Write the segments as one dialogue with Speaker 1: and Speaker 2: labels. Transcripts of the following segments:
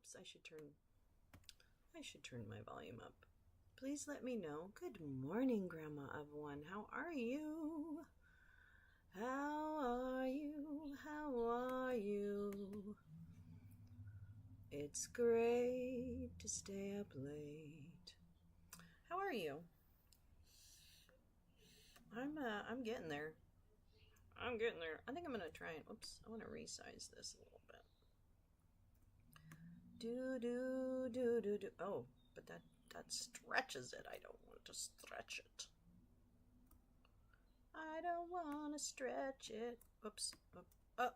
Speaker 1: Whoops, I should turn my volume up. Please let me know. Good morning, Grandma of One. How are you? How are you? How are you? It's great to stay up late. How are you? I'm getting there. I think I'm gonna try and I want to resize this a little bit. Do. Oh, but that stretches it. I don't want to stretch it. I don't want to stretch it. Oops. Oh,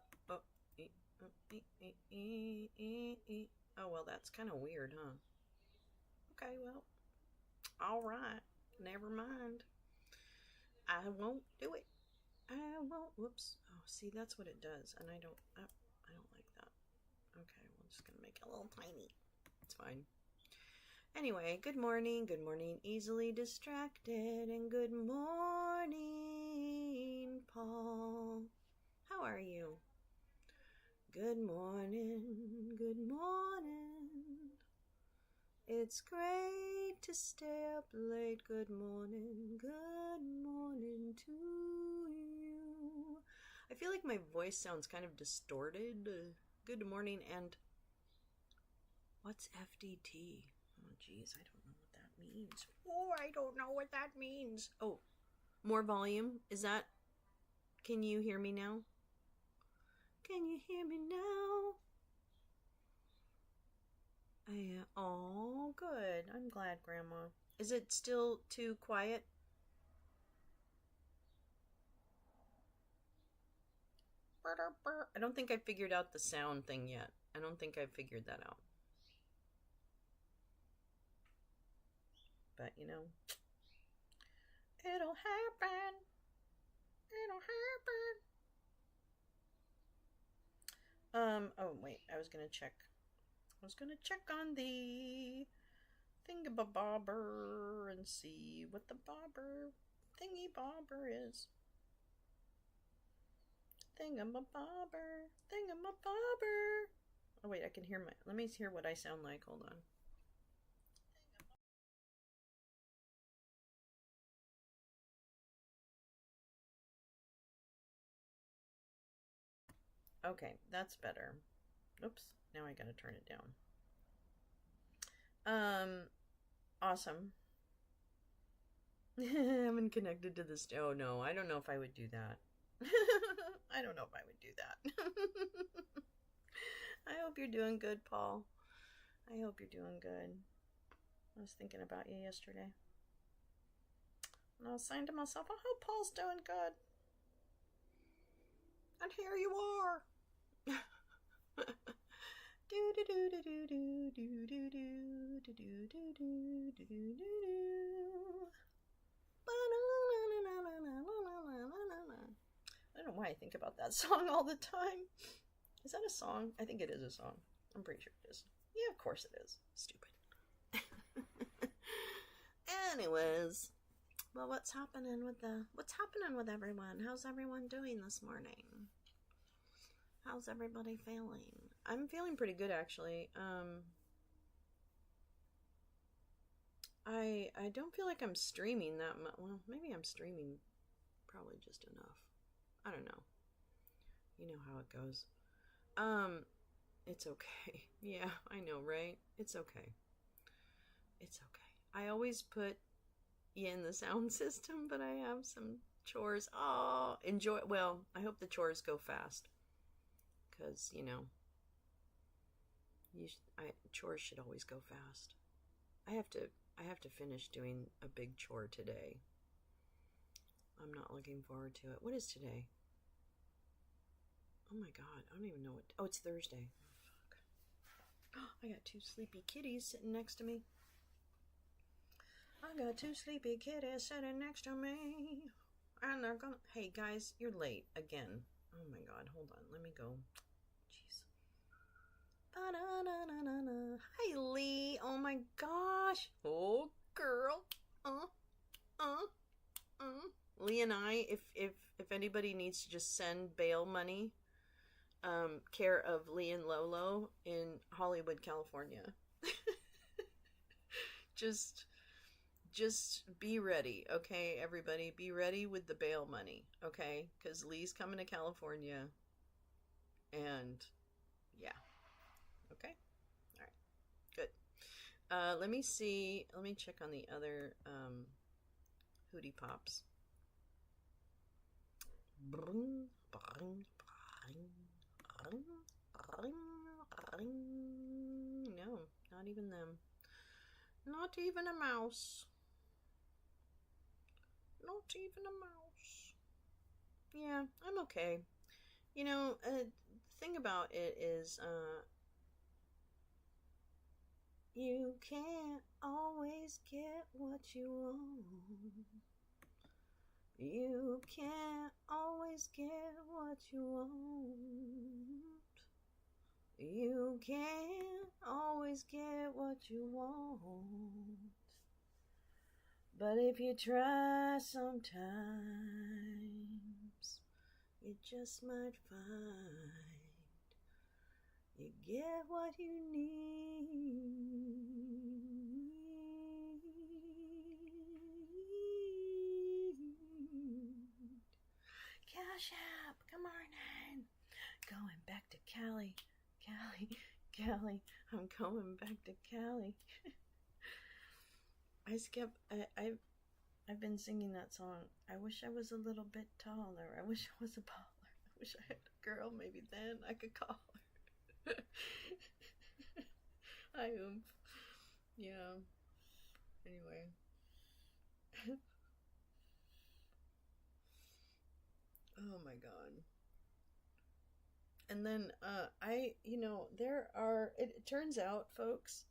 Speaker 1: well, that's kind of weird, huh? Okay, well, all right. Never mind. I won't do it. I won't. Whoops. Oh, see, that's what it does, and I don't like that. Okay, we're just gonna make it a little tiny. It's fine. Anyway, good morning, easily distracted, and good morning, Paul. How are you? Good morning. It's great to stay up late. Good morning to you. I feel like my voice sounds kind of distorted. Good morning, and what's FDT? Oh, geez, I don't know what that means. Oh, more volume? Is that... Can you hear me now? Oh, good. I'm glad, Grandma. Is it still too quiet? I don't think I figured out the sound thing yet. I don't think I figured that out. But, it'll happen. Oh, wait, I was gonna check on the thingamabobber and see what the thingy-bobber is. Thingamabobber. Oh, wait, I can hear let me hear what I sound like. Hold on. Okay, that's better. Oops, now I gotta turn it down. Awesome. I'm connected to this. Oh no, I don't know if I would do that. I hope you're doing good, Paul. I hope you're doing good. I was thinking about you yesterday. And I was saying to myself, I hope Paul's doing good. And here you are. I don't know why I think about that song all the time. Is that a song? I think it is a song. I'm pretty sure it is. Yeah, of course it is. Stupid. Anyways, well, what's happening with everyone? How's everyone doing this morning? How's everybody feeling? I'm feeling pretty good, actually. I don't feel like I'm streaming that much. Well, maybe I'm streaming probably just enough. I don't know. You know how it goes. It's okay. Yeah, I know, right? It's okay. I always put you in the sound system, but I have some chores. Oh, enjoy. Well, I hope the chores go fast. Because, chores should always go fast. I have to finish doing a big chore today. I'm not looking forward to it. What is today? Oh my god, I don't even know what... Oh, it's Thursday. Oh, fuck. I got two sleepy kitties sitting next to me. And they're gonna... Hey, guys, you're late again. Oh my god, hold on. Let me go. Jeez. Hi, Lee. Oh my gosh. Oh, girl. Lee and I, if anybody needs to just send bail money, care of Lee and Lolo in Hollywood, California. just be ready, okay, everybody? Be ready with the bail money, okay? Because Lee's coming to California, and yeah, okay, all right, good. Let me see. Let me check on the other Hootie Pops. No, not even them. Not even a mouse. Not even a mouse. Yeah, I'm okay. You know, the thing about it is, you can't always get what you want. You can't always get what you want. You can't always get what you want. But if you try sometimes, you just might find you get what you need. Cash App, come on in. Going back to Cali. I'm going back to Cali. I've been singing that song. I wish I was a little bit taller. I wish I was a baller. I wish I had a girl. Maybe then I could call her. I yeah. Anyway. Oh my god. And then it turns out, folks,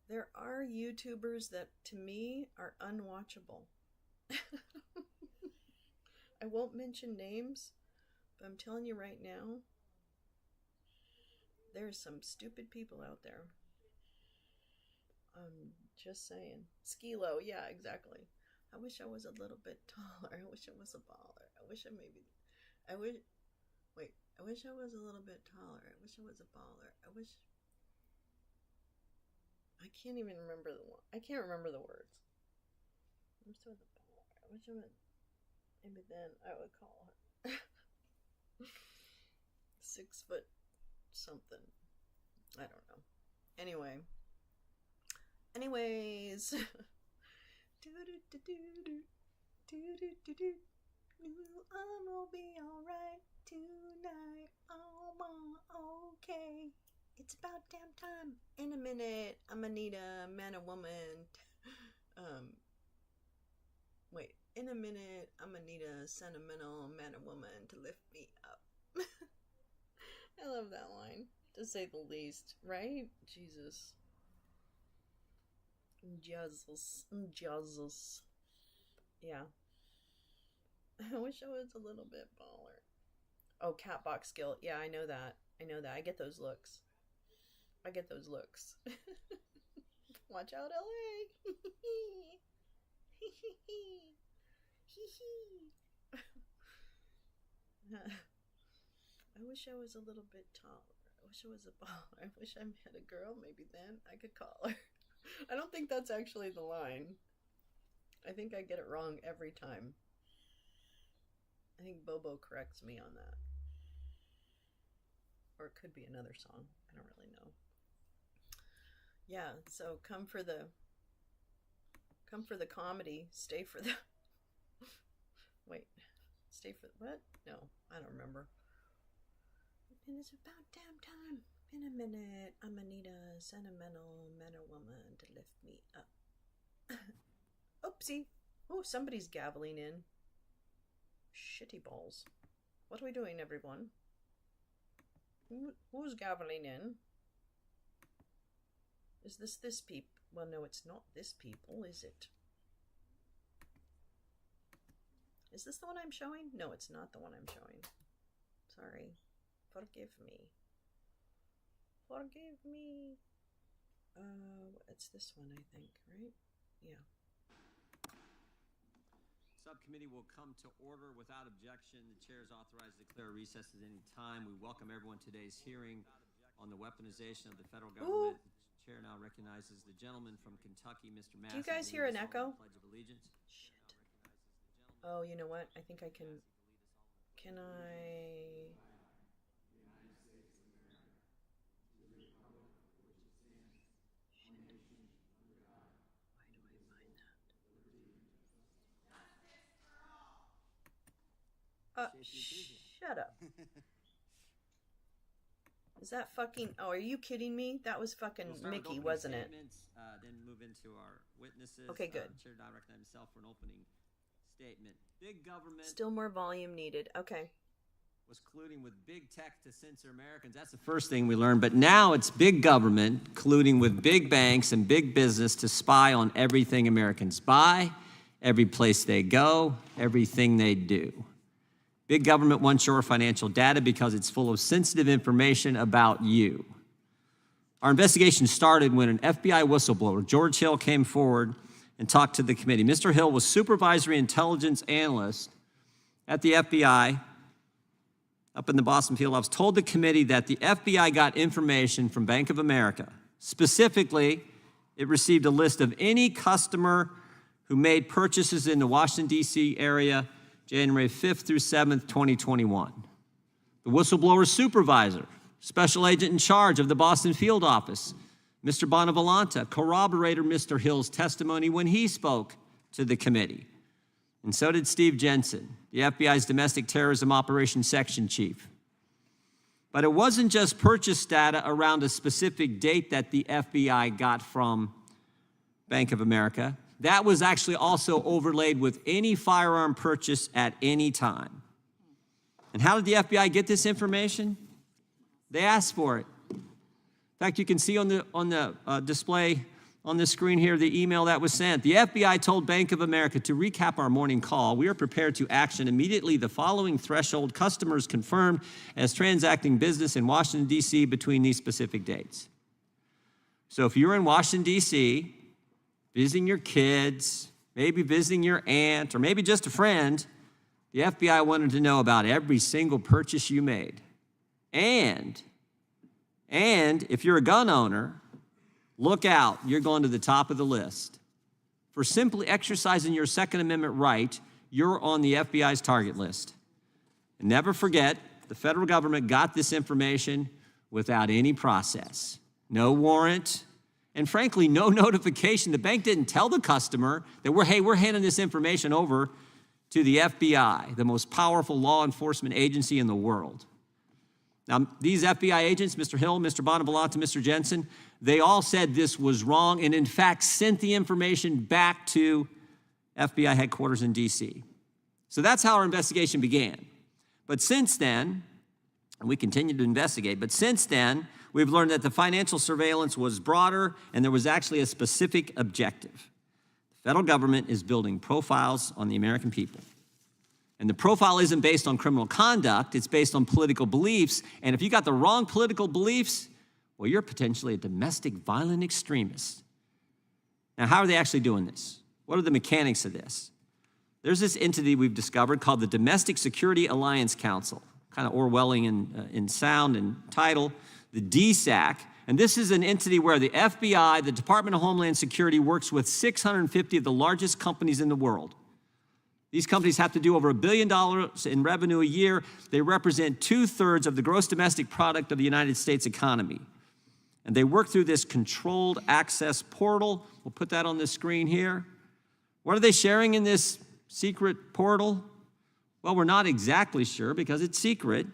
Speaker 1: there are YouTubers that to me are unwatchable. I won't mention names, but I'm telling you right now, there's some stupid people out there. I'm just saying. Skilo, yeah, exactly. I wish I was a little bit taller. I wish I was a baller. I wish I was a little bit taller. I wish I was a baller. I can't even remember I can't remember the words. I wish I was a baller. I wish I was, maybe then I would call her. 6 foot something. I don't know. Anyways. I'll be alright tonight. Oh, okay. It's about damn time. In a minute, I'm gonna need a man or woman. In a minute, I'm gonna need a sentimental man or woman to lift me up. I love that line, to say the least, right? Jesus. Yeah. I wish I was a little bit baller. Oh, Catbox skill. Yeah, I know that. I get those looks. Watch out, LA. I wish I was a little bit taller. I wish I was a baller. I wish I met a girl. Maybe then I could call her. I don't think that's actually the line. I think I get it wrong every time. I think Bobo corrects me on that. Or it could be another song. I don't really know. Yeah, so come for the comedy. Stay for the... Wait. Stay for... What? No, I don't remember. And it's about damn time. In a minute, I'm gonna need a sentimental man or woman to lift me up. Oopsie. Oh, somebody's gaveling in. Shitty balls. What are we doing, everyone? Who's gaveling in? Is this people? Well, no, it's not this people, is it? Is this the one I'm showing? No, it's not the one I'm showing. Sorry. Forgive me. Forgive me. It's this one, I think, right? Yeah.
Speaker 2: Subcommittee will come to order without objection. The chair is authorized to declare recess at any time. We welcome everyone to today's hearing on the weaponization of the federal government. The chair now recognizes the gentleman from Kentucky, Mr. Massey.
Speaker 1: Do you guys hear an echo?
Speaker 2: Pledge of Allegiance.
Speaker 1: Shit. Oh, you know what? I think I can. Can I? Shut up. Is that fucking... Oh, are you kidding me? That was fucking Mickey, wasn't it?
Speaker 2: Then move into our witnesses.
Speaker 1: Okay, good.
Speaker 2: Chair now recognizes himself for an opening statement. Big government...
Speaker 1: Still more volume needed. Okay.
Speaker 2: ...was colluding with big tech to censor Americans. That's the first thing we learned. But now it's big government colluding with big banks and big business to spy on everything Americans buy, every place they go, everything they do. Big government wants your financial data because it's full of sensitive information about you. Our investigation started when an FBI whistleblower, George Hill, came forward and talked to the committee. Mr. Hill was supervisory intelligence analyst at the FBI up in the Boston field office, told the committee that the FBI got information from Bank of America. Specifically, it received a list of any customer who made purchases in the Washington, D.C. area January 5th through 7th, 2021. The whistleblower supervisor, special agent in charge of the Boston field office, Mr. Bonavolanta, corroborated Mr. Hill's testimony when he spoke to the committee. And so did Steve Jensen, the FBI's domestic terrorism operations section chief. But it wasn't just purchase data around a specific date that the FBI got from Bank of America. That was actually also overlaid with any firearm purchase at any time. And how did the FBI get this information? They asked for it. In fact, you can see on the display on the screen here the email that was sent. The FBI told Bank of America, to recap our morning call, we are prepared to action immediately the following threshold: customers confirmed as transacting business in Washington, D.C. between these specific dates. So if you're in Washington, D.C., visiting your kids, maybe visiting your aunt, or maybe just a friend, the FBI wanted to know about every single purchase you made. And if you're a gun owner, look out, you're going to the top of the list. For simply exercising your Second Amendment right, you're on the FBI's target list. And never forget, the federal government got this information without any process. No warrant, and frankly, no notification. The bank didn't tell the customer that we're handing this information over to the FBI, the most powerful law enforcement agency in the world. Now, these FBI agents, Mr. Hill, Mr. Bonavolanta, Mr. Jensen, they all said this was wrong and, in fact, sent the information back to FBI headquarters in D.C. So that's how our investigation began. But since then, and we continue to investigate, but since then, we've learned that the financial surveillance was broader and there was actually a specific objective. The federal government is building profiles on the American people. And the profile isn't based on criminal conduct, it's based on political beliefs. And if you got the wrong political beliefs, well, you're potentially a domestic violent extremist. Now, how are they actually doing this? What are the mechanics of this? There's this entity we've discovered called the Domestic Security Alliance Council, kind of Orwellian in sound and title, the DSAC. And this is an entity where the FBI, the Department of Homeland Security, works with 650 of the largest companies in the world. These companies have to do over $1 billion in revenue a year. They represent 2/3 of the gross domestic product of the United States economy. And they work through this controlled access portal. We'll put that on the screen here. What are they sharing in this secret portal? Well, we're not exactly sure because it's secret.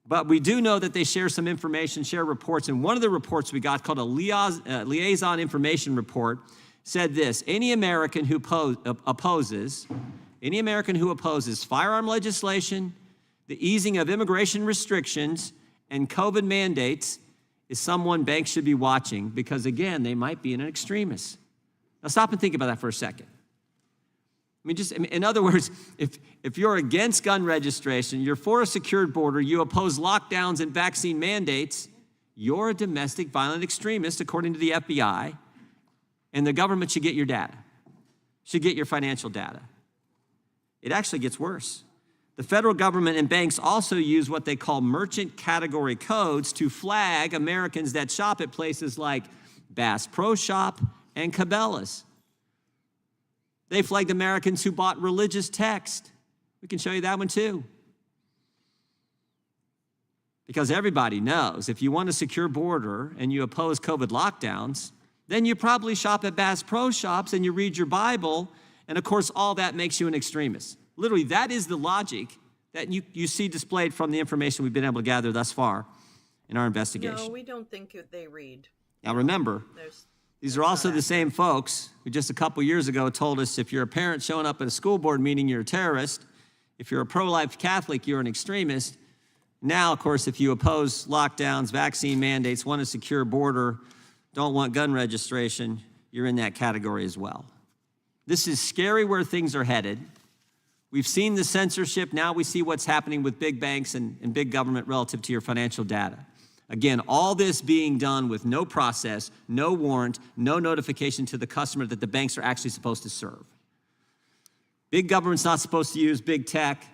Speaker 2: But we do know that they share some information, share reports. And one of the reports we got, called a liaison information report, said this: any American who opposes firearm legislation, the easing of immigration restrictions, and COVID mandates is someone banks should be watching because, again, they might be an extremist. Now stop and think about that for a second. In other words, if you're against gun registration, you're for a secured border, you oppose lockdowns and vaccine mandates, you're a domestic violent extremist, according to the FBI, and the government should get your data, should get your financial data. It actually gets worse. The federal government and banks also use what they call merchant category codes to flag Americans that shop at places like Bass Pro Shop and Cabela's. They flagged Americans who bought religious text. We can show you that one too. Because everybody knows if you want a secure border and you oppose COVID lockdowns, then you probably shop at Bass Pro Shops and you read your Bible, and of course all that makes you an extremist. Literally, that is the logic that you see displayed from the information we've been able to gather thus far in our investigation.
Speaker 1: No, we don't think they read.
Speaker 2: Now remember, these are also the same folks who just a couple years ago told us if you're a parent showing up at a school board meeting, you're a terrorist. If you're a pro-life Catholic, you're an extremist. Now, of course, if you oppose lockdowns, vaccine mandates, want a secure border, don't want gun registration, you're in that category as well. This is scary where things are headed. We've seen the censorship. Now we see what's happening with big banks and big government relative to your financial data. Again, all this being done with no process, no warrant, no notification to the customer that the banks are actually supposed to serve. Big government's not supposed to use big tech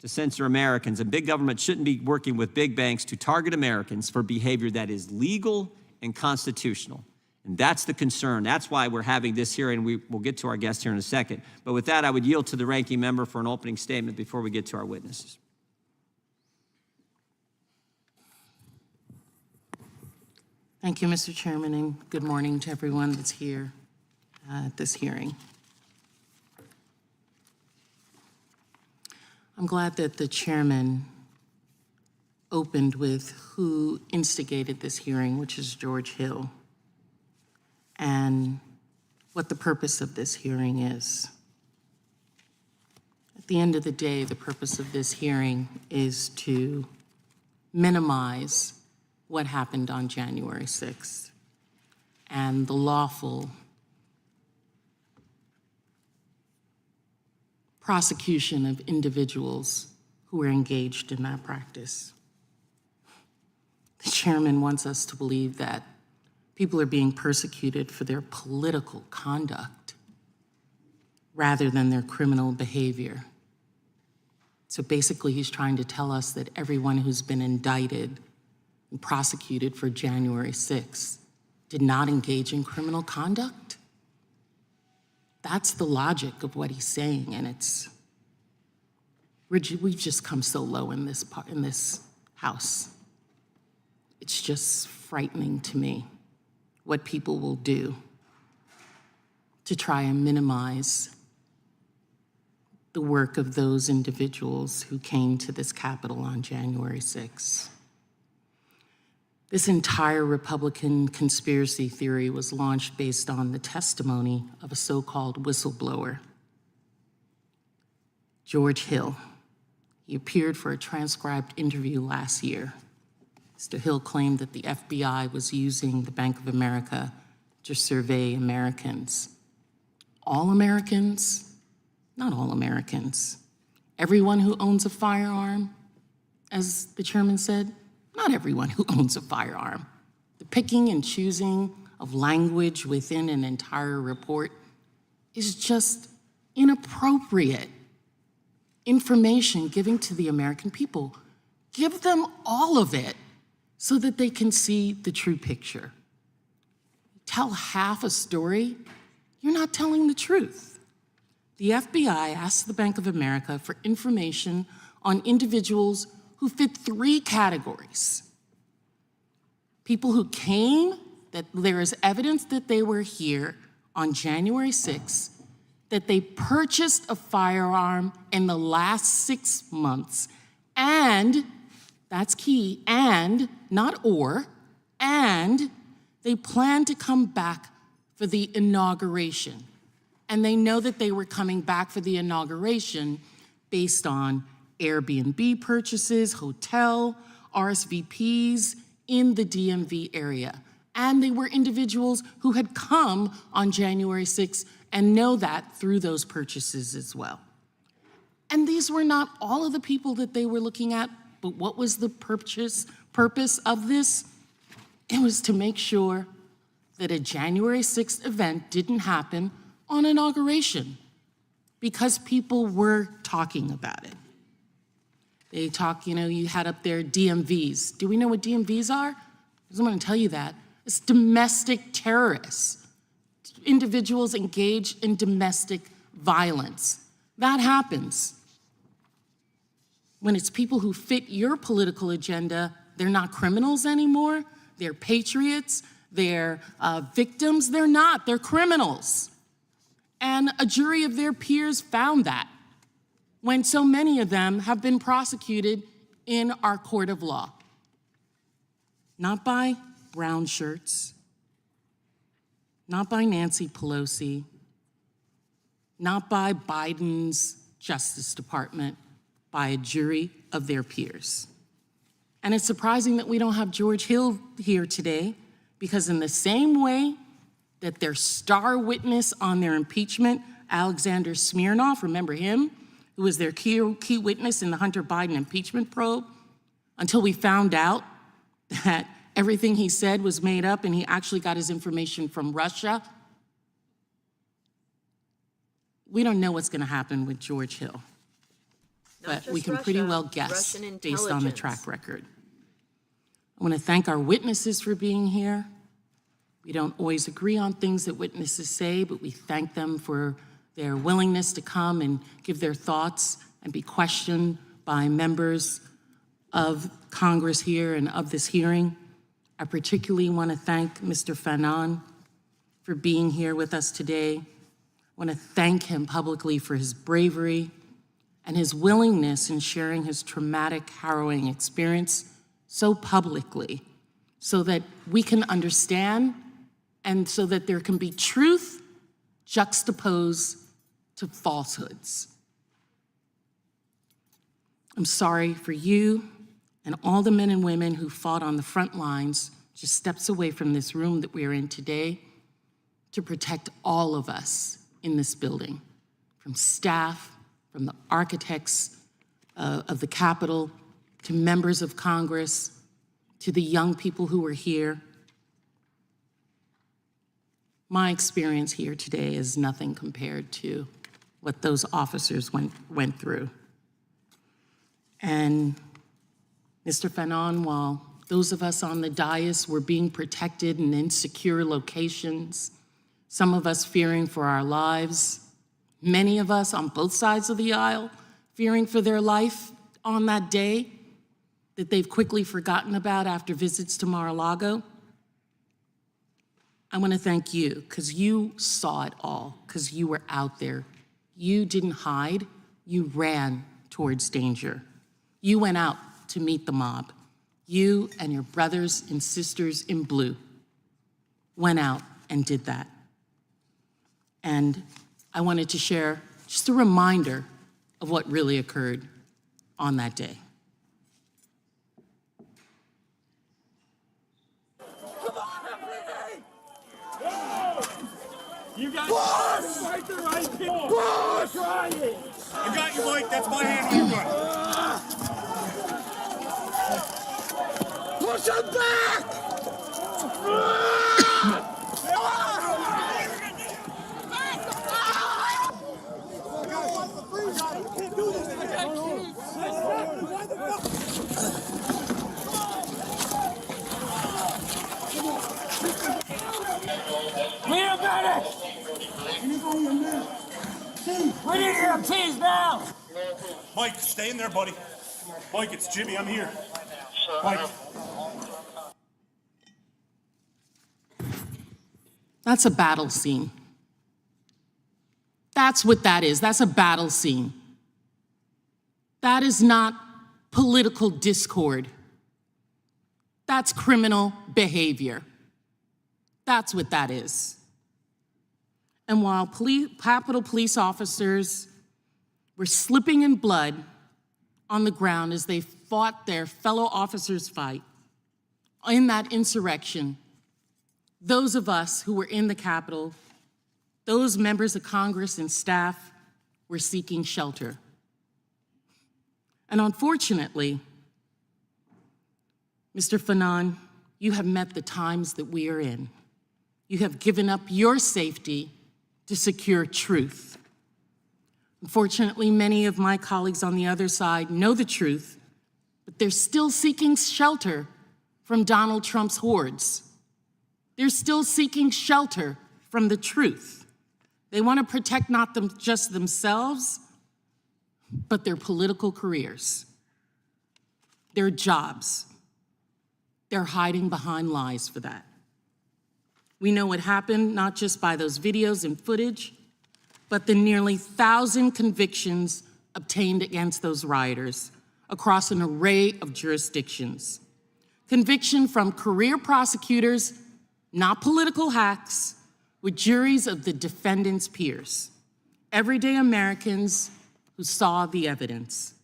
Speaker 2: to censor Americans, and big government shouldn't be working with big banks to target Americans for behavior that is legal and constitutional. And that's the concern. That's why we're having this hearing. We'll get to our guest here in a second. But with that, I would yield to the ranking member for an opening statement before we get to our witnesses.
Speaker 3: Thank you, Mr. Chairman, and good morning to everyone that's here at this hearing. I'm glad that the chairman opened with who instigated this hearing, which is George Hill, and what the purpose of this hearing is. At the end of the day, the purpose of this hearing is to minimize what happened on January 6th and the lawful prosecution of individuals who were engaged in that practice. The chairman wants us to believe that people are being persecuted for their political conduct rather than their criminal behavior. So basically, he's trying to tell us that everyone who's been indicted and prosecuted for January 6th did not engage in criminal conduct. That's the logic of what he's saying, and we've just come so low in this house. It's just frightening to me what people will do to try and minimize the work of those individuals who came to this Capitol on January 6th. This entire Republican conspiracy theory was launched based on the testimony of a so-called whistleblower, George Hill. He appeared for a transcribed interview last year. Mr. Hill claimed that the FBI was using the Bank of America to survey Americans. All Americans? Not all Americans. Everyone who owns a firearm, as the chairman said, not everyone who owns a firearm. The picking and choosing of language within an entire report is just inappropriate information given to the American people. Give them all of it so that they can see the true picture. Tell half a story, you're not telling the truth. The FBI asked the Bank of America for information on individuals who fit 3 categories. People who came, that there is evidence that they were here on January 6th, that they purchased a firearm in the last 6 months, and, that's key, and, not or, and they plan to come back for the inauguration. And they know that they were coming back for the inauguration based on Airbnb purchases, hotel, RSVPs in the DMV area. And they were individuals who had come on January 6th and know that through those purchases as well. And these were not all of the people that they were looking at, but what was the purpose of this? It was to make sure that a January 6th event didn't happen on inauguration. because people were talking about it. They talk, you had up there DMVs. Do we know what DMVs are? I don't want to tell you that. It's domestic terrorists, individuals engaged in domestic violence. That happens. When it's people who fit your political agenda, they're not criminals anymore. They're patriots. They're victims. They're not. They're criminals. And a jury of their peers found that when so many of them have been prosecuted in our court of law. Not by brown shirts, not by Nancy Pelosi, not by Biden's Justice Department, by a jury of their peers. And it's surprising that we don't have George Hill here today, because in the same way that their star witness on their impeachment, Alexander Smirnov, remember him, who was their key witness in the Hunter Biden impeachment probe, until we found out that everything he said was made up and he actually got his information from Russia. We don't know what's going to happen with George Hill, but we can pretty well guess based on the track record. I want to thank our witnesses for being here. We don't always agree on things that witnesses say, but we thank them for their willingness to come and give their thoughts and be questioned by members of Congress here and of this hearing. I particularly want to thank Mr. Fanon for being here with us today. I want to thank him publicly for his bravery and his willingness in sharing his traumatic, harrowing experience so publicly, so that we can understand and so that there can be truth juxtaposed to falsehoods. I'm sorry for you and all the men and women who fought on the front lines, just steps away from this room that we're in today, to protect all of us in this building, from staff, from the architects of the Capitol, to members of Congress, to the young people who were here. My experience here today is nothing compared to what those officers went through. And Mr. Fanon, while those of us on the dais were being protected in insecure locations, some of us fearing for our lives, many of us on both sides of the aisle fearing for their life on that day that they've quickly forgotten about after visits to Mar-a-Lago, I want to thank you, because you saw it all, because you were out there. You didn't hide, you ran towards danger. You went out to meet the mob. You and your brothers and sisters in blue went out and did that. And I wanted to share just a reminder of what really occurred on that day.
Speaker 4: You got the right people. Push! Try it. I got you, Mike. That's my hand. You're good. Push him back! We need a medic! We need EMTs now! Mike, stay in there, buddy. Mike, it's Jimmy. I'm here. Mike.
Speaker 3: That's a battle scene. That's what that is. That's a battle scene. That is not political discord. That's criminal behavior. That's what that is. And while Capitol police officers were slipping in blood on the ground as they fought their fellow officers' fight in that insurrection, those of us who were in the Capitol, those members of Congress and staff, were seeking shelter. And unfortunately, Mr. Fanon, you have met the times that we are in. You have given up your safety to secure truth. Unfortunately, many of my colleagues on the other side know the truth, but they're still seeking shelter from Donald Trump's hordes. They're still seeking shelter from the truth. They want to protect not just themselves, but their political careers, their jobs. They're hiding behind lies for that. We know what happened, not just by those videos and footage, but the nearly 1,000 convictions obtained against those rioters across an array of jurisdictions. Conviction from career prosecutors, not political hacks, with juries of the defendant's peers, everyday Americans who saw the evidence.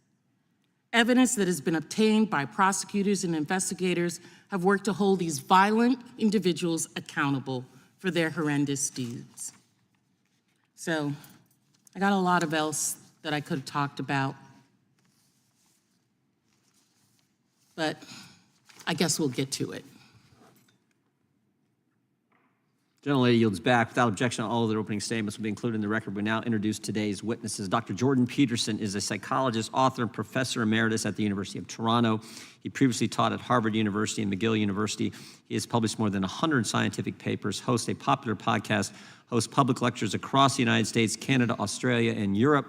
Speaker 3: Evidence that has been obtained by prosecutors and investigators have worked to hold these violent individuals accountable for their horrendous deeds. So, I got a lot of else that I could have talked about, but I guess we'll get to it.
Speaker 2: Gentlelady yields back. Without objection, all of their opening statements will be included in the record. We now introduce today's witnesses. Dr. Jordan Peterson is a psychologist, author, and professor emeritus at the University of Toronto. He previously taught at Harvard University and McGill University. He has published more than 100 scientific papers, hosts a popular podcast, hosts public lectures across the United States, Canada, Australia, and Europe,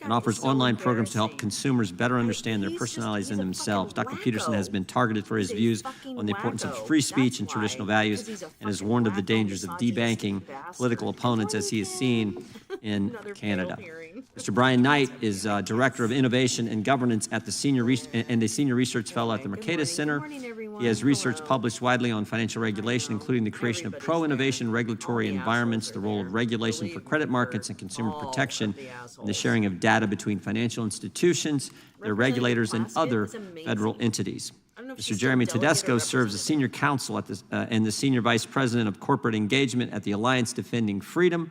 Speaker 2: and offers online programs to help consumers better understand their personalities and themselves. Dr. Peterson has been targeted for his views on the importance of free speech and traditional values, and has warned of the dangers of debanking political opponents, as he has seen in Canada. Mr. Brian Knight is Director of Innovation and Governance at the Senior Research Fellow at the Mercatus Center. He has research published widely on financial regulation, including the creation of pro-innovation regulatory environments, the role of regulation for credit markets and consumer protection, and the sharing of data between financial institutions, their regulators, and other federal entities. Mr. Jeremy Tedesco serves as Senior Counsel at and the Senior Vice President of Corporate Engagement at the Alliance Defending Freedom.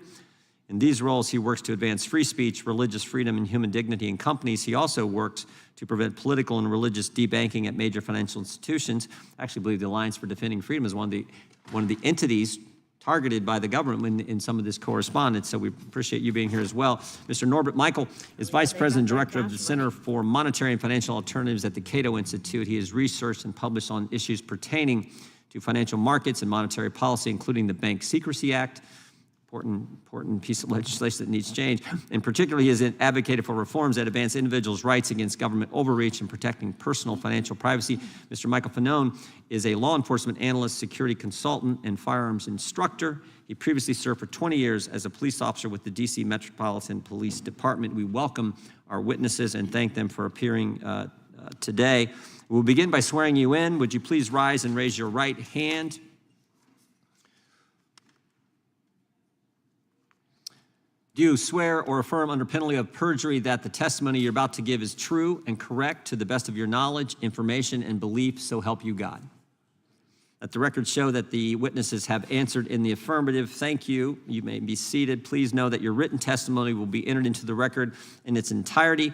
Speaker 2: In these roles, he works to advance free speech, religious freedom, and human dignity in companies. He also works to prevent political and religious debanking at major financial institutions. I actually believe the Alliance for Defending Freedom is one of the entities targeted by the government in some of this correspondence, so we appreciate you being here as well. Mr. Norbert Michael is Vice President and Director of the Center for Monetary and Financial Alternatives at the Cato Institute. He has researched and published on issues pertaining to financial markets and monetary policy, including the Bank Secrecy Act, important piece of legislation that needs change. And particularly, he has advocated for reforms that advance individuals' rights against government overreach and protecting personal financial privacy. Mr. Michael Fanone is a law enforcement analyst, security consultant, and firearms instructor. He previously served for 20 years as a police officer with the D.C. Metropolitan Police Department. We welcome our witnesses and thank them for appearing today. We'll begin by swearing you in. Would you please rise and raise your right hand? Do you swear or affirm under penalty of perjury that the testimony you're about to give is true and correct to the best of your knowledge, information, and belief, so help you God? Let the record show that the witnesses have answered in the affirmative. Thank you. You may be seated. Please know that your written testimony will be entered into the record in its entirety.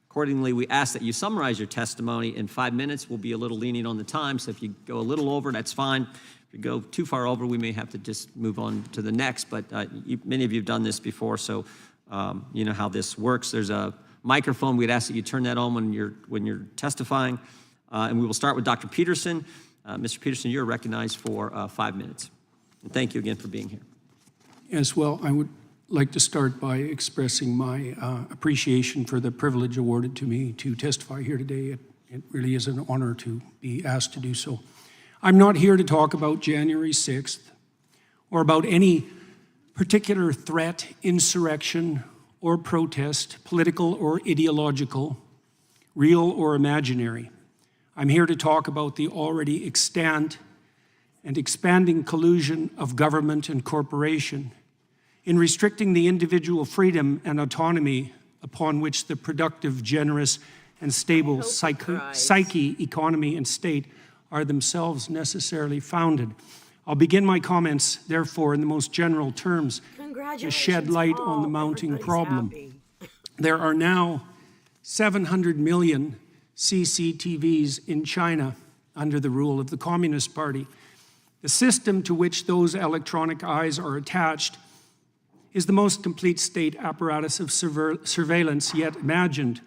Speaker 2: Accordingly, we ask that you summarize your testimony in 5 minutes. We'll be a little lenient on the time, so if you go a little over, that's fine. If you go too far over, we may have to just move on to the next, but many of you have done this before, so you know how this works. There's a microphone. We'd ask that you turn that on when you're testifying, and we will start with Dr. Peterson. Mr. Peterson, you're recognized for 5 minutes. And thank you again for being here.
Speaker 5: Yes, well, I would like to start by expressing my appreciation for the privilege awarded to me to testify here today. It really is an honor to be asked to do so. I'm not here to talk about January 6th or about any particular threat, insurrection, or protest, political or ideological, real or imaginary. I'm here to talk about the already extant and expanding collusion of government and corporation in restricting the individual freedom and autonomy upon which the productive, generous, and stable psyche, economy, and state are themselves necessarily founded. I'll begin my comments, therefore, in the most general terms to shed light on the mounting problem. There are now 700 million CCTVs in China under the rule of the Communist Party. The system to which those electronic eyes are attached is the most complete state apparatus of surveillance yet imagined,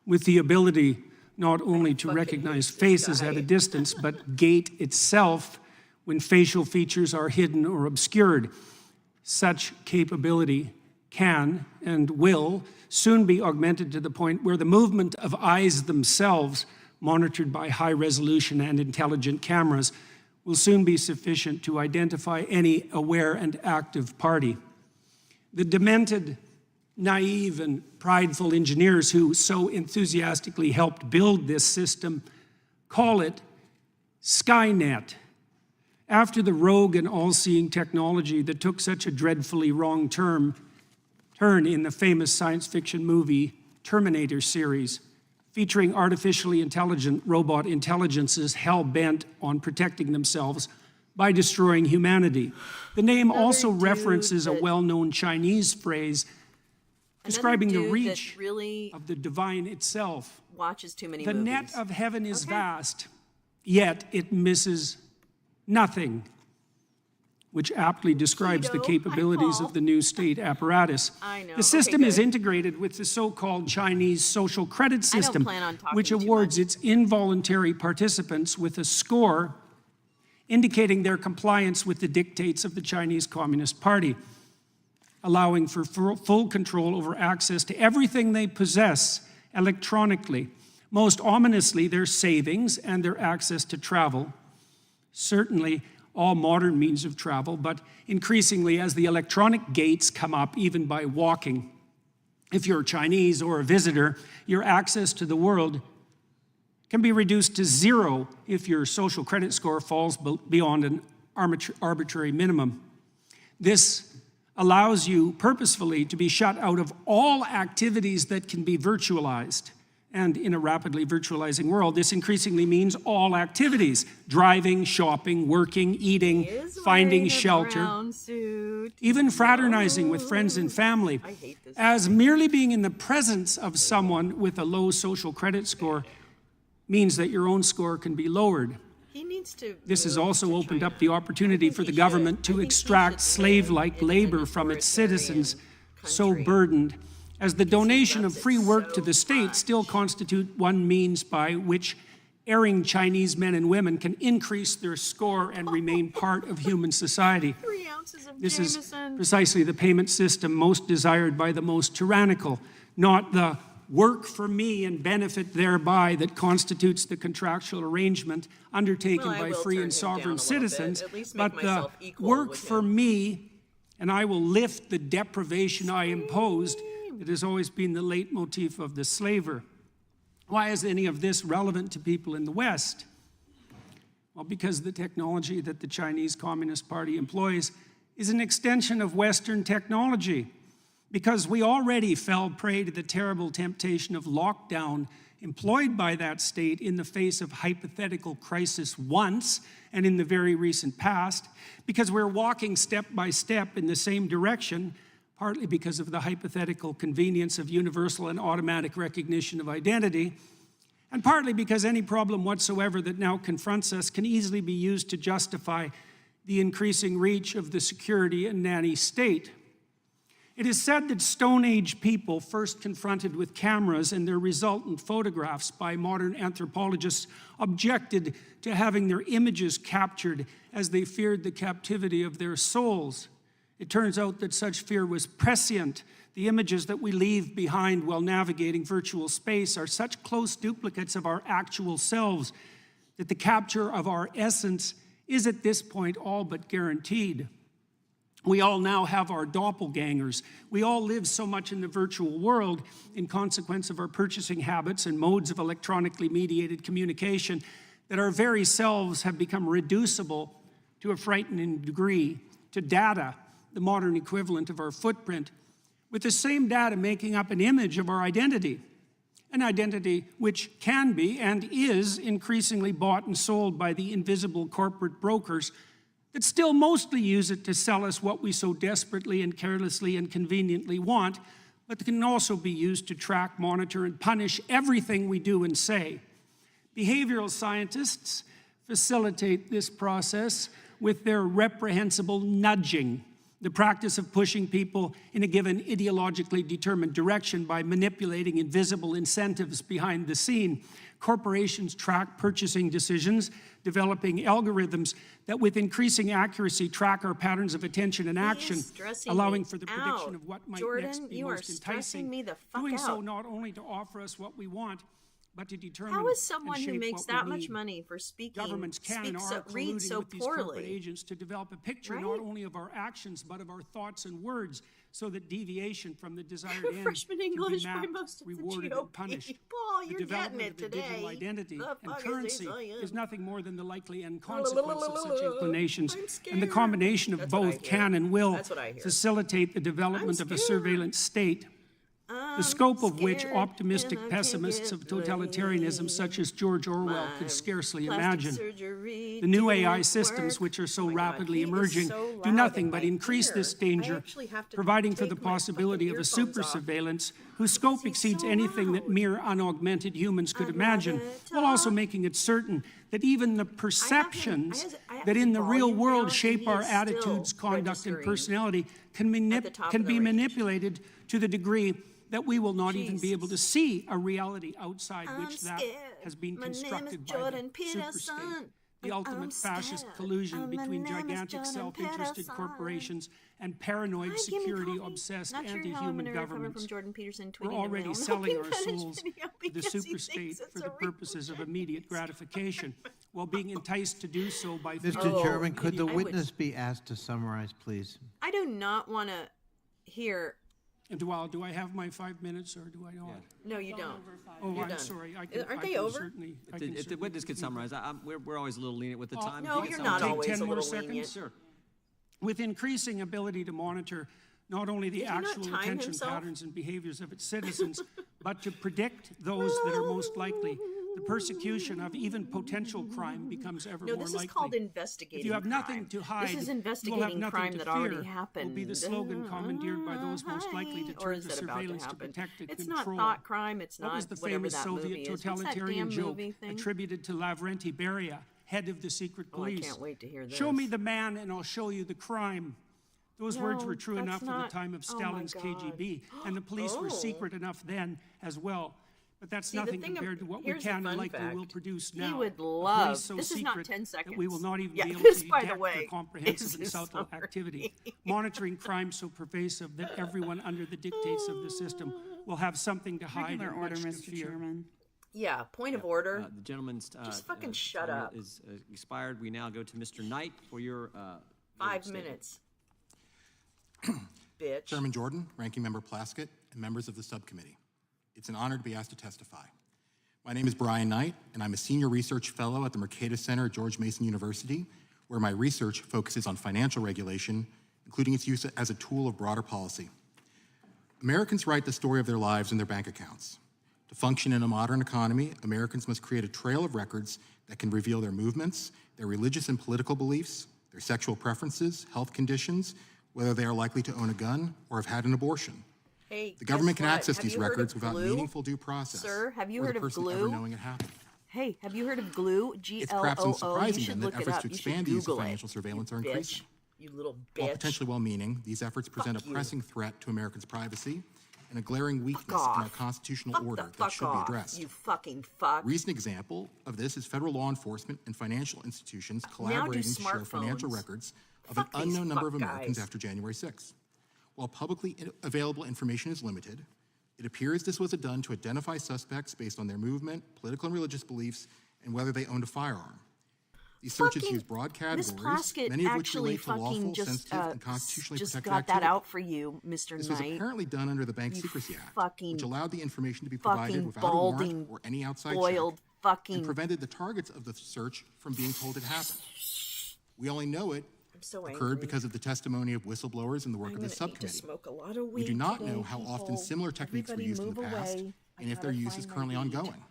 Speaker 5: with the ability not only to recognize faces at a distance, but gait itself when facial features are hidden or obscured. Such capability can and will soon be augmented to the point where the movement of eyes themselves, monitored by high-resolution and intelligent cameras, will soon be sufficient to identify any aware and active party. The demented, naive, and prideful engineers who so enthusiastically helped build this system call it Skynet, after the rogue and all-seeing technology that took such a dreadfully wrong turn in the famous science fiction movie Terminator series, featuring artificially intelligent robot intelligences hell-bent on protecting themselves by destroying humanity. The name also references a well-known Chinese phrase describing the reach of the divine itself.
Speaker 1: Watches too many
Speaker 5: The
Speaker 1: movies.
Speaker 5: net of heaven is vast, yet it misses nothing, which aptly describes the capabilities of the new state apparatus.
Speaker 1: I know.
Speaker 5: The system is
Speaker 1: good.
Speaker 5: integrated with the so-called Chinese social credit system,
Speaker 1: plan on talking
Speaker 5: which
Speaker 1: too
Speaker 5: awards
Speaker 1: much.
Speaker 5: its involuntary participants with a score indicating their compliance with the dictates of the Chinese Communist Party, allowing for full control over access to everything they possess electronically. Most ominously, their savings and their access to travel, certainly all modern means of travel, but increasingly as the electronic gates come up, even by walking. If you're Chinese or a visitor, your access to the world can be reduced to zero if your social credit score falls beyond an arbitrary minimum. This allows you purposefully to be shut out of all activities that can be virtualized. And in a rapidly virtualizing world, this increasingly means all activities: driving, shopping, working, eating, finding shelter, even fraternizing with friends and family. As merely being in the presence of someone with a low social credit score means that your own score can be lowered.
Speaker 1: He needs to.
Speaker 5: This has also opened up the opportunity for the government to extract slave-like labor from its citizens, so burdened, as the donation of free work to the state still constitute one means by which erring Chinese men and women can increase their score and remain part of human society.
Speaker 1: 3 ounces of
Speaker 5: This is
Speaker 1: Jameson.
Speaker 5: precisely the payment system most desired by the most tyrannical, not the work for me and benefit thereby that constitutes the contractual arrangement undertaken
Speaker 1: Well, I
Speaker 5: by
Speaker 1: will
Speaker 5: free
Speaker 1: turn
Speaker 5: and
Speaker 1: him
Speaker 5: sovereign
Speaker 1: down a little
Speaker 5: citizens,
Speaker 1: bit, at least make
Speaker 5: but the
Speaker 1: myself equal
Speaker 5: work
Speaker 1: with
Speaker 5: for
Speaker 1: him.
Speaker 5: me, and I will lift the deprivation I imposed, that has always been the leitmotif of the slaver. Why is any of this relevant to people in the West? Well, because the technology that the Chinese Communist Party employs is an extension of Western technology. Because we already fell prey to the terrible temptation of lockdown employed by that state in the face of hypothetical crisis once and in the very recent past, because we're walking step by step in the same direction, partly because of the hypothetical convenience of universal and automatic recognition of identity, and partly because any problem whatsoever that now confronts us can easily be used to justify the increasing reach of the security and nanny state. It is said that Stone Age people, first confronted with cameras and their resultant photographs by modern anthropologists, objected to having their images captured as they feared the captivity of their souls. It turns out that such fear was prescient. The images that we leave behind while navigating virtual space are such close duplicates of our actual selves that the capture of our essence is at this point all but guaranteed. We all now have our doppelgangers. We all live so much in the virtual world in consequence of our purchasing habits and modes of electronically mediated communication that our very selves have become reducible to a frightening degree to data, the modern equivalent of our footprint, with the same data making up an image of our identity, an identity which can be and is increasingly bought and sold by the invisible corporate brokers that still mostly use it to sell us what we so desperately and carelessly and conveniently want, but can also be used to track, monitor, and punish everything we do and say. Behavioral scientists facilitate this process with their reprehensible nudging, The practice of pushing people in a given ideologically determined direction by manipulating invisible incentives behind the scene. Corporations track purchasing decisions, developing algorithms that with increasing accuracy track our patterns of attention and action, allowing for the prediction of what might next be most enticing. Doing so not only to offer us what we want, but to determine
Speaker 1: how is someone
Speaker 5: and
Speaker 1: who
Speaker 5: shape
Speaker 1: makes
Speaker 5: what we
Speaker 1: that much
Speaker 5: need.
Speaker 1: money for speaking
Speaker 5: Governments can and are
Speaker 1: read
Speaker 5: colluding
Speaker 1: so
Speaker 5: with these corporate
Speaker 1: poorly?
Speaker 5: agents to develop a picture
Speaker 1: Right?
Speaker 5: not only of our actions but of our thoughts and words, so that deviation from the desired end
Speaker 1: Freshman
Speaker 5: can
Speaker 1: English
Speaker 5: be
Speaker 1: by
Speaker 5: mapped,
Speaker 1: most of the
Speaker 5: rewarded,
Speaker 1: GOP.
Speaker 5: and punished.
Speaker 1: Paul,
Speaker 5: The
Speaker 1: you're getting
Speaker 5: development
Speaker 1: it
Speaker 5: of a digital
Speaker 1: today.
Speaker 5: identity
Speaker 1: The
Speaker 5: and
Speaker 1: fuck is
Speaker 5: currency
Speaker 1: this I am?
Speaker 5: is nothing more than the likely end consequence of such inclinations,
Speaker 1: I'm
Speaker 5: and the
Speaker 1: scared.
Speaker 5: combination of
Speaker 1: That's what I
Speaker 5: both
Speaker 1: hear.
Speaker 5: can and will
Speaker 1: That's what I hear.
Speaker 5: facilitate the development of a
Speaker 1: scared.
Speaker 5: surveillance state, the scope of which
Speaker 1: scared
Speaker 5: optimistic
Speaker 1: and I can't
Speaker 5: pessimists
Speaker 1: get
Speaker 5: of totalitarianism
Speaker 1: away.
Speaker 5: such as George Orwell
Speaker 1: My
Speaker 5: could scarcely
Speaker 1: plastic
Speaker 5: imagine.
Speaker 1: surgery
Speaker 5: The new
Speaker 1: didn't
Speaker 5: AI systems,
Speaker 1: work.
Speaker 5: which are so
Speaker 1: Oh my God,
Speaker 5: rapidly
Speaker 1: he is
Speaker 5: emerging,
Speaker 1: so
Speaker 5: do
Speaker 1: loud
Speaker 5: nothing
Speaker 1: in
Speaker 5: but
Speaker 1: my
Speaker 5: increase
Speaker 1: ear.
Speaker 5: this
Speaker 1: I
Speaker 5: danger,
Speaker 1: actually have to
Speaker 5: providing for
Speaker 1: take
Speaker 5: the
Speaker 1: my
Speaker 5: possibility
Speaker 1: fucking
Speaker 5: of a
Speaker 1: earphones
Speaker 5: super
Speaker 1: off
Speaker 5: surveillance whose scope
Speaker 1: he's
Speaker 5: exceeds
Speaker 1: so
Speaker 5: anything that
Speaker 1: loud.
Speaker 5: mere unaugmented humans could
Speaker 1: I'd
Speaker 5: imagine,
Speaker 1: rather
Speaker 5: while also
Speaker 1: talk.
Speaker 5: making it certain that even the perceptions
Speaker 1: I have
Speaker 5: that in the real
Speaker 1: volume
Speaker 5: world
Speaker 1: down,
Speaker 5: shape
Speaker 1: and
Speaker 5: our
Speaker 1: he is still
Speaker 5: attitudes, conduct, and
Speaker 1: registering
Speaker 5: personality can
Speaker 1: at the top
Speaker 5: can
Speaker 1: of the
Speaker 5: be
Speaker 1: range.
Speaker 5: manipulated to the degree that we will not even be able to
Speaker 1: Jesus.
Speaker 5: see a reality outside
Speaker 1: I'm
Speaker 5: which that
Speaker 1: scared.
Speaker 5: has been
Speaker 1: My name is
Speaker 5: constructed by
Speaker 1: Jordan
Speaker 5: the superstate.
Speaker 1: Peterson,
Speaker 5: The
Speaker 1: and
Speaker 5: ultimate
Speaker 1: I'm
Speaker 5: fascist
Speaker 1: scared.
Speaker 5: collusion
Speaker 1: My
Speaker 5: between
Speaker 1: name is
Speaker 5: gigantic
Speaker 1: Jordan
Speaker 5: self-interested
Speaker 1: Peterson.
Speaker 5: corporations and paranoid,
Speaker 1: Hi, give me
Speaker 5: security-obsessed,
Speaker 1: coffee. Not sure how I'm
Speaker 5: anti-human
Speaker 1: gonna recover
Speaker 5: governments.
Speaker 1: from Jordan Peterson
Speaker 5: We're
Speaker 1: tweeting
Speaker 5: already
Speaker 1: to Mel.
Speaker 5: selling
Speaker 1: No,
Speaker 5: our
Speaker 1: he finished
Speaker 5: souls
Speaker 1: video
Speaker 5: to the
Speaker 1: because he
Speaker 5: superstate
Speaker 1: thinks
Speaker 5: for
Speaker 1: it's
Speaker 5: the
Speaker 1: a
Speaker 5: purposes of
Speaker 1: real
Speaker 5: immediate gratification, while being enticed to do so by
Speaker 6: Mr. Chairman, could the
Speaker 1: I would-
Speaker 6: witness be asked to summarize, please?
Speaker 1: I do not want to hear.
Speaker 5: And do I have my 5 minutes or do I not?
Speaker 1: No, you don't.
Speaker 5: Oh,
Speaker 1: You're
Speaker 5: I'm
Speaker 1: done.
Speaker 5: sorry.
Speaker 1: Aren't
Speaker 5: I
Speaker 1: they
Speaker 5: can
Speaker 1: over?
Speaker 5: certainly- I
Speaker 2: If
Speaker 5: can
Speaker 2: the
Speaker 5: certainly
Speaker 2: witness could
Speaker 5: do that.
Speaker 2: summarize, we're always a little lenient with the time.
Speaker 1: No,
Speaker 2: If you
Speaker 1: you're
Speaker 2: could
Speaker 1: not
Speaker 2: summarize-
Speaker 1: always
Speaker 5: Take 10
Speaker 1: a
Speaker 5: more
Speaker 1: little
Speaker 5: seconds?
Speaker 1: lenient.
Speaker 2: Sure.
Speaker 5: With increasing ability to monitor not only the
Speaker 1: Did he not
Speaker 5: actual
Speaker 1: time
Speaker 5: attention
Speaker 1: himself?
Speaker 5: patterns and behaviors of its citizens, but to predict those that are most likely, the persecution of even potential crime becomes ever
Speaker 1: No,
Speaker 5: more
Speaker 1: this
Speaker 5: likely.
Speaker 1: is called investigating
Speaker 5: If you have nothing
Speaker 1: crime.
Speaker 5: to hide,
Speaker 1: This is
Speaker 5: you will have
Speaker 1: investigating
Speaker 5: nothing
Speaker 1: crime
Speaker 5: to
Speaker 1: that already
Speaker 5: fear,
Speaker 1: happened.
Speaker 5: will be the slogan commandeered by those most likely to
Speaker 1: Or
Speaker 5: turn
Speaker 1: is
Speaker 5: to
Speaker 1: it about to
Speaker 5: surveillance to
Speaker 1: happen?
Speaker 5: protect and
Speaker 1: It's
Speaker 5: control.
Speaker 1: not thought crime. It's
Speaker 5: What
Speaker 1: not
Speaker 5: was the
Speaker 1: whatever
Speaker 5: famous
Speaker 1: that
Speaker 5: Soviet
Speaker 1: movie is. What's that
Speaker 5: totalitarian
Speaker 1: damn
Speaker 5: joke
Speaker 1: movie thing?
Speaker 5: attributed to Lavrenti Beria, head of the secret
Speaker 1: Oh, I
Speaker 5: police?
Speaker 1: can't wait to hear this.
Speaker 5: Show me the man and I'll show you the crime. Those words
Speaker 1: No,
Speaker 5: were true
Speaker 1: that's
Speaker 5: enough
Speaker 1: not-
Speaker 5: at the time of
Speaker 1: oh my
Speaker 5: Stalin's
Speaker 1: God.
Speaker 5: KGB, and the police were
Speaker 1: Oh.
Speaker 5: secret enough then as well. But that's
Speaker 1: See, the
Speaker 5: nothing
Speaker 1: thing
Speaker 5: compared to what we
Speaker 1: here's the
Speaker 5: can and
Speaker 1: fun
Speaker 5: likely will
Speaker 1: fact.
Speaker 5: produce
Speaker 1: He
Speaker 5: now.
Speaker 1: would
Speaker 5: A police
Speaker 1: love-
Speaker 5: so
Speaker 1: this is not
Speaker 5: secret
Speaker 1: 10
Speaker 5: that we will
Speaker 1: seconds.
Speaker 5: not even
Speaker 1: Yeah,
Speaker 5: be able
Speaker 1: this,
Speaker 5: to
Speaker 1: by the
Speaker 5: detect
Speaker 1: way,
Speaker 5: their comprehensive
Speaker 1: is
Speaker 5: and
Speaker 1: his
Speaker 5: subtle
Speaker 1: summary.
Speaker 5: activity. Monitoring crime so pervasive that everyone under the dictates of the system will have something to hide
Speaker 7: Regular
Speaker 5: and
Speaker 7: order,
Speaker 5: much to
Speaker 7: Mr.
Speaker 5: fear.
Speaker 7: Chairman.
Speaker 1: Yeah, point of order.
Speaker 2: The gentleman's
Speaker 1: Just fucking shut
Speaker 2: time
Speaker 1: up.
Speaker 2: is expired. We now go to Mr. Knight for your
Speaker 1: 5
Speaker 2: statement.
Speaker 1: minutes. Bitch.
Speaker 8: Chairman Jordan, Ranking Member Plaskett, and members of the subcommittee. It's an honor to be asked to testify. My name is Brian Knight, and I'm a senior research fellow at the Mercatus Center at George Mason University, where my research focuses on financial regulation, including its use as a tool of broader policy. Americans write the story of their lives in their bank accounts. To function in a modern economy, Americans must create a trail of records that can reveal their movements, their religious and political beliefs, their sexual preferences, health conditions, whether they are likely to own a gun or have had an abortion.
Speaker 1: Hey,
Speaker 8: The government
Speaker 1: guess
Speaker 8: can
Speaker 1: what?
Speaker 8: access
Speaker 1: Have
Speaker 8: these
Speaker 1: you heard
Speaker 8: records
Speaker 1: of
Speaker 8: without
Speaker 1: glue?
Speaker 8: meaningful due process.
Speaker 1: Sir, have you
Speaker 8: or
Speaker 1: heard
Speaker 8: the
Speaker 1: of
Speaker 8: person ever
Speaker 1: glue?
Speaker 8: knowing it happened.
Speaker 1: Hey, have you heard of glue?
Speaker 8: It's perhaps
Speaker 1: Gloo. You
Speaker 8: unsurprising
Speaker 1: should
Speaker 8: then that
Speaker 1: look it
Speaker 8: efforts
Speaker 1: up.
Speaker 8: to
Speaker 1: You should
Speaker 8: expand the use of
Speaker 1: Google it.
Speaker 8: financial surveillance are
Speaker 1: Bitch.
Speaker 8: increasing.
Speaker 1: You little
Speaker 8: While
Speaker 1: bitch.
Speaker 8: potentially well-meaning, these efforts present a
Speaker 1: you.
Speaker 8: pressing threat to Americans' privacy and a glaring weakness in
Speaker 1: off.
Speaker 8: our constitutional
Speaker 1: Fuck
Speaker 8: order
Speaker 1: the
Speaker 8: that
Speaker 1: fuck
Speaker 8: should
Speaker 1: off,
Speaker 8: be addressed.
Speaker 1: You fucking fuck.
Speaker 8: Recent example of this is federal law enforcement and financial institutions collaborating to share financial
Speaker 1: smartphones.
Speaker 8: records of
Speaker 1: Fuck
Speaker 8: an
Speaker 1: these
Speaker 8: unknown number of
Speaker 1: fuck
Speaker 8: Americans
Speaker 1: guys.
Speaker 8: after January 6th. While publicly available information is limited, it appears this was done to identify suspects based on their movement, political and religious beliefs, and whether they owned a firearm. These searches
Speaker 1: Fucking-
Speaker 8: use broad
Speaker 1: Miss
Speaker 8: categories,
Speaker 1: Plaskett
Speaker 8: many of which
Speaker 1: actually
Speaker 8: relate to lawful,
Speaker 1: fucking just,
Speaker 8: sensitive, and constitutionally
Speaker 1: just
Speaker 8: protected
Speaker 1: got
Speaker 8: activity.
Speaker 1: that out for you, Mr.
Speaker 8: This was
Speaker 1: Knight.
Speaker 8: apparently done under the Bank
Speaker 1: You
Speaker 8: Secrecy Act,
Speaker 1: fucking-
Speaker 8: which allowed the information to be provided
Speaker 1: fucking
Speaker 8: without a warrant
Speaker 1: balding,
Speaker 8: or any outside
Speaker 1: boiled
Speaker 8: check,
Speaker 1: fucking-
Speaker 8: and prevented the targets of the search from being told it happened. We only know it
Speaker 1: I'm so
Speaker 8: occurred
Speaker 1: angry.
Speaker 8: because of the testimony of whistleblowers and the work
Speaker 1: I'm
Speaker 8: of the
Speaker 1: gonna need to
Speaker 8: subcommittee.
Speaker 1: smoke a lot of
Speaker 8: We
Speaker 1: weed
Speaker 8: do not
Speaker 1: today,
Speaker 8: know how often
Speaker 1: people.
Speaker 8: similar techniques were
Speaker 1: Everybody
Speaker 8: used in the
Speaker 1: move
Speaker 8: past,
Speaker 1: away. I
Speaker 8: and if their
Speaker 1: gotta
Speaker 8: use is
Speaker 1: find my
Speaker 8: currently
Speaker 1: weed.
Speaker 8: ongoing.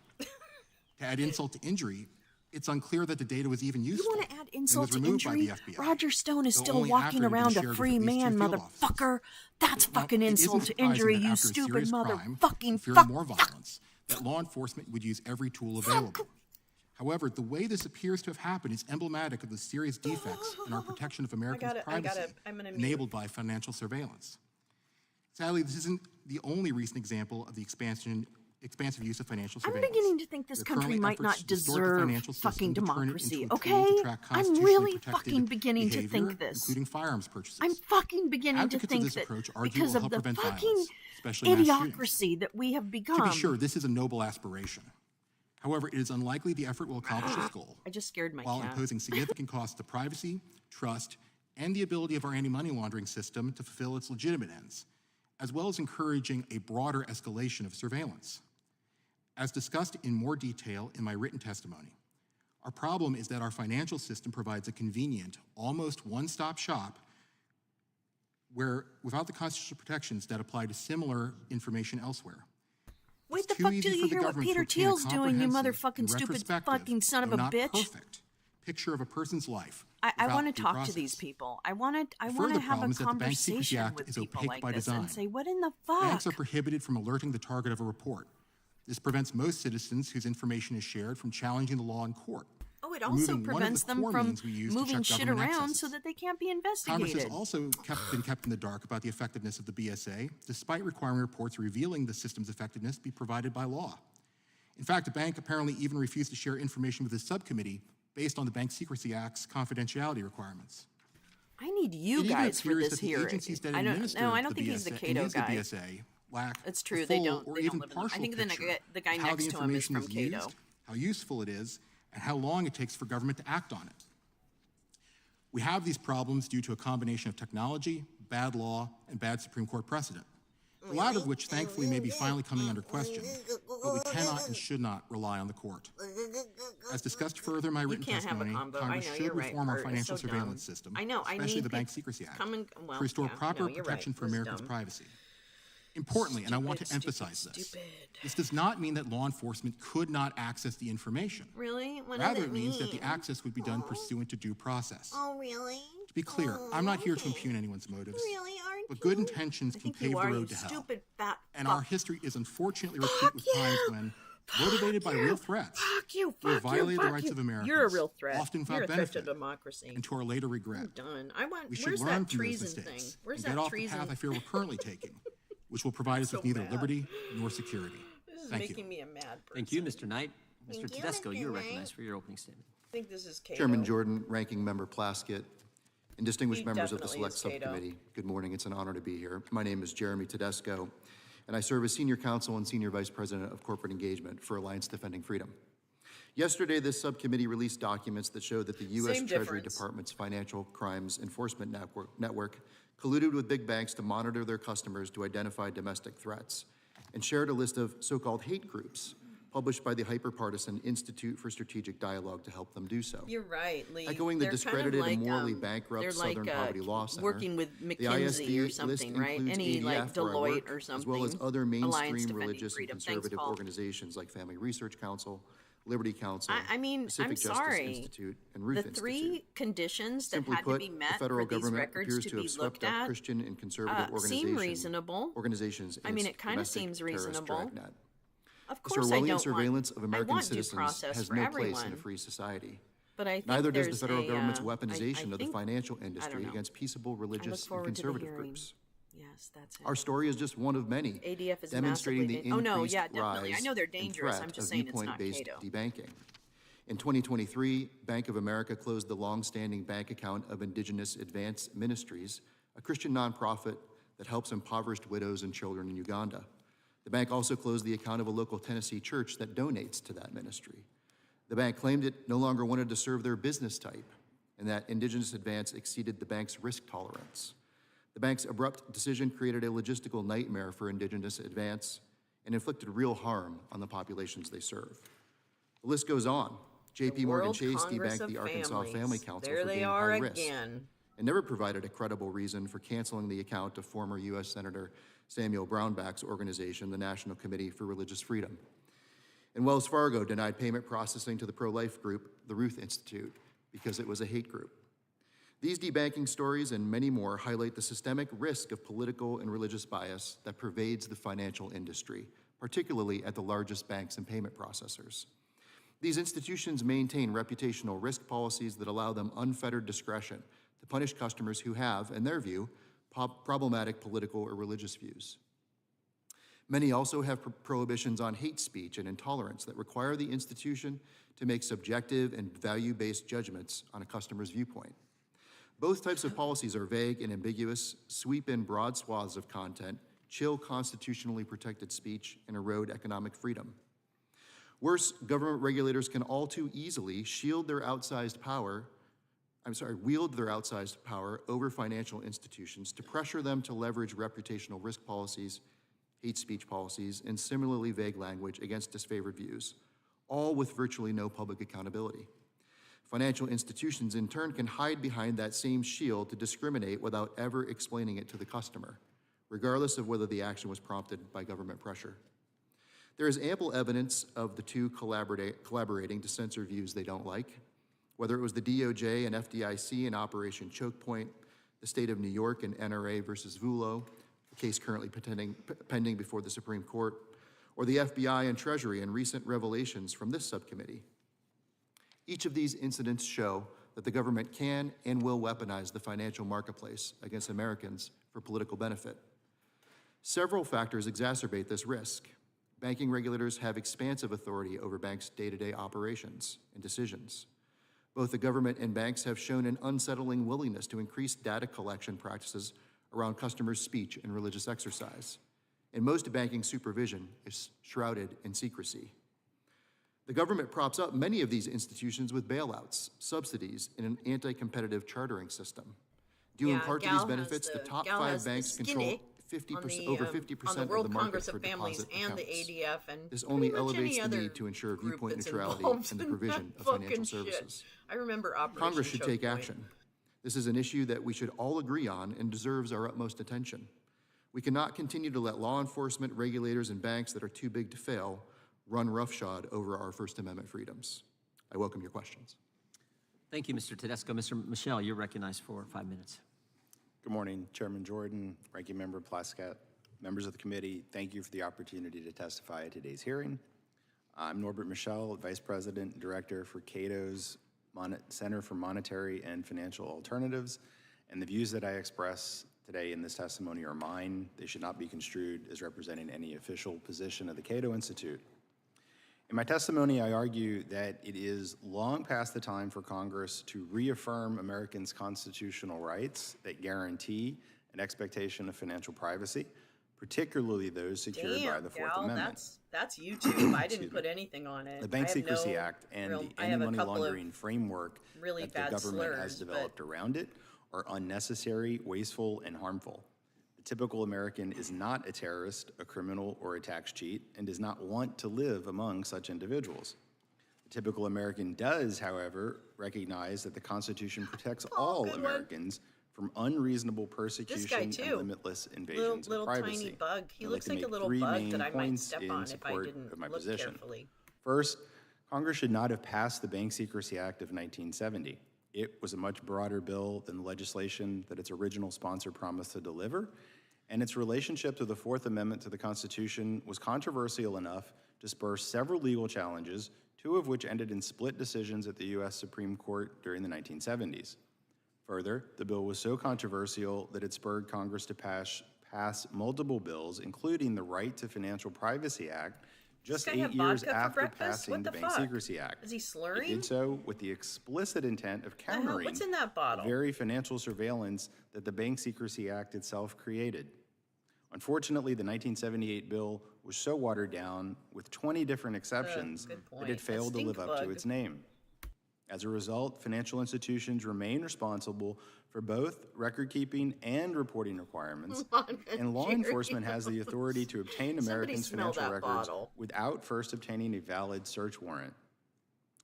Speaker 8: To add insult to injury, it's unclear that the data was even useful.
Speaker 1: You want to add
Speaker 8: and
Speaker 1: insult
Speaker 8: was
Speaker 1: to
Speaker 8: removed by
Speaker 1: injury?
Speaker 8: the FBI.
Speaker 1: Roger Stone is
Speaker 8: though
Speaker 1: still
Speaker 8: only
Speaker 1: walking
Speaker 8: after it had been
Speaker 1: around
Speaker 8: shared
Speaker 1: a
Speaker 8: with
Speaker 1: free
Speaker 8: at least two
Speaker 1: man,
Speaker 8: field officers.
Speaker 1: motherfucker. That's
Speaker 8: Now,
Speaker 1: fucking
Speaker 8: it isn't
Speaker 1: insult to
Speaker 8: surprising
Speaker 1: injury,
Speaker 8: that
Speaker 1: you
Speaker 8: after a
Speaker 1: stupid
Speaker 8: serious crime,
Speaker 1: motherfucking
Speaker 8: fearing
Speaker 1: fuck.
Speaker 8: more violence, that law enforcement would use every tool available. However, the way this appears to have happened is emblematic of the serious defects in our protection of Americans' privacy enabled by financial surveillance. Sadly, this isn't the only recent example of the expansive use of financial surveillance.
Speaker 7: I'm beginning to think this
Speaker 8: There are
Speaker 7: country
Speaker 8: currently
Speaker 7: might not
Speaker 8: efforts to distort the
Speaker 7: deserve
Speaker 8: financial system
Speaker 7: fucking
Speaker 8: to turn it into
Speaker 7: democracy,
Speaker 8: a tool
Speaker 7: okay?
Speaker 8: to track
Speaker 7: I'm
Speaker 8: constitutionally
Speaker 7: really
Speaker 8: protected
Speaker 7: fucking beginning to
Speaker 8: behavior,
Speaker 7: think this.
Speaker 8: including firearms purchases.
Speaker 7: I'm fucking beginning
Speaker 8: Advocates
Speaker 7: to
Speaker 8: of
Speaker 7: think
Speaker 8: this
Speaker 7: that
Speaker 8: approach argue
Speaker 7: because
Speaker 8: it will
Speaker 7: of
Speaker 8: help
Speaker 7: the
Speaker 8: prevent
Speaker 7: fucking
Speaker 8: violence, especially mass shootings.
Speaker 7: idiocracy that we have
Speaker 8: To
Speaker 7: become.
Speaker 8: be sure, this is a noble aspiration. However, it is unlikely the effort will accomplish its goal
Speaker 7: I just scared my
Speaker 8: while
Speaker 7: cat.
Speaker 8: imposing significant costs to privacy, trust, and the ability of our anti-money laundering system to fulfill its legitimate ends, as well as encouraging a broader escalation of surveillance. As discussed in more detail in my written testimony, our problem is that our financial system provides a convenient, almost one-stop shop where, without the constitutional protections that apply to similar information elsewhere.
Speaker 7: Wait
Speaker 8: It's
Speaker 7: the
Speaker 8: too
Speaker 7: fuck
Speaker 8: easy
Speaker 7: till
Speaker 8: for
Speaker 7: you
Speaker 8: the
Speaker 7: hear what
Speaker 8: government
Speaker 7: Peter
Speaker 8: to obtain a
Speaker 7: Thiel's doing, you
Speaker 8: comprehensive
Speaker 7: motherfucking
Speaker 8: and
Speaker 7: stupid
Speaker 8: retrospective,
Speaker 7: fucking son of
Speaker 8: though
Speaker 7: a
Speaker 8: not
Speaker 7: bitch.
Speaker 8: perfect picture of a person's life.
Speaker 7: I
Speaker 8: without
Speaker 7: want to
Speaker 8: due
Speaker 7: talk
Speaker 8: process.
Speaker 7: to these people. I want to
Speaker 8: further
Speaker 7: have a
Speaker 8: problem is that the Bank Secrecy
Speaker 7: conversation
Speaker 8: Act
Speaker 7: with
Speaker 8: is
Speaker 7: people
Speaker 8: opaque
Speaker 7: like
Speaker 8: by
Speaker 7: this
Speaker 8: design.
Speaker 7: and say, what in the fuck?
Speaker 8: Banks are prohibited from alerting the target of a report. This prevents most citizens whose information is shared from challenging the law in court.
Speaker 7: Oh, it also
Speaker 8: removing one of the
Speaker 7: prevents them
Speaker 8: core
Speaker 7: from
Speaker 8: means we use to
Speaker 7: moving
Speaker 8: check
Speaker 7: shit
Speaker 8: government
Speaker 7: around
Speaker 8: excesses.
Speaker 7: so that they can't be
Speaker 8: Congress
Speaker 7: investigated.
Speaker 8: has also been kept in the dark about the effectiveness of the BSA, despite requiring reports revealing the system's effectiveness be provided by law. In fact, the bank apparently even refused to share information with the subcommittee based on the Bank Secrecy Act's confidentiality requirements.
Speaker 7: I need you
Speaker 8: It even
Speaker 7: guys for
Speaker 8: appears
Speaker 7: this
Speaker 8: that the
Speaker 7: hearing.
Speaker 8: agencies that
Speaker 7: I don't
Speaker 8: administer
Speaker 7: know. I don't
Speaker 8: the
Speaker 7: think he's the
Speaker 8: BSA
Speaker 7: Cato
Speaker 8: use the
Speaker 7: guy.
Speaker 8: BSA lack
Speaker 7: It's
Speaker 8: a
Speaker 7: true.
Speaker 8: full
Speaker 7: They don't.
Speaker 8: or
Speaker 7: They
Speaker 8: even
Speaker 7: don't live in. I
Speaker 8: partial
Speaker 7: think
Speaker 8: picture
Speaker 7: the guy
Speaker 8: of how
Speaker 7: next
Speaker 8: the
Speaker 7: to him is
Speaker 8: information
Speaker 7: from
Speaker 8: is
Speaker 7: Cato.
Speaker 8: used, how useful it is, and how long it takes for government to act on it. We have these problems due to a combination of technology, bad law, and bad Supreme Court precedent, the latter of which thankfully may be finally coming under question, but we cannot and should not rely on the court. As discussed further in my written
Speaker 7: can't have a
Speaker 8: testimony,
Speaker 7: combo. I
Speaker 8: Congress
Speaker 7: know,
Speaker 8: should
Speaker 7: you're right,
Speaker 8: reform our
Speaker 7: Bert. It's
Speaker 8: financial
Speaker 7: so
Speaker 8: surveillance
Speaker 7: dumb.
Speaker 8: system,
Speaker 7: I know. I
Speaker 8: especially
Speaker 7: need
Speaker 8: the Bank
Speaker 7: peop-
Speaker 8: Secrecy Act,
Speaker 7: come and- well,
Speaker 8: to restore
Speaker 7: yeah,
Speaker 8: proper
Speaker 7: no, you're
Speaker 8: protection
Speaker 7: right.
Speaker 8: for
Speaker 7: It was
Speaker 8: Americans'
Speaker 7: dumb.
Speaker 8: privacy. Importantly, and I want to
Speaker 7: Stupid,
Speaker 8: emphasize this,
Speaker 7: stupid.
Speaker 8: this does not mean that law enforcement could not access the information.
Speaker 7: Really? What
Speaker 8: Rather,
Speaker 7: does
Speaker 8: it means that the access would be done pursuant to due process.
Speaker 7: Oh, really?
Speaker 8: To be clear, I'm not here to impugn anyone's motives,
Speaker 7: Really? Aren't
Speaker 8: but
Speaker 7: you?
Speaker 8: good intentions
Speaker 7: I
Speaker 8: can
Speaker 7: think
Speaker 8: pave
Speaker 7: you
Speaker 8: the
Speaker 7: are,
Speaker 8: road
Speaker 7: you
Speaker 8: to hell.
Speaker 7: stupid fat
Speaker 8: And
Speaker 7: fuck.
Speaker 8: our history is unfortunately replete with times when, motivated by real threats,
Speaker 7: Fuck you,
Speaker 8: we have
Speaker 7: fuck you,
Speaker 8: violated the
Speaker 7: fuck
Speaker 8: rights
Speaker 7: you.
Speaker 8: of Americans,
Speaker 7: You're a real threat.
Speaker 8: often
Speaker 7: You're
Speaker 8: without
Speaker 7: a threat
Speaker 8: benefit,
Speaker 7: to democracy.
Speaker 8: and to our later regret.
Speaker 7: Done.
Speaker 8: We should
Speaker 7: Where's
Speaker 8: learn
Speaker 7: that
Speaker 8: from those
Speaker 7: treason
Speaker 8: mistakes
Speaker 7: thing? Where's
Speaker 8: and
Speaker 7: that
Speaker 8: get off
Speaker 7: treason?
Speaker 8: the path I fear we're currently taking, which will provide us with neither
Speaker 7: mad.
Speaker 8: liberty nor security.
Speaker 1: This is
Speaker 8: Thank
Speaker 1: making
Speaker 8: you.
Speaker 1: me a mad person.
Speaker 2: Thank you, Mr. Knight. Mr.
Speaker 7: Thank you,
Speaker 2: Tedesco,
Speaker 7: Mr.
Speaker 2: you are
Speaker 7: Knight.
Speaker 2: recognized for your opening statement.
Speaker 1: I think this is Cato.
Speaker 9: Chairman Jordan, Ranking Member Plaskett, and distinguished
Speaker 1: He
Speaker 9: members of the
Speaker 1: definitely
Speaker 9: Select
Speaker 1: is Cato.
Speaker 9: Subcommittee, good morning. It's an honor to be here. My name is Jeremy Tedesco, and I serve as Senior Counsel and Senior Vice President of Corporate Engagement for Alliance Defending Freedom. Yesterday, this subcommittee released documents that show that the U.S.
Speaker 1: Same
Speaker 9: Treasury
Speaker 1: difference.
Speaker 9: Department's Financial Crimes Enforcement Network colluded with big banks to monitor their customers to identify domestic threats, and shared a list of so-called hate groups published by the hyper-partisan Institute for Strategic Dialogue to help them do so.
Speaker 1: You're right, Lee.
Speaker 9: Echoing the
Speaker 1: They're kind of
Speaker 9: discredited and
Speaker 1: like,
Speaker 9: morally bankrupt
Speaker 1: they're
Speaker 9: Southern
Speaker 1: like,
Speaker 9: Poverty Law Center,
Speaker 7: working with
Speaker 9: the
Speaker 7: McKinsey
Speaker 9: ISD
Speaker 7: or something,
Speaker 9: list
Speaker 7: right?
Speaker 9: includes
Speaker 7: Any, like,
Speaker 9: ADF, where I
Speaker 7: Deloitte
Speaker 9: work,
Speaker 7: or
Speaker 9: as well as
Speaker 7: something.
Speaker 9: other
Speaker 7: Alliance
Speaker 9: mainstream
Speaker 7: Defending
Speaker 9: religious and
Speaker 7: Freedom. Thanks,
Speaker 9: conservative
Speaker 7: Paul.
Speaker 9: organizations like Family Research Council, Liberty Council,
Speaker 7: I mean,
Speaker 9: Pacific
Speaker 7: I'm
Speaker 9: Justice
Speaker 7: sorry.
Speaker 9: Institute, and Ruth
Speaker 7: The
Speaker 9: Institute.
Speaker 7: three conditions that
Speaker 9: Simply
Speaker 7: had
Speaker 9: put,
Speaker 7: to be
Speaker 9: the
Speaker 7: met
Speaker 9: federal
Speaker 7: for these
Speaker 9: government
Speaker 7: records
Speaker 9: appears
Speaker 7: to
Speaker 9: to
Speaker 7: be
Speaker 9: have swept
Speaker 7: looked
Speaker 9: up
Speaker 7: at
Speaker 9: Christian and conservative
Speaker 7: seem reasonable.
Speaker 9: organizations
Speaker 7: I
Speaker 9: in
Speaker 7: mean,
Speaker 9: its
Speaker 7: it kind of
Speaker 9: domestic
Speaker 7: seems
Speaker 9: terrorist
Speaker 7: reasonable.
Speaker 9: dragnet.
Speaker 7: Of
Speaker 9: The
Speaker 7: course, I
Speaker 9: Orwellian
Speaker 7: don't
Speaker 9: surveillance of
Speaker 7: want, I
Speaker 9: American
Speaker 7: want due
Speaker 9: citizens
Speaker 7: process
Speaker 9: has
Speaker 7: for
Speaker 9: no
Speaker 7: everyone.
Speaker 9: place in a free society.
Speaker 7: But I think
Speaker 9: Neither does the
Speaker 7: there's
Speaker 9: federal government's
Speaker 7: I
Speaker 9: weaponization of the
Speaker 7: think-
Speaker 9: financial
Speaker 7: I
Speaker 9: industry
Speaker 7: don't know.
Speaker 9: against peaceable
Speaker 7: I look
Speaker 9: religious and
Speaker 7: forward to the
Speaker 9: conservative
Speaker 7: hearing.
Speaker 9: groups.
Speaker 7: Yes, that's it.
Speaker 9: Our story is just one of many,
Speaker 7: ADF is
Speaker 9: demonstrating the
Speaker 7: massively
Speaker 9: increased
Speaker 7: oh no, yeah, definitely. I
Speaker 9: rise
Speaker 7: know they're
Speaker 9: and
Speaker 7: dangerous.
Speaker 9: threat
Speaker 7: I'm just
Speaker 9: of
Speaker 7: saying it's not
Speaker 9: viewpoint-based
Speaker 7: Cato.
Speaker 9: debanking. In 2023, Bank of America closed the long-standing bank account of Indigenous Advance Ministries, a Christian nonprofit that helps impoverished widows and children in Uganda. The bank also closed the account of a local Tennessee church that donates to that ministry. The bank claimed it no longer wanted to serve their business type, and that Indigenous Advance exceeded the bank's risk tolerance. The bank's abrupt decision created a logistical nightmare for Indigenous Advance and inflicted real harm on the populations they serve. The list goes on. JP Morgan
Speaker 7: World
Speaker 9: Chase
Speaker 7: Congress
Speaker 9: debanked
Speaker 7: of
Speaker 9: the Arkansas
Speaker 7: Families.
Speaker 9: Family Council
Speaker 7: There
Speaker 9: for
Speaker 7: they
Speaker 9: being
Speaker 7: are
Speaker 9: high risk
Speaker 7: again.
Speaker 9: and never provided a credible reason for canceling the account of former U.S. Senator Samuel Brownback's organization, the National Committee for Religious Freedom. And Wells Fargo denied payment processing to the pro-life group, the Ruth Institute, because it was a hate group. These debanking stories and many more highlight the systemic risk of political and religious bias that pervades the financial industry, particularly at the largest banks and payment processors. These institutions maintain reputational risk policies that allow them unfettered discretion to punish customers who have, in their view, problematic political or religious views. Many also have prohibitions on hate speech and intolerance that require the institution to make subjective and value-based judgments on a customer's viewpoint. Both types of policies are vague and ambiguous, sweep in broad swaths of content, chill constitutionally protected speech, and erode economic freedom. Worse, government regulators can all too easily wield their outsized power over financial institutions to pressure them to leverage reputational risk policies, hate speech policies, and similarly vague language against disfavored views, all with virtually no public accountability. Financial institutions, in turn, can hide behind that same shield to discriminate without ever explaining it to the customer, regardless of whether the action was prompted by government pressure. There is ample evidence of the two collaborating to censor views they don't like, whether it was the DOJ and FDIC in Operation Choke Point, the state of New York and NRA versus Lolo, a case currently pending before the Supreme Court, or the FBI and Treasury in recent revelations from this subcommittee. Each of these incidents show that the government can and will weaponize the financial marketplace against Americans for political benefit. Several factors exacerbate this risk. Banking regulators have expansive authority over banks' day-to-day operations and decisions. Both the government and banks have shown an unsettling willingness to increase data collection practices around customers' speech and religious exercise. And most banking supervision is shrouded in secrecy. The government props up many of these institutions with bailouts, subsidies, and an anti-competitive chartering system. Due in part to these benefits, the top 5 banks control 50%, over 50% of the market for deposit
Speaker 1: and
Speaker 9: accounts.
Speaker 1: the ADF and
Speaker 9: This only elevates the need to ensure viewpoint neutrality and the provision of financial services.
Speaker 1: I remember Operation
Speaker 9: Congress should take
Speaker 1: Choke Point.
Speaker 9: action. This is an issue that we should all agree on and deserves our utmost attention. We cannot continue to let law enforcement, regulators, and banks that are too big to fail run roughshod over our First Amendment freedoms. I welcome your questions.
Speaker 2: Thank you, Mr. Tedesco. Mr. Michel, you're recognized for 5 minutes.
Speaker 10: Good morning, Chairman Jordan, Ranking Member Plaskett, members of the committee. Thank you for the opportunity to testify at today's hearing. I'm Norbert Michel, Vice President and Director for Cato's Center for Monetary and Financial Alternatives, and the views that I express today in this testimony are mine. They should not be construed as representing any official position of the Cato Institute. In my testimony, I argue that it is long past the time for Congress to reaffirm Americans' constitutional rights that guarantee an expectation of financial privacy, particularly those secured by the Fourth Amendment.
Speaker 1: That's YouTube. I didn't put anything on it.
Speaker 10: The Bank Secrecy Act and the anti-money laundering framework
Speaker 1: really
Speaker 10: that the government
Speaker 1: slurs,
Speaker 10: has developed around it are unnecessary, wasteful, and harmful. The typical American is not a terrorist, a criminal, or a tax cheat, and does not want to live among such individuals. The typical American does, however, recognize that the Constitution protects all Americans from unreasonable persecution and limitless invasions of privacy.
Speaker 1: Tiny bug. He
Speaker 10: I'd
Speaker 1: looks
Speaker 10: to
Speaker 1: like a
Speaker 10: make
Speaker 1: little
Speaker 10: 3
Speaker 1: bug
Speaker 10: main
Speaker 1: that I might
Speaker 10: points
Speaker 1: step
Speaker 10: in
Speaker 1: on if I
Speaker 10: support
Speaker 1: didn't
Speaker 10: of my
Speaker 1: look
Speaker 10: position.
Speaker 1: carefully.
Speaker 10: First, Congress should not have passed the Bank Secrecy Act of 1970. It was a much broader bill than the legislation that its original sponsor promised to deliver, and its relationship to the Fourth Amendment to the Constitution was controversial enough to spur several legal challenges, 2 of which ended in split decisions at the U.S. Supreme Court during the 1970s. Further, the bill was so controversial that it spurred Congress to pass multiple bills, including the Right to Financial Privacy Act, just 8 years after passing the Bank Secrecy Act.
Speaker 1: Is he slurring?
Speaker 10: It did so with the explicit intent of countering
Speaker 1: What's in that bottle?
Speaker 10: the very financial surveillance that the Bank Secrecy Act itself created. Unfortunately, the 1978 bill was so watered down with 20 different exceptions that it failed to live up to its name. As a result, financial institutions remain responsible for both record-keeping and reporting requirements, and law enforcement has the authority to obtain Americans' financial records without first obtaining a valid search warrant.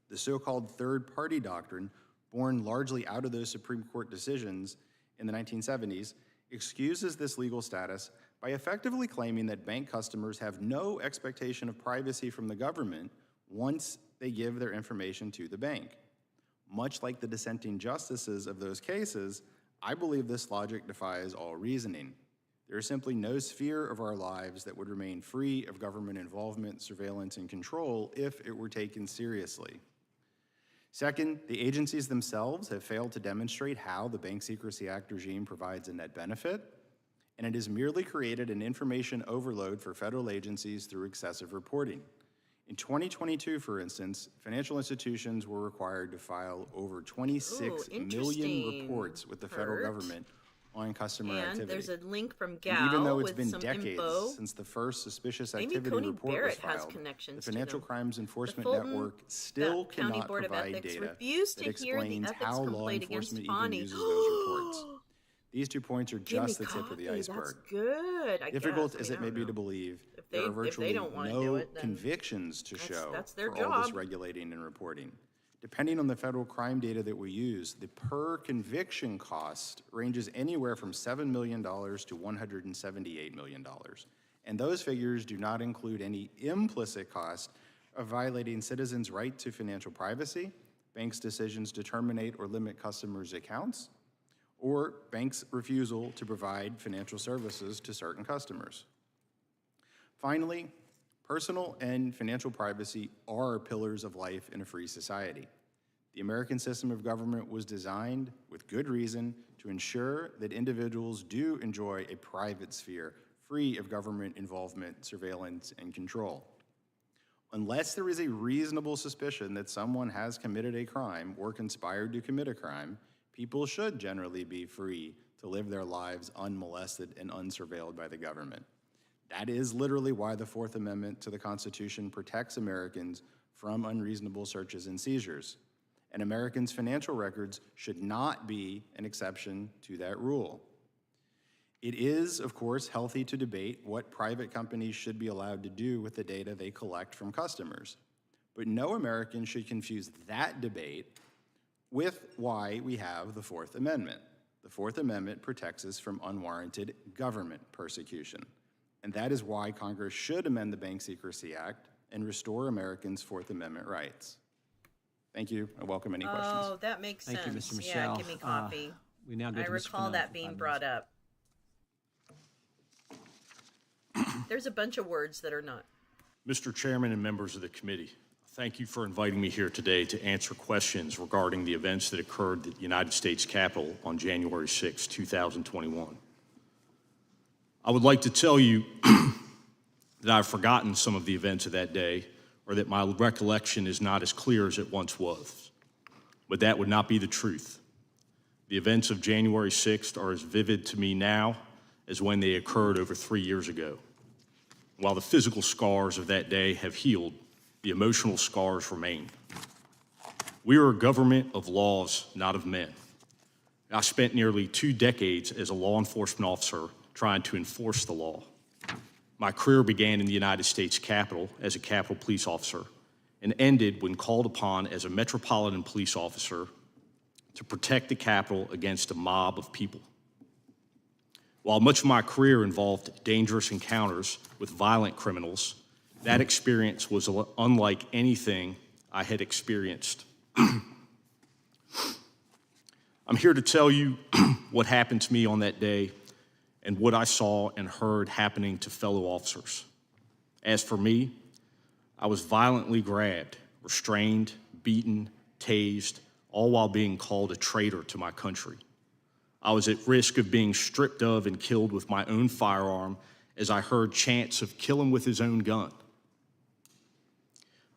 Speaker 10: The so-called third-party doctrine, born largely out of those Supreme Court decisions in the 1970s, excuses this legal status by effectively claiming that bank customers have no expectation of privacy from the government once they give their information to the bank. Much like the dissenting justices of those cases, I believe this logic defies all reasoning. There is simply no sphere of our lives that would remain free of government involvement, surveillance, and control if it were taken seriously. Second, the agencies themselves have failed to demonstrate how the Bank Secrecy Act regime provides a net benefit, and it has merely created an information overload for federal agencies through excessive reporting. In 2022, for instance, financial institutions were required to file over 26 million reports with the federal government on customer activity.
Speaker 7: And there's a link from Gal
Speaker 10: and even though it's
Speaker 7: with
Speaker 10: been
Speaker 7: some
Speaker 10: decades
Speaker 7: info.
Speaker 10: since the first suspicious
Speaker 7: Maybe
Speaker 10: activity
Speaker 7: Coney
Speaker 10: report
Speaker 7: Barrett
Speaker 10: was
Speaker 7: has
Speaker 10: filed,
Speaker 7: connections
Speaker 10: the
Speaker 7: to
Speaker 10: Financial
Speaker 7: them.
Speaker 10: Crimes Enforcement
Speaker 7: Fulton
Speaker 10: Network still
Speaker 7: County
Speaker 10: cannot
Speaker 7: Board of
Speaker 10: provide
Speaker 7: Ethics
Speaker 10: data
Speaker 7: refused
Speaker 10: that
Speaker 7: to hear the
Speaker 10: explains
Speaker 7: ethics
Speaker 10: how law
Speaker 7: complaint against
Speaker 10: enforcement even
Speaker 7: Bonnie.
Speaker 10: uses those reports. These 2 points are
Speaker 7: Give me
Speaker 10: just the tip of the
Speaker 7: coffee.
Speaker 10: iceberg.
Speaker 7: That's good. I
Speaker 10: Difficult
Speaker 7: guess.
Speaker 10: as it may be to believe,
Speaker 7: they-
Speaker 10: there are
Speaker 7: if they
Speaker 10: virtually
Speaker 7: don't wanna do
Speaker 10: no
Speaker 7: it, then
Speaker 10: convictions to show
Speaker 7: that's their
Speaker 10: for all this
Speaker 7: job.
Speaker 10: regulating and reporting. Depending on the federal crime data that we use, the per conviction cost ranges anywhere from $7 million to $178 million. And those figures do not include any implicit cost of violating citizens' right to financial privacy, banks' decisions to terminate or limit customers' accounts, or banks' refusal to provide financial services to certain customers. Finally, personal and financial privacy are pillars of life in a free society. The American system of government was designed, with good reason, to ensure that individuals do enjoy a private sphere free of government involvement, surveillance, and control. Unless there is a reasonable suspicion that someone has committed a crime or conspired to commit a crime, people should generally be free to live their lives unmolested and unsurveilled by the government. That is literally why the Fourth Amendment to the Constitution protects Americans from unreasonable searches and seizures. And Americans' financial records should not be an exception to that rule. It is, of course, healthy to debate what private companies should be allowed to do with the data they collect from customers. But no American should confuse that debate with why we have the Fourth Amendment. The Fourth Amendment protects us from unwarranted government persecution. And that is why Congress should amend the Bank Secrecy Act and restore Americans' Fourth Amendment rights. Thank you. I welcome any questions.
Speaker 7: Oh, that makes sense.
Speaker 2: Thank you, Mr.
Speaker 7: Yeah,
Speaker 2: Michelle.
Speaker 7: give me coffee.
Speaker 2: We now go
Speaker 7: I
Speaker 2: to Mr.
Speaker 7: recall
Speaker 2: Fennell
Speaker 7: that
Speaker 2: for
Speaker 7: being
Speaker 2: 5
Speaker 7: brought
Speaker 2: minutes.
Speaker 7: up. There's a bunch of words that are not.
Speaker 4: Mr. Chairman and members of the committee, thank you for inviting me here today to answer questions regarding the events that occurred at the United States Capitol on January 6, 2021. I would like to tell you that I've forgotten some of the events of that day, or that my recollection is not as clear as it once was. But that would not be the truth. The events of January 6th are as vivid to me now as when they occurred over 3 years ago. While the physical scars of that day have healed, the emotional scars remain. We are a government of laws, not of men. I spent nearly 2 decades as a law enforcement officer trying to enforce the law. My career began in the United States Capitol as a Capitol Police officer and ended when called upon as a Metropolitan Police officer to protect the Capitol against a mob of people. While much of my career involved dangerous encounters with violent criminals, that experience was unlike anything I had experienced. I'm here to tell you what happened to me on that day and what I saw and heard happening to fellow officers. As for me, I was violently grabbed, restrained, beaten, tased, all while being called a traitor to my country. I was at risk of being stripped of and killed with my own firearm as I heard chants of kill him with his own gun.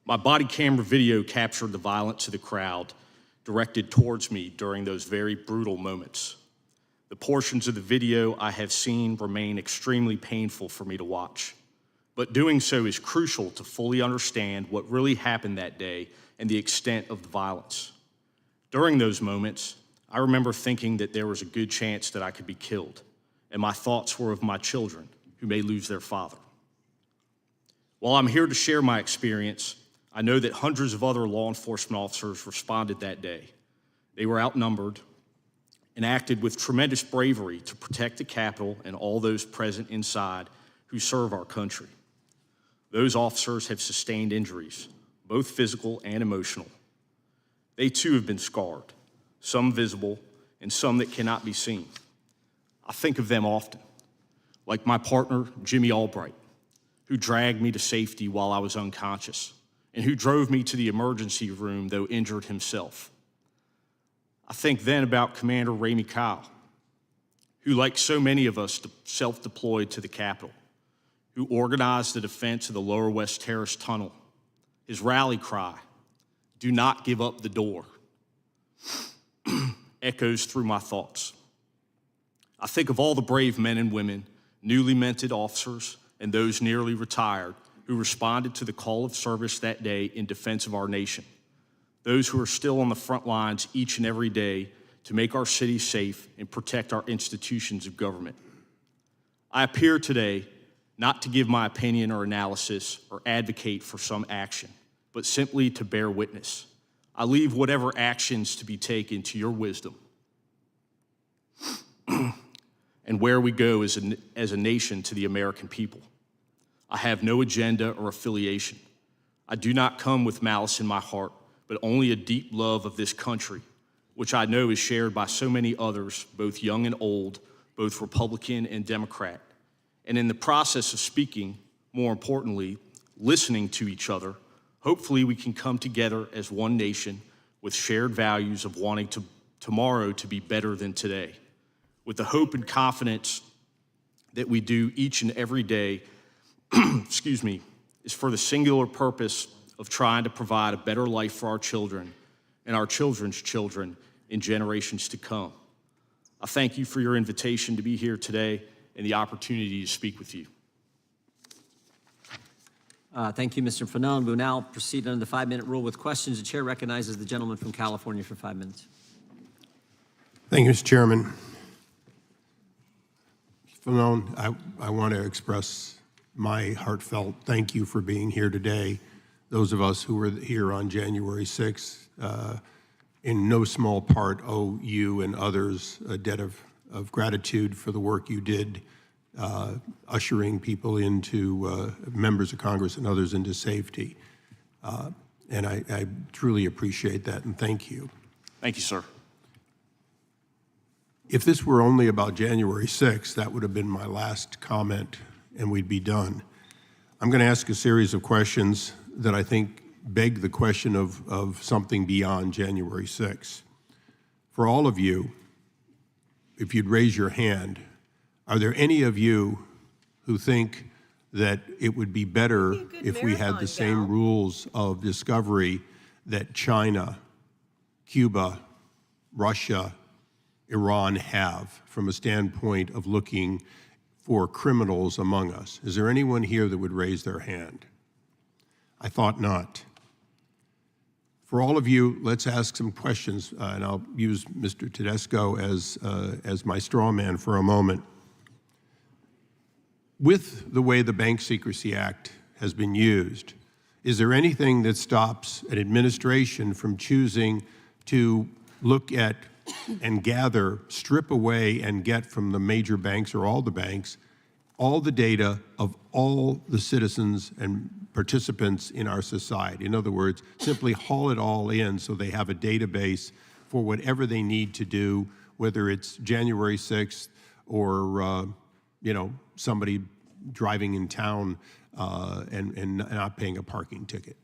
Speaker 4: My body camera video captured the violence of the crowd directed towards me during those very brutal moments. The portions of the video I have seen remain extremely painful for me to watch, but doing so is crucial to fully understand what really happened that day and the extent of the violence. During those moments, I remember thinking that there was a good chance that I could be killed, and my thoughts were of my children who may lose their father. While I'm here to share my experience, I know that hundreds of other law enforcement officers responded that day. They were outnumbered and acted with tremendous bravery to protect the Capitol and all those present inside who serve our country. Those officers have sustained injuries, both physical and emotional. They too have been scarred, some visible and some that cannot be seen. I think of them often. like my partner, Jimmy Albright, who dragged me to safety while I was unconscious and who drove me to the emergency room, though injured himself. I think then about Commander Ramey Kyle, who, like so many of us, self-deployed to the Capitol, who organized the defense of the Lower West Terrace Tunnel. His rally cry, "Do not give up the door," echoes through my thoughts. I think of all the brave men and women, newly minted officers, and those nearly retired who responded to the call of service that day in defense of our nation. Those who are still on the front lines each and every day to make our city safe and protect our institutions of government. I appear today not to give my opinion or analysis or advocate for some action, but simply to bear witness. I leave whatever actions to be taken to your wisdom and where we go as a nation to the American people. I have no agenda or affiliation. I do not come with malice in my heart, but only a deep love of this country, which I know is shared by so many others, both young and old, both Republican and Democrat. And in the process of speaking, more importantly, listening to each other, hopefully we can come together as one nation with shared values of wanting tomorrow to be better than today, with the hope and confidence that we do each and every day, is for the singular purpose of trying to provide a better life for our children and our children's children in generations to come. I thank you for your invitation to be here today and the opportunity to speak with you.
Speaker 2: Thank you, Mr. Fanone. We'll now proceed under the 5-minute rule with questions. The chair recognizes the gentleman from California for 5 minutes.
Speaker 5: Thank you, Mr. Chairman. Fanone, I want to express my heartfelt thank you for being here today. Those of us who were here on January 6th, in no small part owe you and others a debt of gratitude for the work you did ushering people into, members of Congress and others into safety. And I truly appreciate that and thank you.
Speaker 4: Thank you, sir.
Speaker 5: If this were only about January 6th, that would have been my last comment and we'd be done. I'm going to ask a series of questions that I think beg the question of something beyond January 6th. For all of you, if you'd raise your hand, are there any of you who think that it would be better if we had the same rules of discovery that China, Cuba, Russia, Iran have from a standpoint of looking for criminals among us? Is there anyone here that would raise their hand? I thought not. For all of you, let's ask some questions, and I'll use Mr. Tedesco as my straw man for a moment. With the way the Bank Secrecy Act has been used, is there anything that stops an administration from choosing to look at and gather, strip away and get from the major banks or all the banks, all the data of all the citizens and participants in our society? In other words, simply haul it all in so they have a database for whatever they need to do, whether it's January 6th or, somebody driving in town and not paying a parking ticket.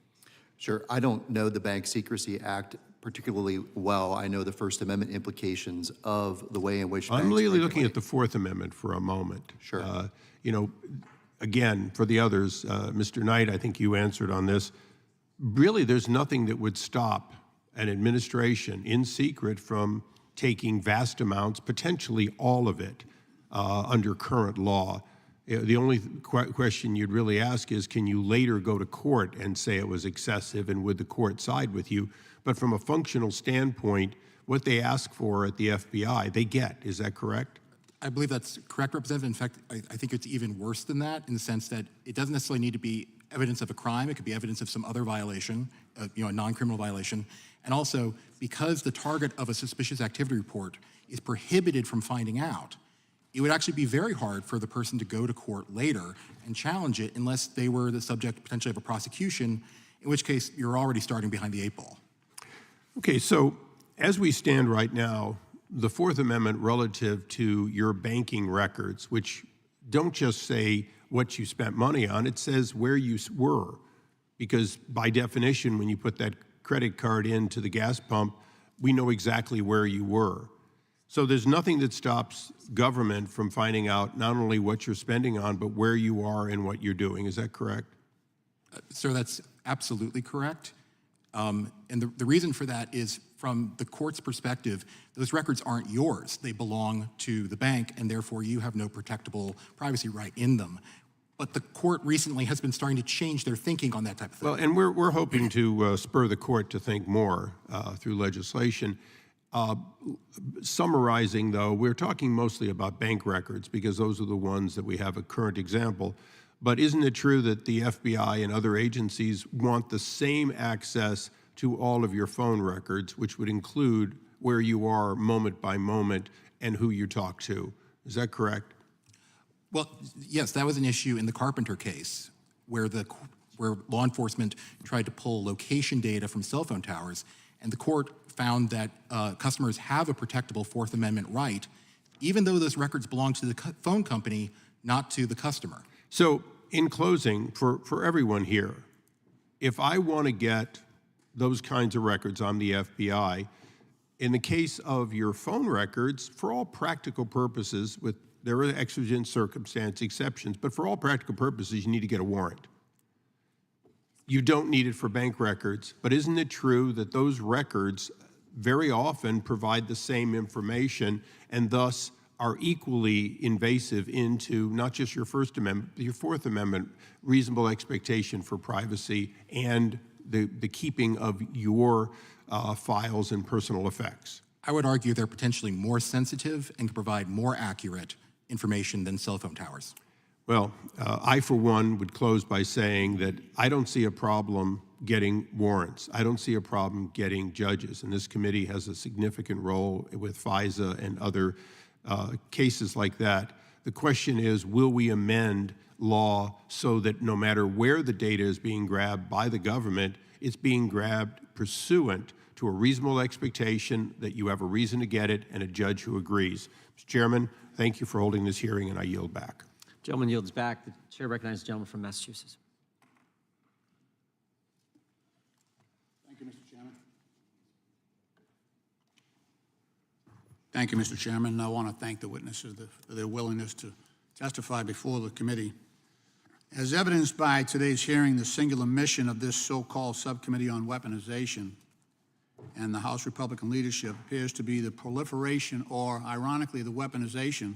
Speaker 9: Sure. I don't know the Bank Secrecy Act particularly well. I know the First Amendment implications of the way in which
Speaker 5: I'm really looking at the Fourth Amendment for a moment.
Speaker 9: Sure.
Speaker 5: Again, for the others, Mr. Knight, I think you answered on this. Really, there's nothing that would stop an administration in secret from taking vast amounts, potentially all of it, under current law. The only question you'd really ask is, can you later go to court and say it was excessive, and would the court side with you? But from a functional standpoint, what they ask for at the FBI, they get. Is that correct?
Speaker 8: I believe that's correct, Representative. In fact, I think it's even worse than that in the sense that it doesn't necessarily need to be evidence of a crime. It could be evidence of some other violation, a non-criminal violation. And also, because the target of a suspicious activity report is prohibited from finding out, it would actually be very hard for the person to go to court later and challenge it unless they were the subject potentially of a prosecution, in which case you're already starting behind the 8 ball.
Speaker 5: Okay, so as we stand right now, the Fourth Amendment relative to your banking records, which
Speaker 11: don't just say what you spent money on, it says where you were. Because by definition, when you put that credit card into the gas pump, we know exactly where you were. So there's nothing that stops government from finding out not only what you're spending on, but where you are and what you're doing. Is that correct?
Speaker 8: Sir, that's absolutely correct. And the reason for that is, from the court's perspective, those records aren't yours. They belong to the bank, and therefore you have no protectable privacy right in them. But the court recently has been starting to change their thinking on that type of thing.
Speaker 11: Well, and we're hoping to spur the court to think more through legislation. Summarizing, though, we're talking mostly about bank records because those are the ones that we have a current example. But isn't it true that the FBI and other agencies want the same access to all of your phone records, which would include where you are moment by moment and who you talk to? Is that correct?
Speaker 8: Well, yes, that was an issue in the Carpenter case where law enforcement tried to pull location data from cell phone towers, and the court found that customers have a protectable Fourth Amendment right, even though those records belong to the phone company, not to the customer.
Speaker 11: So, in closing, for everyone here, if I want to get those kinds of records, I'm the FBI. In the case of your phone records, for all practical purposes, there are exigent circumstance exceptions, but for all practical purposes, you need to get a warrant. You don't need it for bank records, but isn't it true that those records very often provide the same information and thus are equally invasive into not just your First Amendment, but your Fourth Amendment reasonable expectation for privacy and the keeping of your files and personal effects?
Speaker 8: I would argue they're potentially more sensitive and can provide more accurate information than cell phone towers.
Speaker 11: Well, I, for one, would close by saying that I don't see a problem getting warrants. I don't see a problem getting judges, and this committee has a significant role with FISA and other cases like that. The question is, will we amend law so that no matter where the data is being grabbed by the government, it's being grabbed pursuant to a reasonable expectation that you have a reason to get it and a judge who agrees. Mr. Chairman, thank you for holding this hearing, and I yield back.
Speaker 2: Gentleman yields back. The chair recognizes the gentleman from Massachusetts.
Speaker 12: Thank you, Mr. Chairman. Thank you, Mr. Chairman. I want to thank the witnesses for their willingness to testify before the committee. As evidenced by today's hearing, the singular mission of this so-called subcommittee on weaponization and the House Republican leadership appears to be the proliferation, or ironically, the weaponization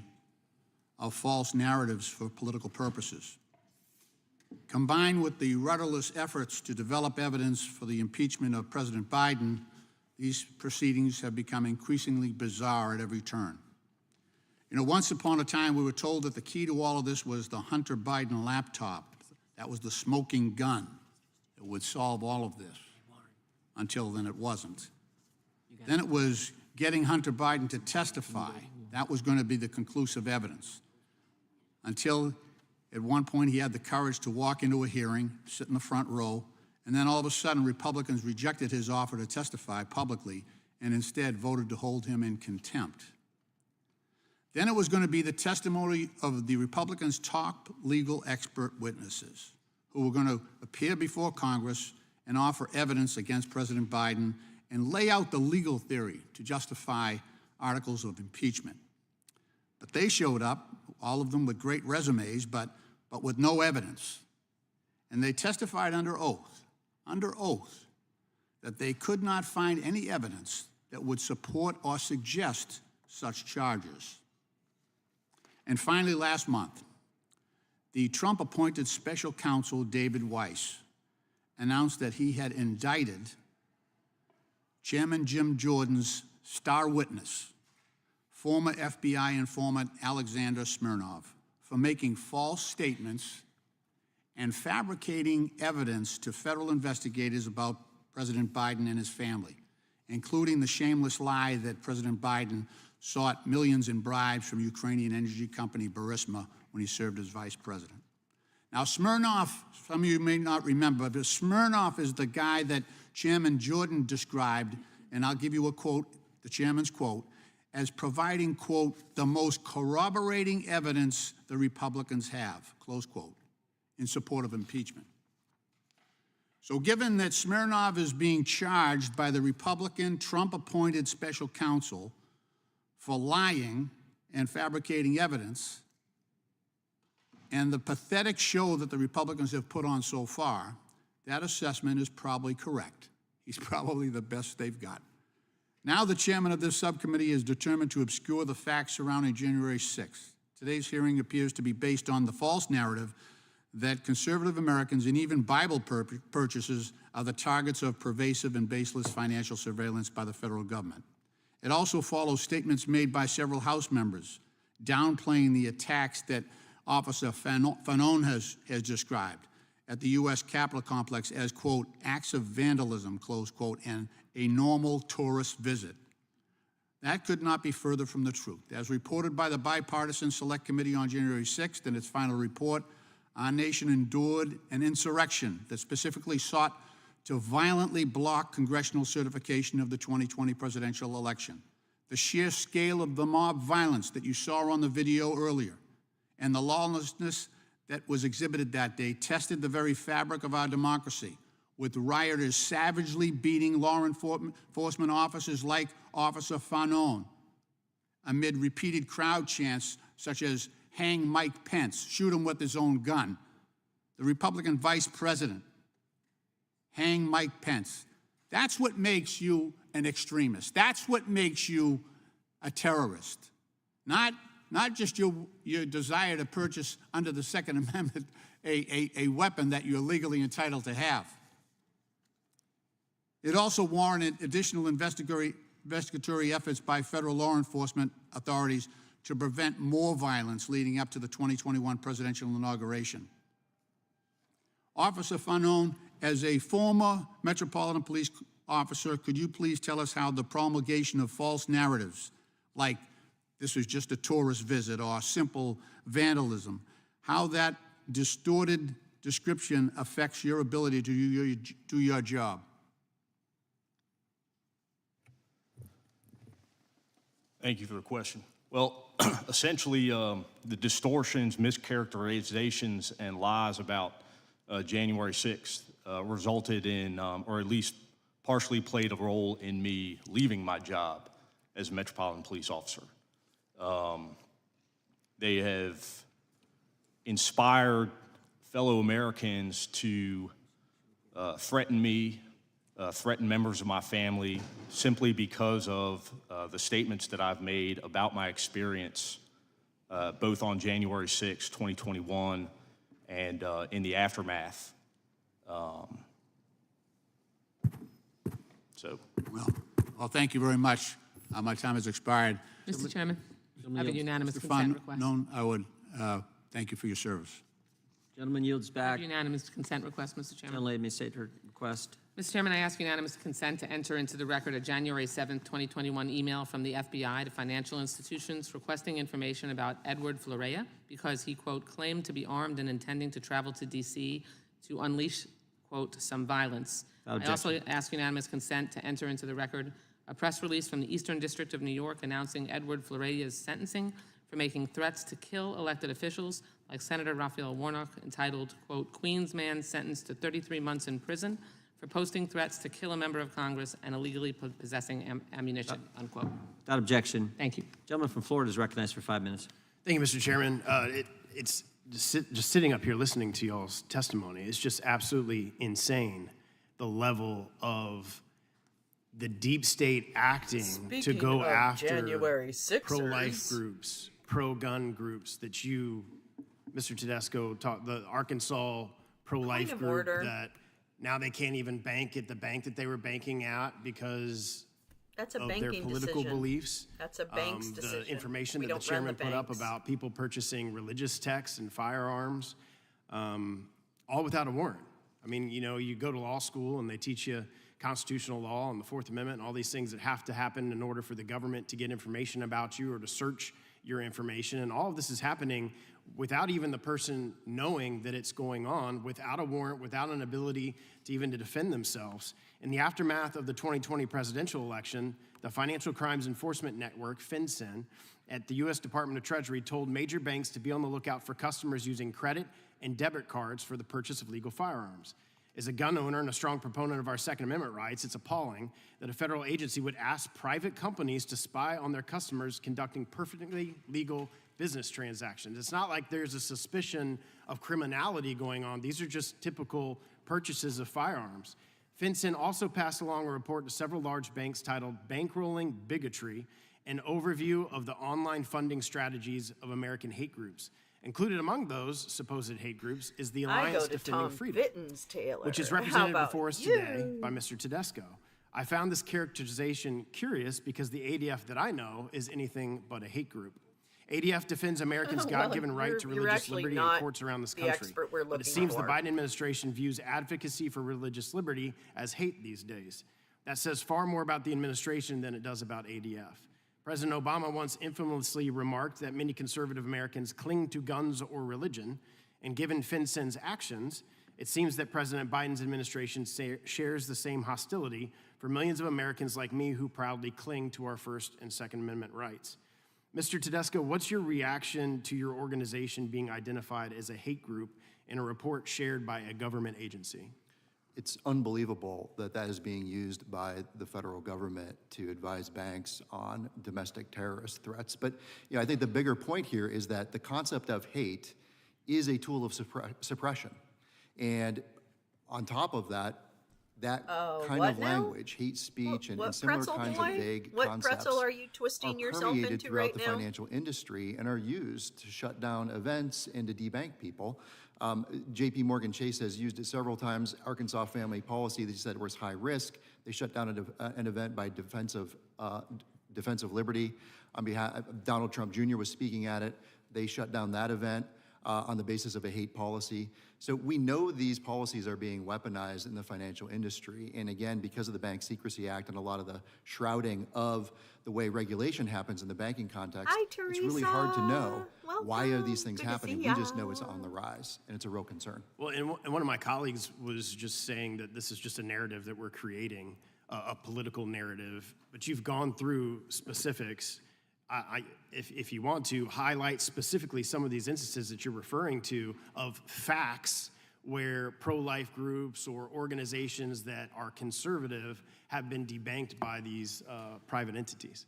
Speaker 12: of false narratives for political purposes. Combined with the rudderless efforts to develop evidence for the impeachment of President Biden, these proceedings have become increasingly bizarre at every turn. You know, once upon a time, we were told that the key to all of this was the Hunter Biden laptop. That was the smoking gun that would solve all of this. Until then, it wasn't. Then it was getting Hunter Biden to testify. That was going to be the conclusive evidence. Until at one point he had the courage to walk into a hearing, sit in the front row, and then all of a sudden Republicans rejected his offer to testify publicly and instead voted to hold him in contempt. Then it was going to be the testimony of the Republicans' top legal expert witnesses who were going to appear before Congress and offer evidence against President Biden and lay out the legal theory to justify articles of impeachment. But they showed up, all of them with great resumes, but with no evidence. And they testified under oath, that they could not find any evidence that would support or suggest such charges. And finally, last month, the Trump-appointed special counsel David Weiss announced that he had indicted Chairman Jim Jordan's star witness, former FBI informant Alexander Smirnov, for making false statements and fabricating evidence to federal investigators about President Biden and his family, including the shameless lie that President Biden sought millions in bribes from Ukrainian energy company Burisma when he served as vice president. Now, Smirnov, some of you may not remember, but Smirnov is the guy that Chairman Jordan described, and I'll give you a quote, the chairman's quote, as providing, quote, the most corroborating evidence the Republicans have, close quote, in support of impeachment. So given that Smirnov is being charged by the Republican Trump-appointed special counsel for lying and fabricating evidence, and the pathetic show that the Republicans have put on so far, that assessment is probably correct. He's probably the best they've got. Now the chairman of this subcommittee is determined to obscure the facts surrounding January 6th. Today's hearing appears to be based on the false narrative that conservative Americans and even Bible purchasers are the targets of pervasive and baseless financial surveillance by the federal government. It also follows statements made by several House members downplaying the attacks that Officer Fanon has described at the U.S. Capitol complex as, quote, acts of vandalism, close quote, and a normal tourist visit. That could not be further from the truth. As reported by the Bipartisan Select Committee on January 6th in its final report, our nation endured an insurrection that specifically sought to violently block congressional certification of the 2020 presidential election. The sheer scale of the mob violence that you saw on the video earlier and the lawlessness that was exhibited that day tested the very fabric of our democracy, with rioters savagely beating law enforcement officers like Officer Fanon amid repeated crowd chants such as hang Mike Pence, shoot him with his own gun. The Republican vice president, hang Mike Pence. That's what makes you an extremist. That's what makes you a terrorist. Not just your desire to purchase under the Second Amendment a weapon that you're legally entitled to have. It also warranted additional investigatory efforts by federal law enforcement authorities to prevent more violence leading up to the 2021 presidential inauguration. Officer Fanon, as a former Metropolitan Police officer, could you please tell us how the promulgation of false narratives, like this was just a tourist visit or simple vandalism, how that distorted description affects your ability to do your job?
Speaker 4: Thank you for the question. Well, essentially, the distortions, mischaracterizations, and lies about January 6th resulted in, or at least partially played a role in me leaving my job as a Metropolitan Police officer. They have inspired fellow Americans to threaten me, threaten members of my family, simply because of the statements that I've made about my experience, both on January 6, 2021, and in the aftermath.
Speaker 12: Well, thank you very much. My time has expired.
Speaker 3: Mr. Chairman, I have a unanimous consent request.
Speaker 12: I would thank you for your service.
Speaker 2: Gentleman yields back.
Speaker 3: Unanimous consent request, Mr. Chairman.
Speaker 2: Gentlelady may state her request.
Speaker 3: Mr. Chairman, I ask unanimous consent to enter into the record a January 7th, 2021 email from the FBI to financial institutions requesting information about Edward Florea because he, quote, claimed to be armed and intending to travel to D.C. to unleash, quote, some violence. I also ask unanimous consent to enter into the record a press release from the Eastern District of New York announcing Edward Florea's sentencing for making threats to kill elected officials like Senator Raphael Warnock, entitled, quote, Queens man sentenced to 33 months in prison for posting threats to kill a member of Congress and illegally possessing ammunition, unquote.
Speaker 2: Without objection.
Speaker 3: Thank you.
Speaker 2: Gentleman from Florida is recognized for 5 minutes.
Speaker 13: Thank you, Mr. Chairman. It's just sitting up here listening to y'all's testimony. It's just absolutely insane, the level of the deep state acting to go after
Speaker 1: January 6ers.
Speaker 13: pro-life groups, pro-gun groups that you, Mr. Tedesco, taught, the Arkansas pro-life group that now they can't even bank at the bank that they were banking at because
Speaker 1: That's a
Speaker 13: of
Speaker 1: banking
Speaker 13: their political
Speaker 1: decision.
Speaker 13: beliefs.
Speaker 1: That's a bank's decision.
Speaker 13: The information
Speaker 1: We
Speaker 13: that the
Speaker 1: don't run
Speaker 13: chairman put up
Speaker 1: banks.
Speaker 13: about people purchasing religious texts and firearms, all without a warrant. I mean, you know, you go to law school and they teach you constitutional law and the Fourth Amendment and all these things that have to happen in order for the government to get information about you or to search your information. And all of this is happening without even the person knowing that it's going on, without a warrant, without an ability to even to defend themselves. In the aftermath of the 2020 presidential election, the Financial Crimes Enforcement Network, FinCEN, at the U.S. Department of Treasury told major banks to be on the lookout for customers using credit and debit cards for the purchase of legal firearms. As a gun owner and a strong proponent of our Second Amendment rights, it's appalling that a federal agency would ask private companies to spy on their customers conducting perfectly legal business transactions. It's not like there's a suspicion of criminality going on. These are just typical purchases of firearms. FinCEN also passed along a report to several large banks titled Bankrolling Bigotry, an overview of the online funding strategies of American hate groups. Included among those supposed hate groups is the Alliance Defending Freedom, which is represented before us today by Mr. Tedesco. I found this characterization curious because the ADF that I know is anything but a hate group. ADF defends Americans' God-given right to religious liberty in courts around this country. But it seems the Biden administration views advocacy for religious liberty as hate these days. That says far more about the administration than it does about ADF. President Obama once infamously remarked that many conservative Americans cling to guns or religion, and given FinCEN's actions, it seems that President Biden's administration shares the same hostility for millions of Americans like me who proudly cling to our First and Second Amendment rights. Mr. Tedesco, what's your reaction to your organization being identified as a hate group in a report shared by a government agency?
Speaker 9: It's unbelievable that that is being used by the federal government to advise banks on domestic terrorist threats. But I think the bigger point here is that the concept of hate is a tool of suppression. And on top of that, kind of language, hate speech, and similar kinds of vague concepts
Speaker 1: pretzel are you twisting yourself
Speaker 9: permeated
Speaker 1: into
Speaker 9: throughout
Speaker 1: right
Speaker 9: the
Speaker 1: now?
Speaker 9: financial industry and are used to shut down events and to debank people. JP Morgan Chase has used it several times. Arkansas Family Policy, they said was high risk. They shut down an event by Defense of Liberty. On behalf, Donald Trump Jr. was speaking at it. They shut down that event on the basis of a hate policy. So we know these policies are being weaponized in the financial industry. And again, because of the Bank Secrecy Act and a lot of the shrouding of the way regulation happens in the banking context, it's really hard to know why are these things happening. We just know it's on the rise, and it's a real concern.
Speaker 13: Well, and one of my colleagues was just saying that this is just a narrative that we're creating, a political narrative. But you've gone through specifics. If you want to highlight specifically some of these instances that you're referring to of facts where pro-life groups or organizations that are conservative have been debanked by these private entities.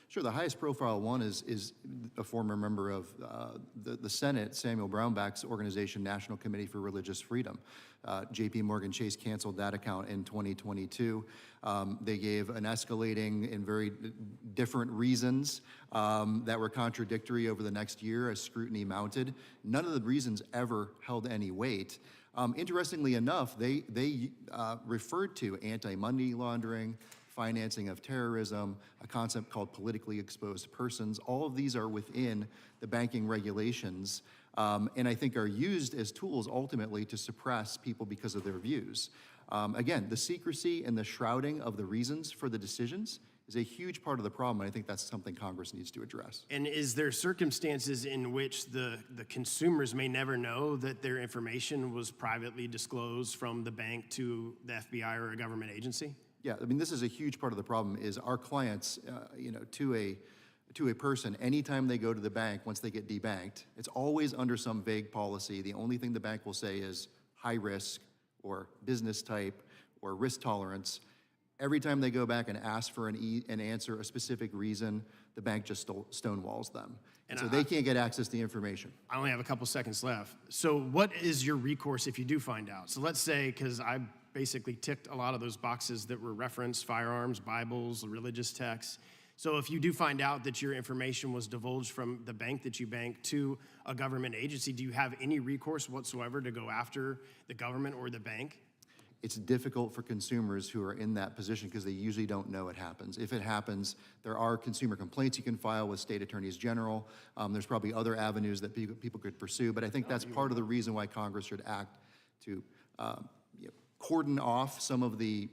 Speaker 9: Sure, the highest profile one is a former member of the Senate, Samuel Brownback's organization, National Committee for Religious Freedom. JP Morgan Chase canceled that account in 2022. They gave an escalating and very different reasons that were contradictory over the next year as scrutiny mounted. None of the reasons ever held any weight. Interestingly enough, they referred to anti-money laundering, financing of terrorism, a concept called politically exposed persons. All of these are within the banking regulations, and I think are used as tools ultimately to suppress people because of their views. Again, the secrecy and the shrouding of the reasons for the decisions is a huge part of the problem, and I think that's something Congress needs to address.
Speaker 13: And is there circumstances in which the consumers may never know that their information was privately disclosed from the bank to the FBI or a government agency?
Speaker 9: Yeah, I mean, this is a huge part of the problem is our clients, to a person, anytime they go to the bank, once they get debanked, it's always under some vague policy. The only thing the bank will say is high risk or business type or risk tolerance. Every time they go back and ask for an answer, a specific reason, the bank just stonewalls them. And so they can't get access to the information.
Speaker 13: I only have a couple seconds left. So what is your recourse if you do find out? So let's say, because I basically ticked a lot of those boxes that were referenced, firearms, Bibles, religious texts. So if you do find out that your information was divulged from the bank that you bank to a government agency, do you have any recourse whatsoever to go after the government or the bank?
Speaker 9: It's difficult for consumers who are in that position because they usually don't know it happens. If it happens, there are consumer complaints you can file with state attorneys general. There's probably other avenues that people could pursue, but I think that's part of the reason why Congress should act to cordon off some of the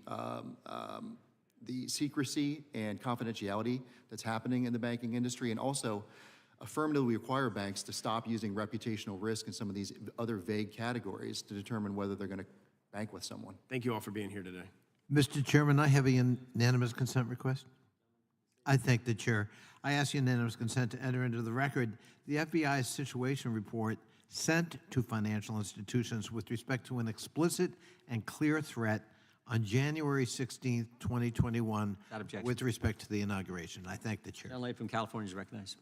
Speaker 9: secrecy and confidentiality that's happening in the banking industry, and also affirmatively require banks to stop using reputational risk and some of these other vague categories to determine whether they're going to bank with someone.
Speaker 13: Thank you all for being here today.
Speaker 6: Mr. Chairman, I have a unanimous consent request. I thank the chair. I ask unanimous consent to enter into the record the FBI's situation report sent to financial institutions with respect to an explicit and clear threat on January 16th, 2021, with respect to the inauguration. I thank the chair.
Speaker 2: Gentlelady from California is recognized.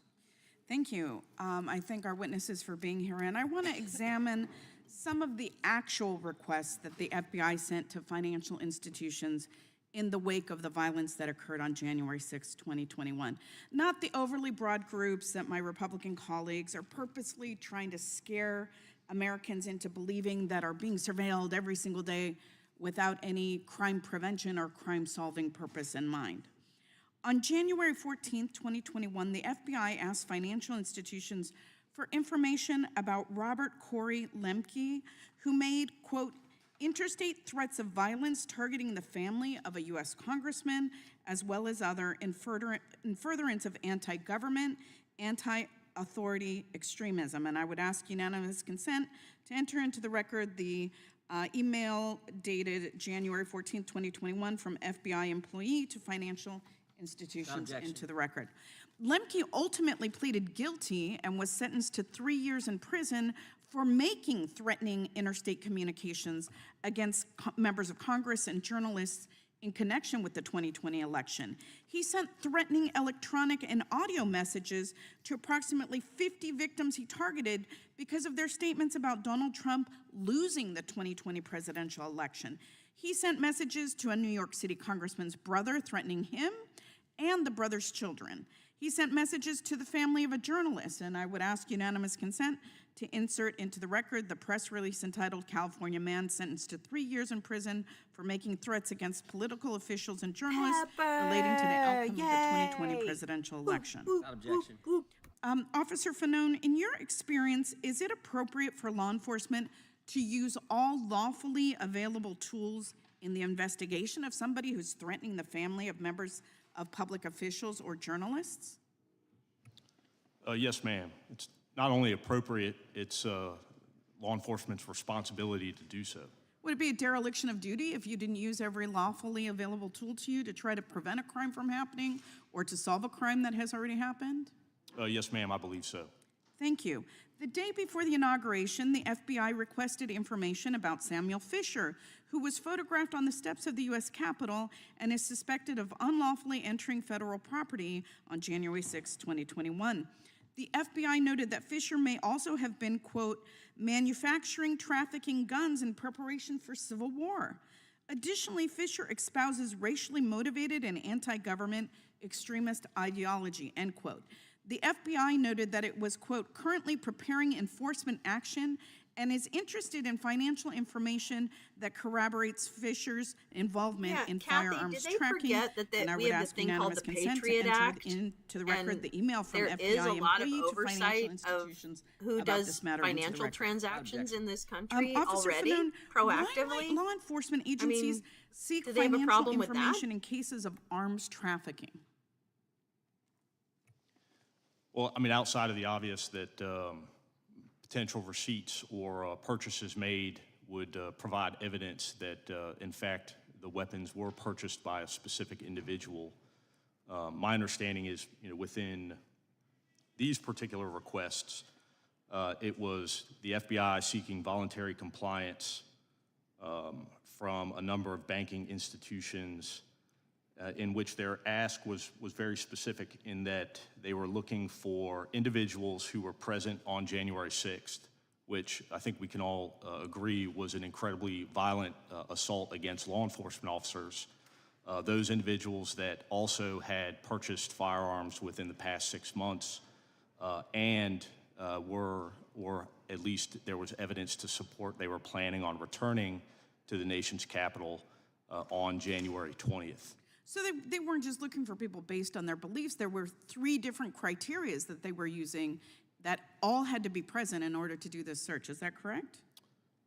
Speaker 14: Thank you. I thank our witnesses for being here, and I want to examine some of the actual requests that the FBI sent to financial institutions in the wake of the violence that occurred on January 6, 2021. Not the overly broad groups that my Republican colleagues are purposely trying to scare Americans into believing that are being surveilled every single day without any crime prevention or crime-solving purpose in mind. On January 14, 2021, the FBI asked financial institutions for information about Robert Corey Lemke, who made, quote, interstate threats of violence targeting the family of a U.S. congressman, as well as other in furtherance of anti-government, anti-authority extremism. And I would ask unanimous consent to enter into the record the email dated January 14, 2021 from FBI employee to financial institutions into the record. Lemke ultimately pleaded guilty and was sentenced to 3 years in prison for making threatening interstate communications against members of Congress and journalists in connection with the 2020 election. He sent threatening electronic and audio messages to approximately 50 victims he targeted because of their statements about Donald Trump losing the 2020 presidential election. He sent messages to a New York City congressman's brother threatening him and the brother's children. He sent messages to the family of a journalist, and I would ask unanimous consent to insert into the record the press release entitled "California Man Sentenced to 3 years in Prison for Making Threats Against Political Officials and Journalists Relating to the Outcome of the 2020 presidential election."
Speaker 2: Without objection.
Speaker 14: Officer Fanone, in your experience, is it appropriate for law enforcement to use all lawfully available tools in the investigation of somebody who's threatening the family of members of public officials or journalists?
Speaker 4: Yes, ma'am. It's not only appropriate, it's law enforcement's responsibility to do so.
Speaker 14: Would it be a dereliction of duty if you didn't use every lawfully available tool to you to try to prevent a crime from happening or to solve a crime that has already happened?
Speaker 4: Yes, ma'am, I believe so.
Speaker 14: Thank you. The day before the inauguration, the FBI requested information about Samuel Fisher, who was photographed on the steps of the U.S. Capitol and is suspected of unlawfully entering federal property on January 6, 2021. The FBI noted that Fisher may also have been, quote, manufacturing, trafficking guns in preparation for civil war. Additionally, Fisher espouses racially motivated and anti-government extremist ideology, end quote. The FBI noted that it was, quote, currently preparing enforcement action and is interested in financial information that corroborates Fisher's involvement in firearms
Speaker 1: did they
Speaker 14: tracking.
Speaker 1: forget that
Speaker 14: And I
Speaker 1: we
Speaker 14: would
Speaker 1: have this
Speaker 14: ask
Speaker 1: thing called
Speaker 14: unanimous
Speaker 1: the
Speaker 14: consent
Speaker 1: Patriot
Speaker 14: to enter
Speaker 1: Act,
Speaker 14: into the record
Speaker 1: and
Speaker 14: the email from
Speaker 1: there
Speaker 14: FBI
Speaker 1: is a lot of
Speaker 14: employee to
Speaker 1: oversight
Speaker 14: financial
Speaker 1: of
Speaker 14: institutions
Speaker 1: who
Speaker 14: about
Speaker 1: does
Speaker 14: this matter into the
Speaker 1: financial
Speaker 14: record.
Speaker 1: transactions in this country
Speaker 14: Officer
Speaker 1: already,
Speaker 14: Fanone,
Speaker 1: proactively.
Speaker 14: why might law enforcement agencies seek
Speaker 1: do they have a
Speaker 14: financial
Speaker 1: problem with that?
Speaker 14: information in cases of arms trafficking?
Speaker 4: Well, I mean, outside of the obvious that potential receipts or purchases made would provide evidence that, in fact, the weapons were purchased by a specific individual. My understanding is, within these particular requests, it was the FBI seeking voluntary compliance from a number of banking institutions in which their ask was very specific in that they were looking for individuals who were present on January 6th, which I think we can all agree was an incredibly violent assault against law enforcement officers. Those individuals that also had purchased firearms within the past 6 months and were at least there was evidence to support they were planning on returning to the nation's capital on January 20th.
Speaker 14: So they weren't just looking for people based on their beliefs. There were 3 different criterias that they were using that all had to be present in order to do this search. Is that correct?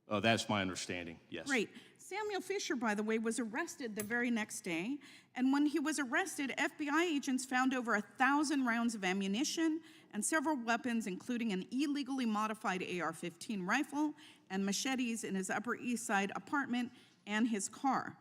Speaker 4: That's my understanding, yes.
Speaker 14: Great. Samuel Fisher, by the way, was arrested the very next day. And when he was arrested, FBI agents found over 1,000 rounds of ammunition and several weapons, including an illegally modified AR-15 rifle and machetes in his Upper East Side apartment and his car.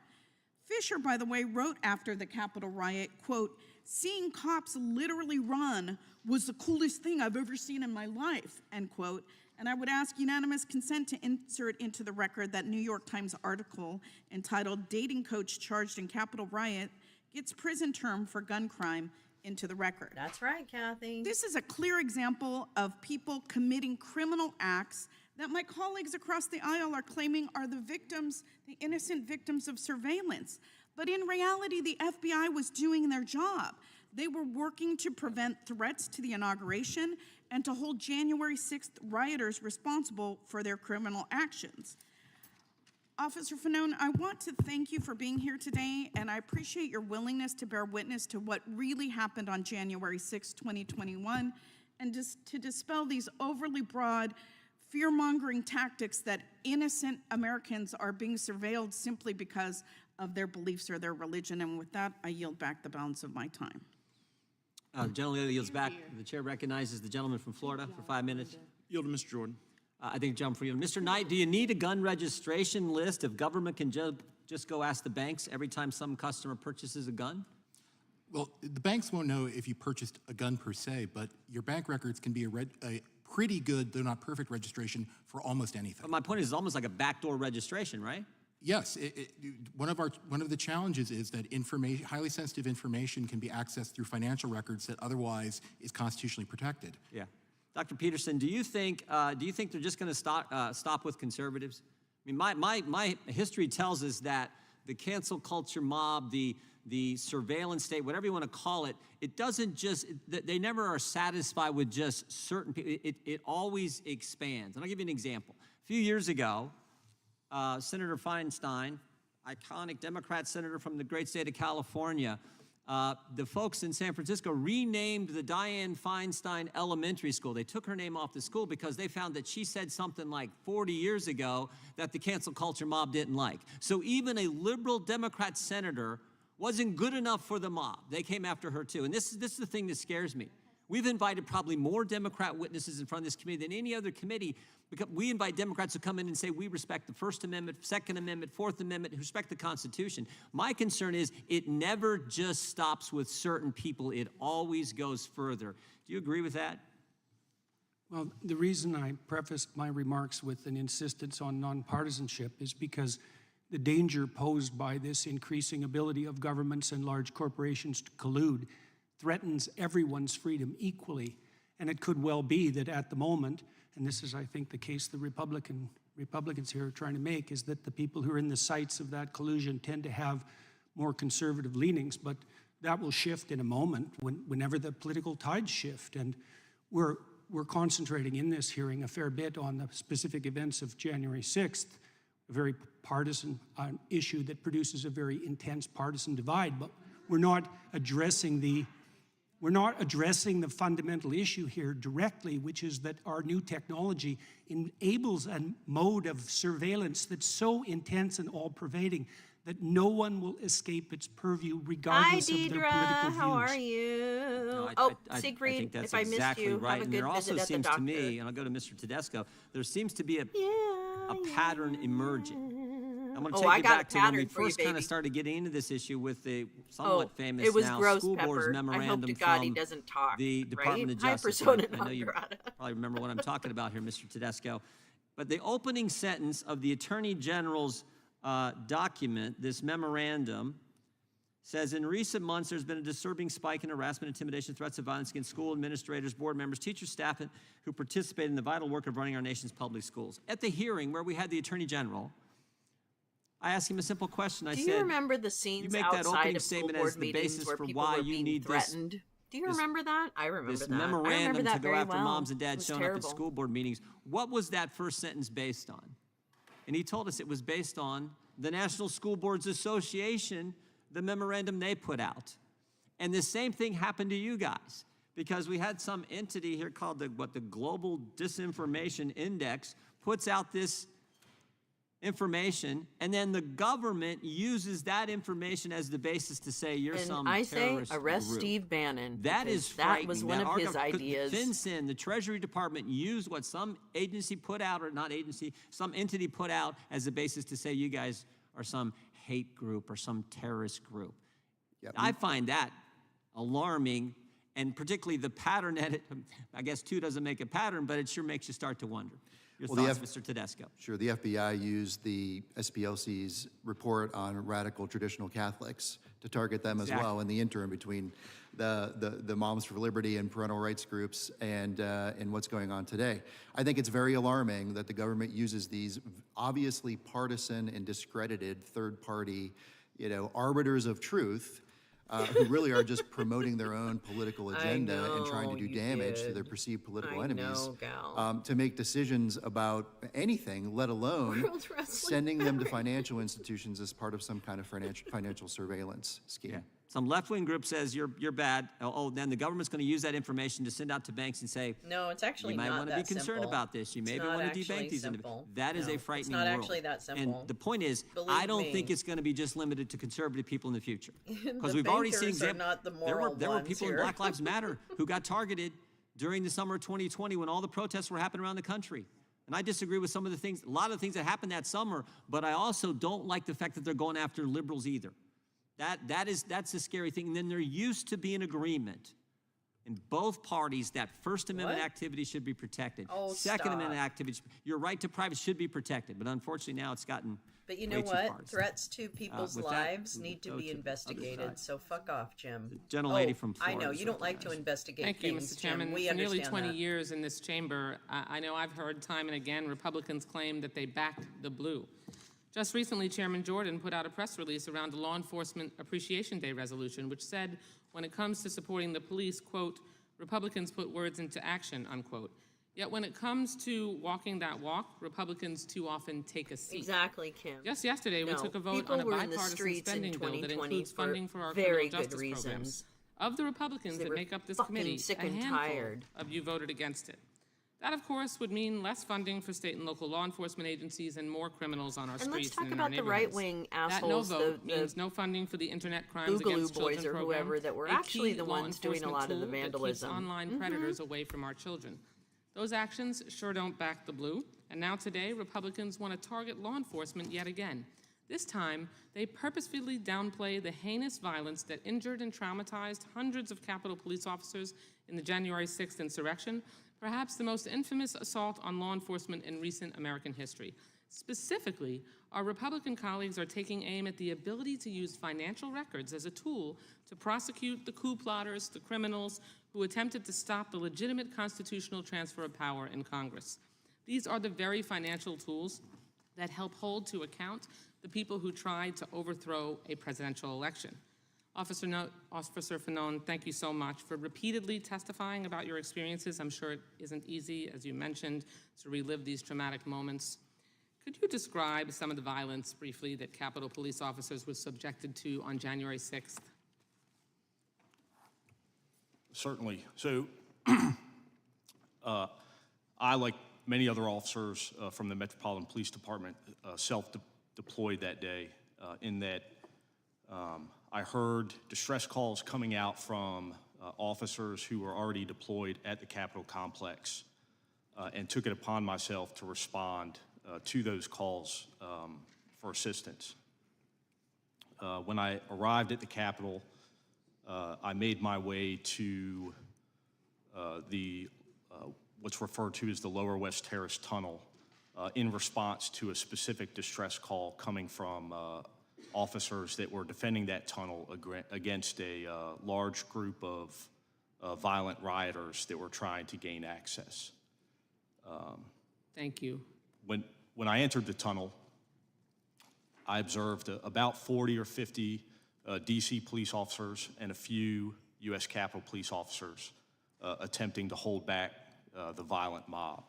Speaker 14: Fisher, by the way, wrote after the Capitol riot, quote, "Seeing cops literally run was the coolest thing I've ever seen in my life," end quote. And I would ask unanimous consent to insert into the record that New York Times article entitled "Dating Coach Charged in Capitol Riot Gets Prison Term for Gun Crime" into the record.
Speaker 1: That's right, Kathy.
Speaker 14: This is a clear example of people committing criminal acts that my colleagues across the aisle are claiming are the victims, the innocent victims of surveillance. But in reality, the FBI was doing their job. They were working to prevent threats to the inauguration and to hold January 6th rioters responsible for their criminal actions. Officer Fanone, I want to thank you for being here today, and I appreciate your willingness to bear witness to what really happened on January 6, 2021, and just to dispel these overly broad, fear-mongering tactics that innocent Americans are being surveilled simply because of their beliefs or their religion. And with that, I yield back the balance of my time.
Speaker 2: The gentleman yields back. The chair recognizes the gentleman from Florida for 5 minutes.
Speaker 15: Yield to Mr. Jordan.
Speaker 2: I think jump for you. Mr. Knight, do you need a gun registration list if government can just go ask the banks every time some customer purchases a gun?
Speaker 8: Well, the banks won't know if you purchased a gun per se, but your bank records can be a pretty good, though not perfect, registration for almost anything.
Speaker 2: But my point is, it's almost like a backdoor registration, right?
Speaker 8: Yes, one of the challenges is that highly sensitive information can be accessed through financial records that otherwise is constitutionally protected.
Speaker 2: Yeah. Dr. Peterson, do you think they're just going to stop with conservatives? I mean, my history tells us that the cancel culture mob, the surveillance state, whatever you want to call it, it doesn't just, they never are satisfied with just certain people. It always expands. And I'll give you an example. A few years ago, Senator Feinstein, iconic Democrat senator from the great state of California, the folks in San Francisco renamed the Dianne Feinstein Elementary School. They took her name off the school because they found that she said something like 40 years ago that the cancel culture mob didn't like. So even a liberal Democrat senator wasn't good enough for the mob. They came after her too. And this is the thing that scares me. We've invited probably more Democrat witnesses in front of this committee than any other committee, because we invite Democrats to come in and say we respect the First Amendment, Second Amendment, Fourth Amendment, respect the Constitution. My concern is it never just stops with certain people. It always goes further. Do you agree with that?
Speaker 5: Well, the reason I prefaced my remarks with an insistence on nonpartisanship is because the danger posed by this increasing ability of governments and large corporations to collude threatens everyone's freedom equally. And it could well be that at the moment, and this is, I think, the case the Republicans here are trying to make, is that the people who are in the sights of that collusion tend to have more conservative leanings, but that will shift in a moment whenever the political tides shift. And we're concentrating in this hearing a fair bit on the specific events of January 6th, a very partisan issue that produces a very intense partisan divide, but we're not addressing the fundamental issue here directly, which is that our new technology enables a mode of surveillance that's so intense and all-pervading that no one will escape its purview regardless of their political views.
Speaker 1: How are you? Siegfried,
Speaker 2: that's
Speaker 1: if I missed
Speaker 2: exactly
Speaker 1: you,
Speaker 2: right.
Speaker 1: have a
Speaker 2: And
Speaker 1: good
Speaker 2: there also
Speaker 1: visit at the
Speaker 2: seems
Speaker 1: doctor.
Speaker 2: to me, and I'll go to Mr. Tedesco, there seems to be a pattern emerging. I'm going to take you back to when we first kind of started getting into this issue with the somewhat famous
Speaker 1: it was
Speaker 2: now
Speaker 1: gross,
Speaker 2: school board's
Speaker 1: Pepper.
Speaker 2: memorandum
Speaker 1: I hope to God he
Speaker 2: from
Speaker 1: doesn't talk,
Speaker 2: the Department of
Speaker 1: right?
Speaker 2: Justice.
Speaker 1: High persona
Speaker 2: I know you
Speaker 1: non grata.
Speaker 2: probably remember what I'm talking about here, Mr. Tedesco. But the opening sentence of the Attorney General's document, this memorandum, says, in recent months, there's been a disturbing spike in harassment, intimidation, threats of violence against school administrators, board members, teachers, staff who participate in the vital work of running our nation's public schools. At the hearing where we had the Attorney General, I asked him a simple question. I said,
Speaker 1: Do you remember the scenes
Speaker 2: you make that
Speaker 1: outside
Speaker 2: opening
Speaker 1: of school
Speaker 2: statement
Speaker 1: board
Speaker 2: as the
Speaker 1: meetings
Speaker 2: basis
Speaker 1: where
Speaker 2: for
Speaker 1: people
Speaker 2: why
Speaker 1: were
Speaker 2: you
Speaker 1: being
Speaker 2: need
Speaker 1: threatened? Do you remember that? I remember
Speaker 2: this
Speaker 1: that. I remember
Speaker 2: memorandum
Speaker 1: that
Speaker 2: to go
Speaker 1: very
Speaker 2: after
Speaker 1: well.
Speaker 2: moms and
Speaker 1: It
Speaker 2: dads
Speaker 1: was
Speaker 2: showing up at
Speaker 1: terrible.
Speaker 2: school board meetings? What was that first sentence based on? And he told us it was based on the National School Boards Association, the memorandum they put out. And the same thing happened to you guys, because we had some entity here called the Global Disinformation Index puts out this information, and then the government uses that information as the basis to say you're
Speaker 1: And
Speaker 2: some
Speaker 1: I say
Speaker 2: terrorist
Speaker 1: arrest
Speaker 2: group.
Speaker 1: Steve Bannon.
Speaker 2: That
Speaker 1: because
Speaker 2: is frightening.
Speaker 1: that was one of his ideas.
Speaker 2: FinCEN, the Treasury Department, used what some agency put out, or not agency, some entity put out as a basis to say you guys are some hate group or some terrorist group.
Speaker 9: Yep.
Speaker 2: I find that alarming, and particularly the pattern that it, I guess two doesn't make a pattern, but it sure makes you start to wonder. Your thoughts, Mr. Tedesco?
Speaker 9: Sure. The FBI used the SPLC's report on radical traditional Catholics to target them as well in the interim between the Moms for Liberty and parental rights groups and what's going on today. I think it's very alarming that the government uses these obviously partisan and discredited third-party, arbiters of truth who really are just promoting their own political agenda and trying to do damage to their perceived political enemies to make decisions about anything, let alone sending them to financial institutions as part of some kind of financial surveillance scheme.
Speaker 2: Yeah. Some left-wing group says you're bad. Oh, then the government's going to use that information to send out to banks and say,
Speaker 1: no, it's actually
Speaker 2: you might
Speaker 1: not
Speaker 2: want to be concerned
Speaker 1: simple.
Speaker 2: about this. You maybe want to debank these individuals. That is a frightening world.
Speaker 1: It's not actually that simple.
Speaker 2: And the point is,
Speaker 1: Believe
Speaker 2: I don't
Speaker 1: me.
Speaker 2: think it's going to be just limited to conservative people in the future. Because
Speaker 1: The
Speaker 2: we've already seen
Speaker 1: bankers are
Speaker 2: examples.
Speaker 1: not the moral
Speaker 2: There were
Speaker 1: ones
Speaker 2: people
Speaker 1: here.
Speaker 2: in Black Lives Matter who got targeted during the summer of 2020 when all the protests were happening around the country. And I disagree with some of the things, a lot of the things that happened that summer, but I also don't like the fact that they're going after liberals either. That's a scary thing. And then there used to be an agreement in both parties that First Amendment activity should be protected.
Speaker 1: Oh,
Speaker 2: Second
Speaker 1: stop.
Speaker 2: Amendment activity, your right to privacy should be protected. But unfortunately now it's gotten
Speaker 1: But you know
Speaker 2: way too
Speaker 1: what?
Speaker 2: partisan.
Speaker 1: Threats to people's
Speaker 2: with that,
Speaker 1: lives
Speaker 2: we
Speaker 1: need to
Speaker 2: go
Speaker 1: be
Speaker 2: to the other
Speaker 1: investigated.
Speaker 2: side.
Speaker 1: So fuck off, Jim.
Speaker 2: Gentlelady from
Speaker 1: I
Speaker 2: Florida
Speaker 1: know
Speaker 2: is
Speaker 1: you don't like to
Speaker 2: recognized.
Speaker 1: investigate
Speaker 15: Thank you,
Speaker 1: things,
Speaker 15: Mr. Chairman.
Speaker 1: Jim. We
Speaker 15: For nearly
Speaker 1: understand
Speaker 15: 20
Speaker 1: that.
Speaker 15: years in this chamber, I know I've heard time and again Republicans claim that they backed the blue. Just recently, Chairman Jordan put out a press release around the Law Enforcement Appreciation Day resolution, which said, when it comes to supporting the police, quote, Republicans put words into action, unquote. Yet when it comes to walking that walk, Republicans too often take a seat.
Speaker 1: Exactly, Kim.
Speaker 15: Just yesterday, we
Speaker 1: No,
Speaker 15: took a vote
Speaker 1: people
Speaker 15: on a
Speaker 1: were in the
Speaker 15: bipartisan
Speaker 1: streets in
Speaker 15: spending bill that
Speaker 1: 2020
Speaker 15: includes
Speaker 1: for
Speaker 15: funding for our
Speaker 1: very
Speaker 15: criminal
Speaker 1: good
Speaker 15: justice
Speaker 1: reasons.
Speaker 15: programs. Of the Republicans
Speaker 1: They
Speaker 15: that
Speaker 1: were
Speaker 15: make up this
Speaker 1: fucking
Speaker 15: committee,
Speaker 1: sick
Speaker 15: a
Speaker 1: and
Speaker 15: handful
Speaker 1: tired.
Speaker 15: of you voted against it. That, of course, would mean less funding for state and local law enforcement agencies and more criminals on our
Speaker 1: And
Speaker 15: streets
Speaker 1: let's talk
Speaker 15: and in our
Speaker 1: about the
Speaker 15: neighborhoods.
Speaker 1: right-wing
Speaker 15: That no
Speaker 1: assholes,
Speaker 15: vote
Speaker 1: the
Speaker 15: means no funding for the Internet Crimes
Speaker 1: Boogaloo
Speaker 15: Against
Speaker 1: boys
Speaker 15: Children
Speaker 1: or
Speaker 15: program,
Speaker 1: whoever that were
Speaker 15: a
Speaker 1: actually
Speaker 15: key
Speaker 1: the
Speaker 15: law
Speaker 1: ones doing a lot of the
Speaker 15: enforcement tool that keeps
Speaker 1: vandalism.
Speaker 15: online predators away from our children. Those actions sure don't back the blue, and now today, Republicans want to target law enforcement yet again. This time, they purposefully downplay the heinous violence that injured and traumatized hundreds of Capitol police officers in the January 6th insurrection, perhaps the most infamous assault on law enforcement in recent American history. Specifically, our Republican colleagues are taking aim at the ability to use financial records as a tool to prosecute the coup plotters, the criminals who attempted to stop the legitimate constitutional transfer of power in Congress. These are the very financial tools that help hold to account the people who tried to overthrow a presidential election. Officer Fanon, thank you so much for repeatedly testifying about your experiences. I'm sure it isn't easy, as you mentioned, to relive these traumatic moments. Could you describe some of the violence briefly that Capitol police officers were subjected to on January 6th?
Speaker 4: Certainly. So I, like many other officers from the Metropolitan Police Department, self-deployed that day in that I heard distress calls coming out from officers who were already deployed at the Capitol complex and took it upon myself to respond to those calls for assistance. When I arrived at the Capitol, I made my way to what's referred to as the Lower West Terrace Tunnel in response to a specific distress call coming from officers that were defending that tunnel against a large group of violent rioters that were trying to gain access.
Speaker 15: Thank you.
Speaker 4: When I entered the tunnel, I observed about 40 or 50 DC police officers and a few U.S. Capitol police officers attempting to hold back the violent mob.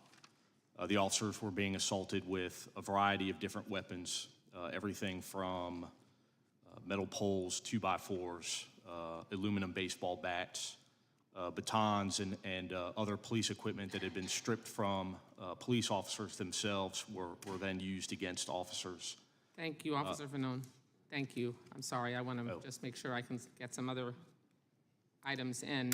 Speaker 4: The officers were being assaulted with a variety of different weapons, everything from metal poles, 2x4s, aluminum baseball bats, batons, and other police equipment that had been stripped from police officers themselves were then used against officers.
Speaker 15: Thank you, Officer Fanone. Thank you. I'm sorry, I want to just make sure I can get some other items in.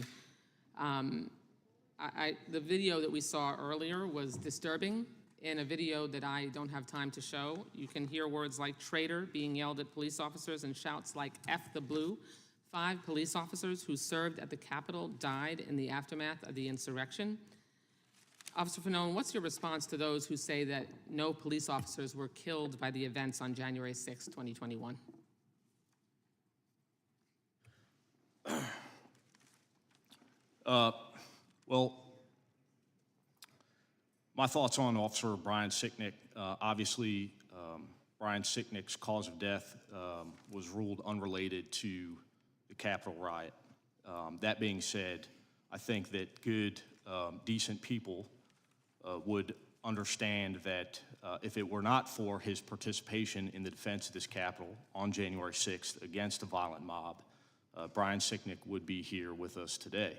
Speaker 15: The video that we saw earlier was disturbing. In a video that I don't have time to show, you can hear words like traitor being yelled at police officers and shouts like F the blue. 5 police officers who served at the Capitol died in the aftermath of the insurrection. Officer Fanone, what's your response to those who say that no police officers were killed by the events on January 6, 2021?
Speaker 4: Well, my thoughts on Officer Brian Sicknick. Obviously, Brian Sicknick's cause of death was ruled unrelated to the Capitol riot. That being said, I think that good, decent people would understand that if it were not for his participation in the defense of this Capitol on January 6th against a violent mob, Brian Sicknick would be here with us today.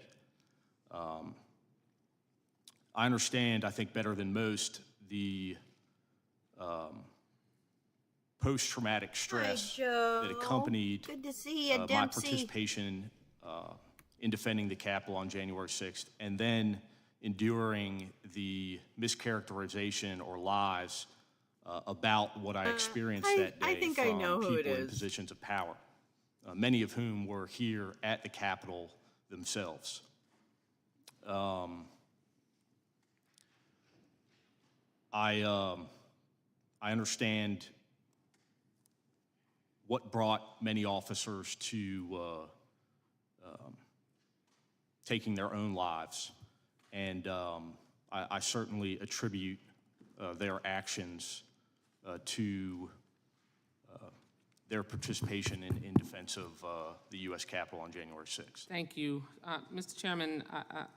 Speaker 4: I understand, I think better than most, the post-traumatic stress that accompanied
Speaker 1: Good to see you,
Speaker 4: my
Speaker 1: Dempsey.
Speaker 4: participation in defending the Capitol on January 6th, and then enduring the mischaracterization or lies about what I experienced that day
Speaker 1: I think I know
Speaker 4: from
Speaker 1: who it
Speaker 4: people in
Speaker 1: is.
Speaker 4: positions of power, many of whom were here at the Capitol themselves. I understand what brought many officers to taking their own lives, and I certainly attribute their actions to their participation in defense of the U.S. Capitol on January 6th.
Speaker 15: Thank you. Mr. Chairman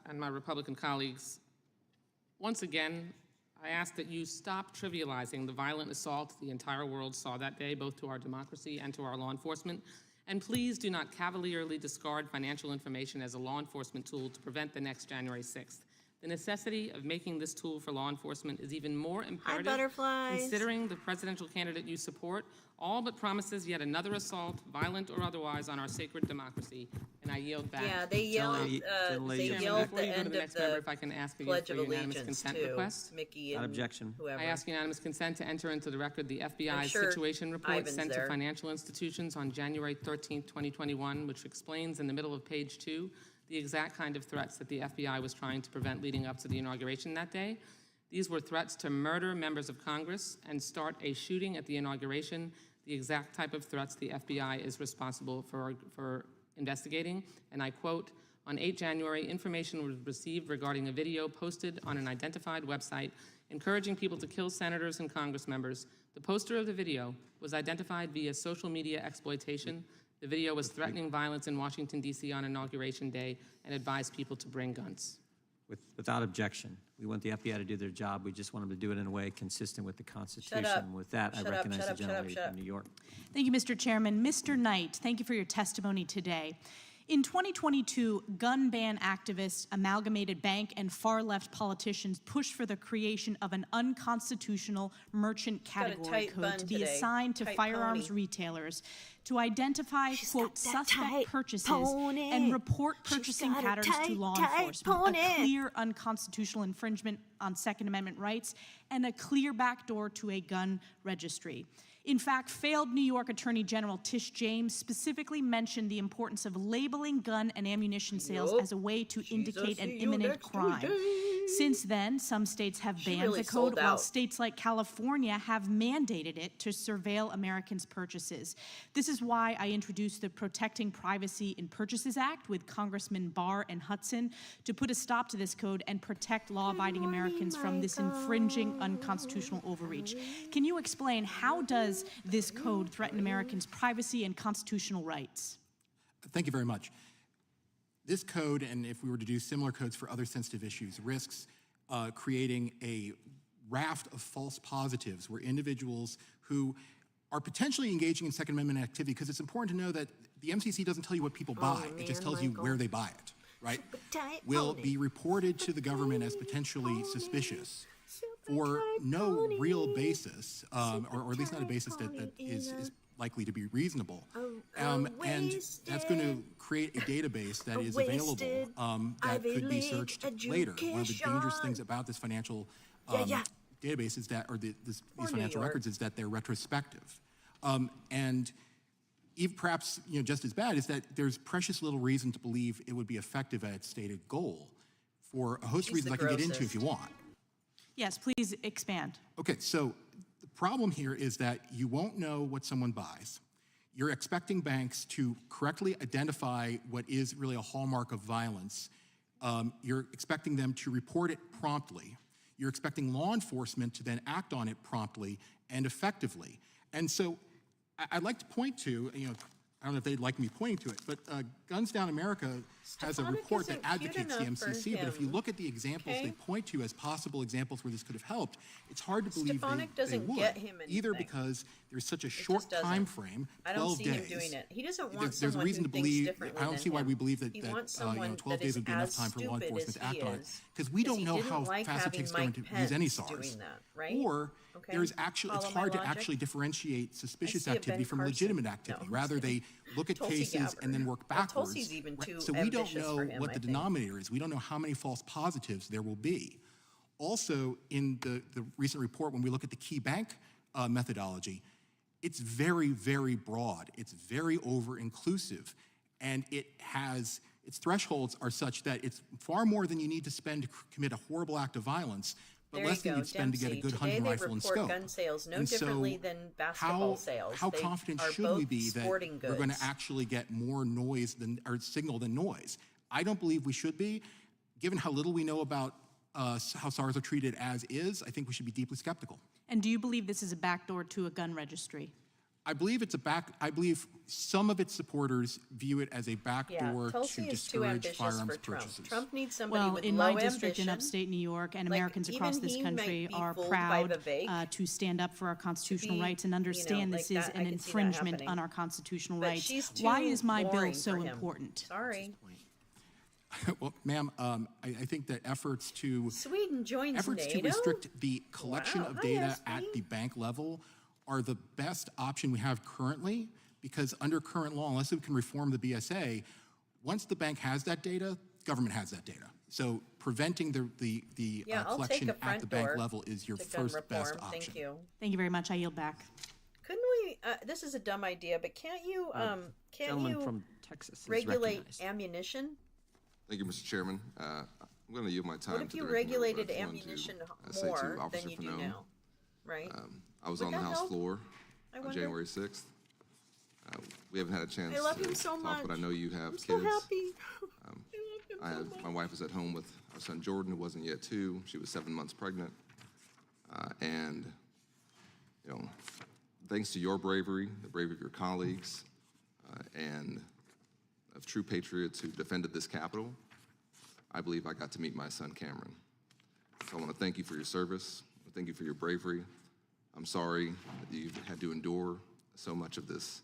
Speaker 15: and my Republican colleagues, once again, I ask that you stop trivializing the violent assault the entire world saw that day, both to our democracy and to our law enforcement. And please do not cavalierly discard financial information as a law enforcement tool to prevent the next January 6th. The necessity of making this tool for law enforcement is even more imperative
Speaker 1: butterflies.
Speaker 15: considering the presidential candidate you support all but promises yet another assault, violent or otherwise, on our sacred democracy. And I yield back.
Speaker 1: Yeah, they yelled. They yelled at
Speaker 15: Before
Speaker 1: the
Speaker 15: you go to
Speaker 1: end
Speaker 15: the
Speaker 1: of
Speaker 15: next member,
Speaker 1: the
Speaker 15: if I can ask you
Speaker 1: Pledge
Speaker 15: for
Speaker 1: of
Speaker 15: unanimous
Speaker 1: Allegiance
Speaker 15: consent
Speaker 1: too.
Speaker 15: request.
Speaker 1: Mickey
Speaker 2: Without
Speaker 1: and
Speaker 2: objection.
Speaker 1: whoever.
Speaker 15: I ask unanimous consent to enter into the record the FBI's
Speaker 1: sure
Speaker 15: situation report
Speaker 1: Ivan's
Speaker 15: sent
Speaker 1: there.
Speaker 15: to financial institutions on January 13, 2021, which explains in the middle of page 2 the exact kind of threats that the FBI was trying to prevent leading up to the inauguration that day. These were threats to murder members of Congress and start a shooting at the inauguration, the exact type of threats the FBI is responsible for investigating. And I quote, on 8 January, information was received regarding a video posted on an identified website encouraging people to kill senators and Congress members. The poster of the video was identified via social media exploitation. The video was threatening violence in Washington, D.C. on Inauguration Day and advised people to bring guns.
Speaker 2: Without objection. We want the FBI to do their job. We just want them to do it in a way consistent with the Constitution.
Speaker 1: up.
Speaker 2: With that, I
Speaker 1: Shut up,
Speaker 2: recognize
Speaker 1: shut
Speaker 2: the
Speaker 1: up, shut up,
Speaker 2: gentlelady
Speaker 1: shut up.
Speaker 2: from New York.
Speaker 16: Thank you, Mr. Chairman. Mr. Knight, thank you for your testimony today. In 2022, gun ban activists, amalgamated bank, and far-left politicians pushed for the creation of an unconstitutional merchant
Speaker 1: got a
Speaker 16: category
Speaker 1: tight
Speaker 16: code
Speaker 1: bun
Speaker 16: to be
Speaker 1: today.
Speaker 16: assigned to
Speaker 1: Tight
Speaker 16: firearms
Speaker 1: pony.
Speaker 16: retailers to identify, quote,
Speaker 1: got that
Speaker 16: suspect
Speaker 1: tight
Speaker 16: purchases
Speaker 1: pony.
Speaker 16: and report
Speaker 1: She's
Speaker 16: purchasing
Speaker 1: got a
Speaker 16: patterns to
Speaker 1: tight,
Speaker 16: law
Speaker 1: tight
Speaker 16: enforcement,
Speaker 1: pony.
Speaker 16: a clear unconstitutional infringement on Second Amendment rights, and a clear backdoor to a gun registry. In fact, failed New York Attorney General Tish James specifically mentioned the importance of labeling gun and ammunition sales
Speaker 1: Yup.
Speaker 16: as a way to
Speaker 1: She's
Speaker 16: indicate
Speaker 1: a
Speaker 16: an
Speaker 1: see you
Speaker 16: imminent
Speaker 1: next
Speaker 16: crime.
Speaker 1: Tuesday.
Speaker 16: Since then, some states have
Speaker 1: She
Speaker 16: banned
Speaker 1: really
Speaker 16: the code,
Speaker 1: sold
Speaker 16: while
Speaker 1: out.
Speaker 16: states like California have mandated it to surveil Americans' purchases. This is why I introduced the Protecting Privacy in Purchases Act with Congressman Barr and Hudson to put a stop to this code and protect law-abiding Americans from this infringing unconstitutional overreach. Can you explain how does this code threaten Americans' privacy and constitutional rights?
Speaker 8: Thank you very much. This code, and if we were to do similar codes for other sensitive issues, risks creating a raft of false positives where individuals who are potentially engaging in Second Amendment activity, because it's important to know that the MCC doesn't tell you what people buy, it just tells you where they buy it, right? Will be reported to the government as potentially suspicious. for no real basis, or at least not a basis that is likely to be reasonable. And that's going to create a database that is available that could be searched later. One of the dangerous things about this financial database is that, or these financial records, is that they're retrospective. And even perhaps just as bad is that there's precious little reason to believe it would be effective at its stated goal for a host of reasons I can get into if you want.
Speaker 16: Yes, please expand.
Speaker 8: Okay, so the problem here is that you won't know what someone buys. You're expecting banks to correctly identify what is really a hallmark of violence. You're expecting them to report it promptly. You're expecting law enforcement to then act on it promptly and effectively. And so I'd like to point to, I don't know if they'd like me pointing to it, but Guns Down America has a report that advocates the MCC, but if you look at the examples they point to as possible examples where this could have helped, it's hard to believe they would, either because there's such a short time frame, 12 days.
Speaker 1: I don't see him doing it. He doesn't want
Speaker 8: There's a reason to believe, I don't see why we believe that, 12 days would be enough time for law enforcement to act on it, because we don't know how fast it takes them to use any SARS. Or there's actually, it's hard to actually differentiate suspicious activity from legitimate activity. Rather, they look at cases and then work backwards. So we don't know what the denominator is. We don't know how many false positives there will be. Also, in the recent report, when we look at the key bank methodology, it's very, very broad. It's very over-inclusive. And its thresholds are such that it's far more than you need to spend to commit a horrible act of violence, but less than you'd spend to get a good hunting rifle and scope.
Speaker 1: Gun sales no differently than basketball sales.
Speaker 8: How confident should we be that we're going to actually get more noise or signal than noise? I don't believe we should be. Given how little we know about how SARS are treated as is, I think we should be deeply skeptical.
Speaker 16: And do you believe this is a backdoor to a gun registry?
Speaker 8: I believe I believe some of its supporters view it as a backdoor to discourage firearms purchases.
Speaker 1: Trump needs somebody with
Speaker 16: in
Speaker 1: low
Speaker 16: my district
Speaker 1: ambition.
Speaker 16: in upstate New York, and Americans across this country are proud to stand up for our constitutional rights and understand this is an infringement on our constitutional rights. Why is my bill so important?
Speaker 1: Sorry.
Speaker 8: Well, ma'am, I think that efforts to
Speaker 1: NATO?
Speaker 8: restrict the collection of data at the bank level are the best option we have currently, because under current law, unless we can reform the BSA, once the bank has that data, government has that data. So preventing the collection at the bank level is your first best option.
Speaker 1: Thank you.
Speaker 16: Thank you very much. I yield back.
Speaker 1: Couldn't we? This is a dumb idea, but can't you
Speaker 2: from Texas
Speaker 1: regulate ammunition?
Speaker 17: Thank you, Mr. Chairman. I'm going to yield my time.
Speaker 1: What if you regulated ammunition more than you do now? Right.
Speaker 17: I was on the House floor on January 6th. We haven't had a chance to talk, but I know you have kids.
Speaker 1: I'm so happy.
Speaker 17: My wife was at home with our son Jordan, who wasn't yet 2. She was 7 months pregnant. And, thanks to your bravery, the bravery of your colleagues, and of true patriots who defended this Capitol, I believe I got to meet my son Cameron. So I want to thank you for your service. Thank you for your bravery. I'm sorry that you've had to endure so much of this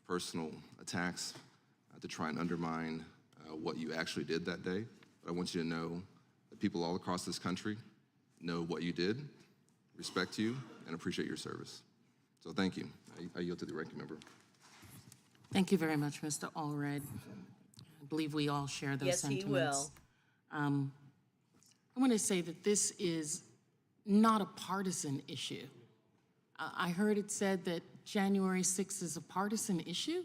Speaker 17: personal attacks to try and undermine what you actually did that day. But I want you to know that people all across this country know what you did, respect you, and appreciate your service. So thank you. I yield to the ranking member.
Speaker 3: Thank you very much, Mr. Allred. I believe we all share those sentiments.
Speaker 1: Yes, he will.
Speaker 3: I want to say that this is not a partisan issue. I heard it said that January 6th is a partisan issue.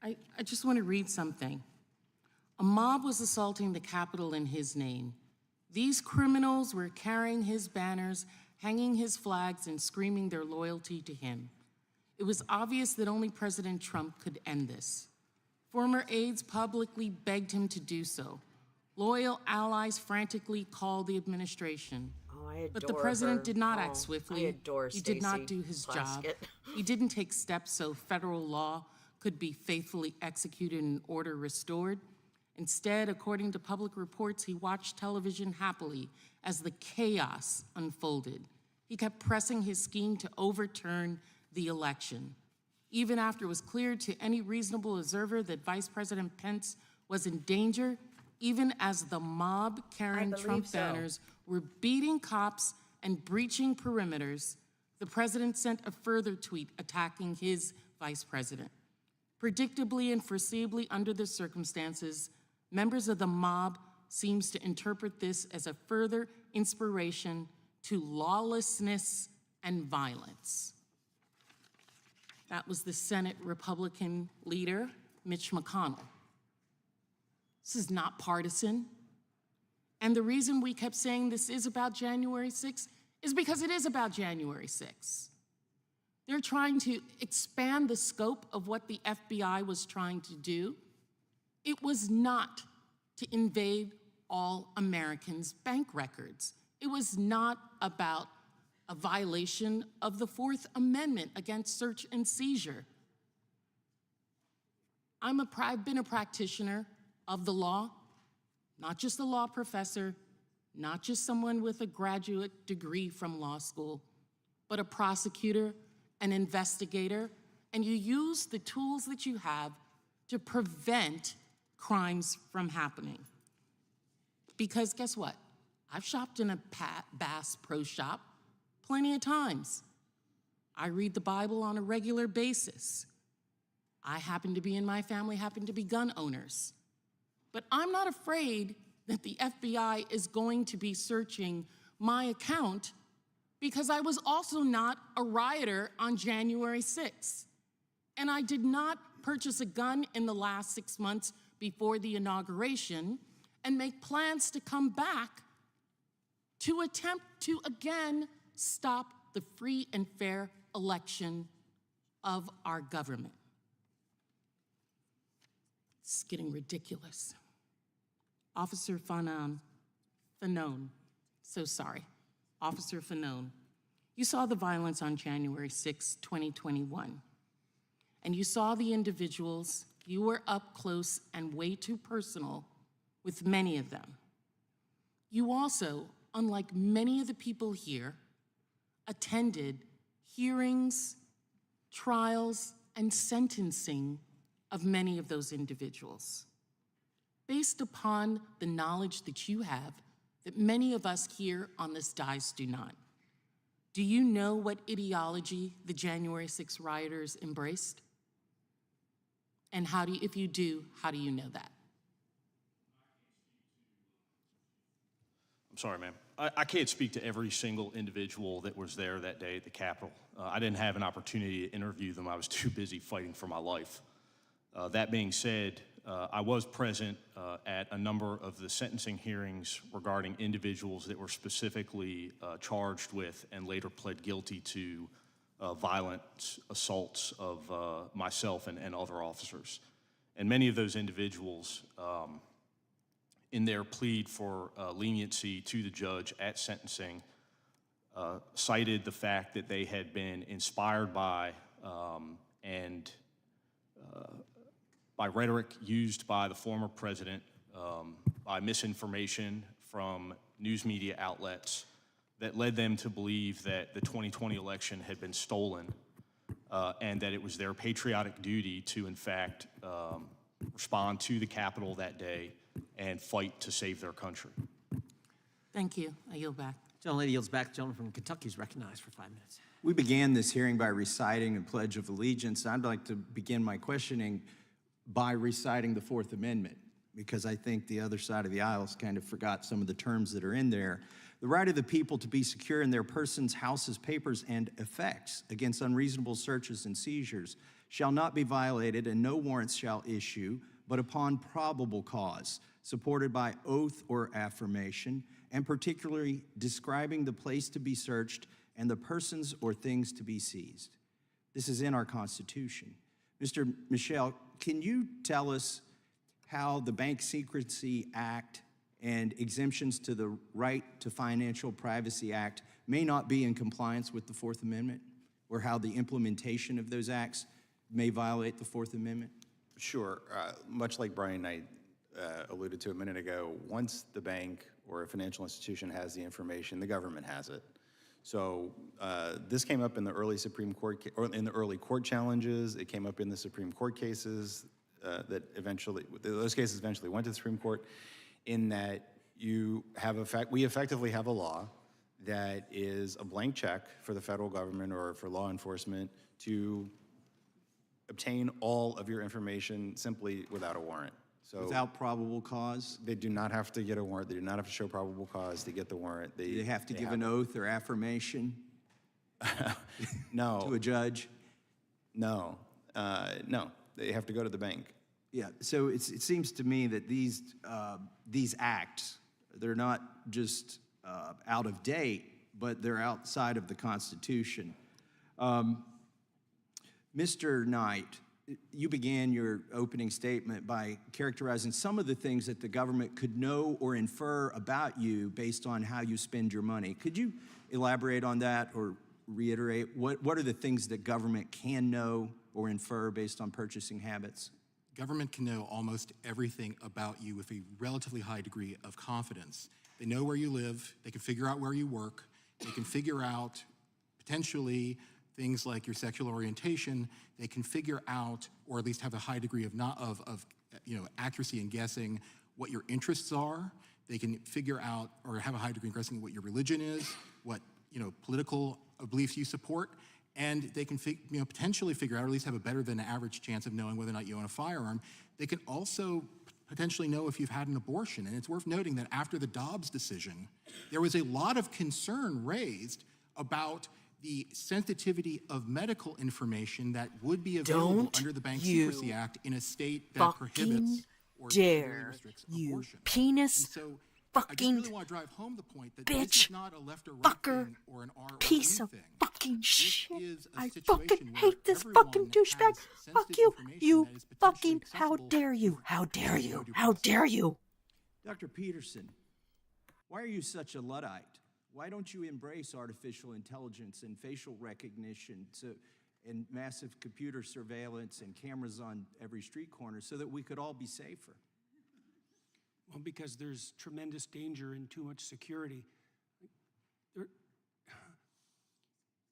Speaker 3: I just want to read something. A mob was assaulting the Capitol in his name. These criminals were carrying his banners, hanging his flags, and screaming their loyalty to him. It was obvious that only President Trump could end this. Former aides publicly begged him to do so. Loyal allies frantically called the administration. But the president did not act swiftly. He did not do his job. He didn't take steps so federal law could be faithfully executed and order restored. Instead, according to public reports, he watched television happily as the chaos unfolded. He kept pressing his scheme to overturn the election. Even after it was clear to any reasonable observer that Vice President Pence was in danger, even as the mob carrying Trump banners were beating cops and breaching perimeters, the president sent a further tweet attacking his vice president. Predictably and foreseeably under the circumstances, members of the mob seems to interpret this as a further inspiration to lawlessness and violence. That was the Senate Republican leader, Mitch McConnell. This is not partisan. And the reason we kept saying this is about January 6th is because it is about January 6th. They're trying to expand the scope of what the FBI was trying to do. It was not to invade all Americans' bank records. It was not about a violation of the Fourth Amendment against search and seizure. I've been a practitioner of the law, not just a law professor, not just someone with a graduate degree from law school, but a prosecutor, an investigator, and you use the tools that you have to prevent crimes from happening. Because guess what? I've shopped in a Bass Pro Shop plenty of times. I read the Bible on a regular basis. I happen to be in my family, happen to be gun owners. But I'm not afraid that the FBI is going to be searching my account because I was also not a rioter on January 6th. And I did not purchase a gun in the last 6 months before the inauguration and make plans to come back to attempt to again stop the free and fair election of our government. It's getting ridiculous. Officer Fanone, so sorry. Officer Fanone, you saw the violence on January 6, 2021, and you saw the individuals. You were up close and way too personal with many of them. You also, unlike many of the people here, attended hearings, trials, and sentencing of many of those individuals. Based upon the knowledge that you have, that many of us here on this dais do not, do you know what ideology the January 6 rioters embraced? And how do you, if you do, how do you know that?
Speaker 4: I'm sorry, ma'am. I can't speak to every single individual that was there that day at the Capitol. I didn't have an opportunity to interview them. I was too busy fighting for my life. That being said, I was present at a number of the sentencing hearings regarding individuals that were specifically charged with and later pled guilty to violent assaults of myself and other officers. And many of those individuals, in their plead for leniency to the judge at sentencing, cited the fact that they had been inspired by and by rhetoric used by the former president, by misinformation from news media outlets that led them to believe that the 2020 election had been stolen and that it was their patriotic duty to, in fact, respond to the Capitol that day and fight to save their country.
Speaker 3: Thank you. I yield back.
Speaker 2: Gentlelady yields back. The gentleman from Kentucky is recognized for 5 minutes.
Speaker 18: We began this hearing by reciting the Pledge of Allegiance. I'd like to begin my questioning by reciting the Fourth Amendment, because I think the other side of the aisles kind of forgot some of the terms that are in there. The right of the people to be secure in their persons, houses, papers, and effects against unreasonable searches and seizures shall not be violated, and no warrants shall issue but upon probable cause, supported by oath or affirmation, and particularly describing the place to be searched and the persons or things to be seized. This is in our Constitution. Mr. Michel, can you tell us how the Bank Secrecy Act and exemptions to the Right to Financial Privacy Act may not be in compliance with the Fourth Amendment, or how the implementation of those acts may violate the Fourth Amendment?
Speaker 10: Sure. Much like Brian Knight alluded to a minute ago, once the bank or a financial institution has the information, the government has it. So this came up in the early Supreme Court, or in the early court challenges. It came up in the Supreme Court cases that eventually, those cases eventually went to the Supreme Court, in that we effectively have a law, that is a blank check for the federal government or for law enforcement to obtain all of your information simply without a warrant. So
Speaker 18: Without probable cause?
Speaker 10: they do not have to get a warrant. They do not have to show probable cause to get the warrant.
Speaker 18: Do they have to give an oath or affirmation
Speaker 10: No.
Speaker 18: to a judge?
Speaker 10: No. No. They have to go to the bank.
Speaker 18: Yeah, so it seems to me that these acts, they're not just out of date, but they're outside of the Constitution. Mr. Knight, you began your opening statement by characterizing some of the things that the government could know or infer about you based on how you spend your money. Could you elaborate on that or reiterate? What are the things that government can know or infer based on purchasing habits?
Speaker 8: Government can know almost everything about you with a relatively high degree of confidence. They know where you live, they can figure out where you work, they can figure out potentially things like your sexual orientation, they can figure out, or at least have a high degree of accuracy in guessing what your interests are. They can figure out, or have a high degree of guessing what your religion is, what political beliefs you support, and they can potentially figure out, or at least have a better than average chance of knowing whether or not you own a firearm. They can also potentially know if you've had an abortion. And it's worth noting that after the Dobbs decision, there was a lot of concern raised about the sensitivity of medical information that would be available under the Bank Secrecy Act in a state that prohibits or severely restricts abortion.
Speaker 1: Penis fucking
Speaker 8: I just really want to drive home the point that
Speaker 1: bitch,
Speaker 8: this is not a left or right
Speaker 1: fucker,
Speaker 8: thing or an R or
Speaker 1: piece
Speaker 8: B
Speaker 1: of
Speaker 8: thing.
Speaker 1: fucking shit. I
Speaker 8: situation
Speaker 1: fucking
Speaker 8: where
Speaker 1: hate this
Speaker 8: everyone
Speaker 1: fucking
Speaker 8: has
Speaker 1: douchebag. Fuck
Speaker 8: sensitive
Speaker 1: you.
Speaker 8: information
Speaker 1: You
Speaker 8: that is potentially
Speaker 1: fucking, how
Speaker 8: accessible
Speaker 1: dare you? How dare you? How dare you?
Speaker 18: Dr. Peterson, why are you such a Luddite? Why don't you embrace artificial intelligence and facial recognition and massive computer surveillance and cameras on every street corner so that we could all be safer?
Speaker 5: Well, because there's tremendous danger and too much security.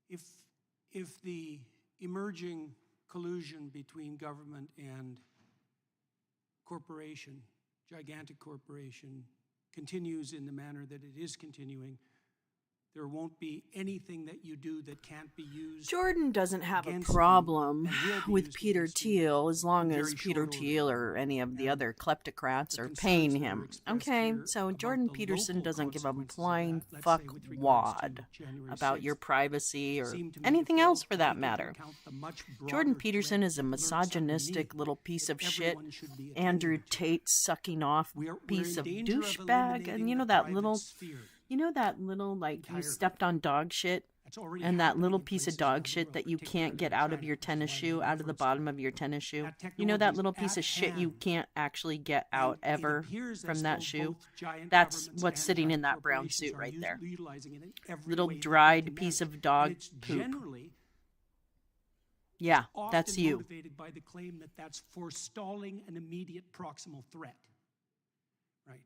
Speaker 5: If the emerging collusion between government and corporation, gigantic corporation, continues in the manner that it is continuing, there won't be anything that you do that can't be used.
Speaker 1: Jordan doesn't have a
Speaker 5: against
Speaker 1: problem
Speaker 5: you and will be
Speaker 1: with
Speaker 5: used
Speaker 1: Peter
Speaker 5: against you
Speaker 1: Thiel as long
Speaker 5: in
Speaker 1: as
Speaker 5: very
Speaker 1: Peter
Speaker 5: short order.
Speaker 1: Thiel or any of the other kleptocrats are
Speaker 5: concerns
Speaker 1: paying
Speaker 5: that are
Speaker 1: him.
Speaker 5: expressed
Speaker 1: Okay,
Speaker 5: here
Speaker 1: so
Speaker 5: about
Speaker 1: Jordan
Speaker 5: the
Speaker 1: Peterson
Speaker 5: local
Speaker 1: doesn't give a
Speaker 5: consequences of
Speaker 1: flying
Speaker 5: that, let's
Speaker 1: fuck
Speaker 5: say with regards to
Speaker 1: wad
Speaker 5: January
Speaker 1: about
Speaker 5: 6th,
Speaker 1: your privacy or
Speaker 5: seem to me
Speaker 1: anything
Speaker 5: fail
Speaker 1: else for
Speaker 5: to
Speaker 1: that
Speaker 5: take into
Speaker 1: matter.
Speaker 5: account the much
Speaker 1: Jordan
Speaker 5: broader
Speaker 1: Peterson
Speaker 5: threat
Speaker 1: is a
Speaker 5: that lurks
Speaker 1: misogynistic
Speaker 5: underneath
Speaker 1: little piece
Speaker 5: that
Speaker 1: of shit,
Speaker 5: everyone should be attending
Speaker 1: Andrew
Speaker 5: to.
Speaker 1: Tate sucking off
Speaker 5: We're
Speaker 1: piece
Speaker 5: in
Speaker 1: of
Speaker 5: danger of
Speaker 1: douchebag, and
Speaker 5: eliminating
Speaker 1: you know
Speaker 5: the
Speaker 1: that
Speaker 5: private
Speaker 1: little,
Speaker 5: sphere
Speaker 1: like you
Speaker 5: entirely.
Speaker 1: stepped on dog shit.
Speaker 5: That's already
Speaker 1: And that
Speaker 5: happening
Speaker 1: little
Speaker 5: in
Speaker 1: piece of
Speaker 5: places around
Speaker 1: dog
Speaker 5: the
Speaker 1: shit
Speaker 5: world,
Speaker 1: that you can't
Speaker 5: particularly
Speaker 1: get
Speaker 5: in
Speaker 1: out of
Speaker 5: China,
Speaker 1: your
Speaker 5: which is
Speaker 1: tennis
Speaker 5: why I
Speaker 1: shoe,
Speaker 5: made
Speaker 1: out of the
Speaker 5: reference to
Speaker 1: bottom
Speaker 5: it.
Speaker 1: of your tennis shoe.
Speaker 5: That
Speaker 1: You know that
Speaker 5: technology
Speaker 1: little
Speaker 5: is
Speaker 1: piece
Speaker 5: at
Speaker 1: of shit you
Speaker 5: hand.
Speaker 1: can't actually get out
Speaker 5: And it
Speaker 1: ever
Speaker 5: appears
Speaker 1: from
Speaker 5: as
Speaker 1: that
Speaker 5: though
Speaker 1: shoe.
Speaker 5: both giant
Speaker 1: That's
Speaker 5: governments
Speaker 1: what's
Speaker 5: and
Speaker 1: sitting in
Speaker 5: private
Speaker 1: that brown
Speaker 5: corporations
Speaker 1: suit
Speaker 5: are
Speaker 1: right there.
Speaker 5: utilizing it in every
Speaker 1: Little
Speaker 5: way that they
Speaker 1: dried
Speaker 5: can
Speaker 1: piece
Speaker 5: manage.
Speaker 1: of dog
Speaker 5: And it's
Speaker 1: poop.
Speaker 5: generally
Speaker 1: Yeah,
Speaker 5: often
Speaker 1: that's you.
Speaker 5: motivated by the claim that that's forestalling an immediate proximal threat. Right.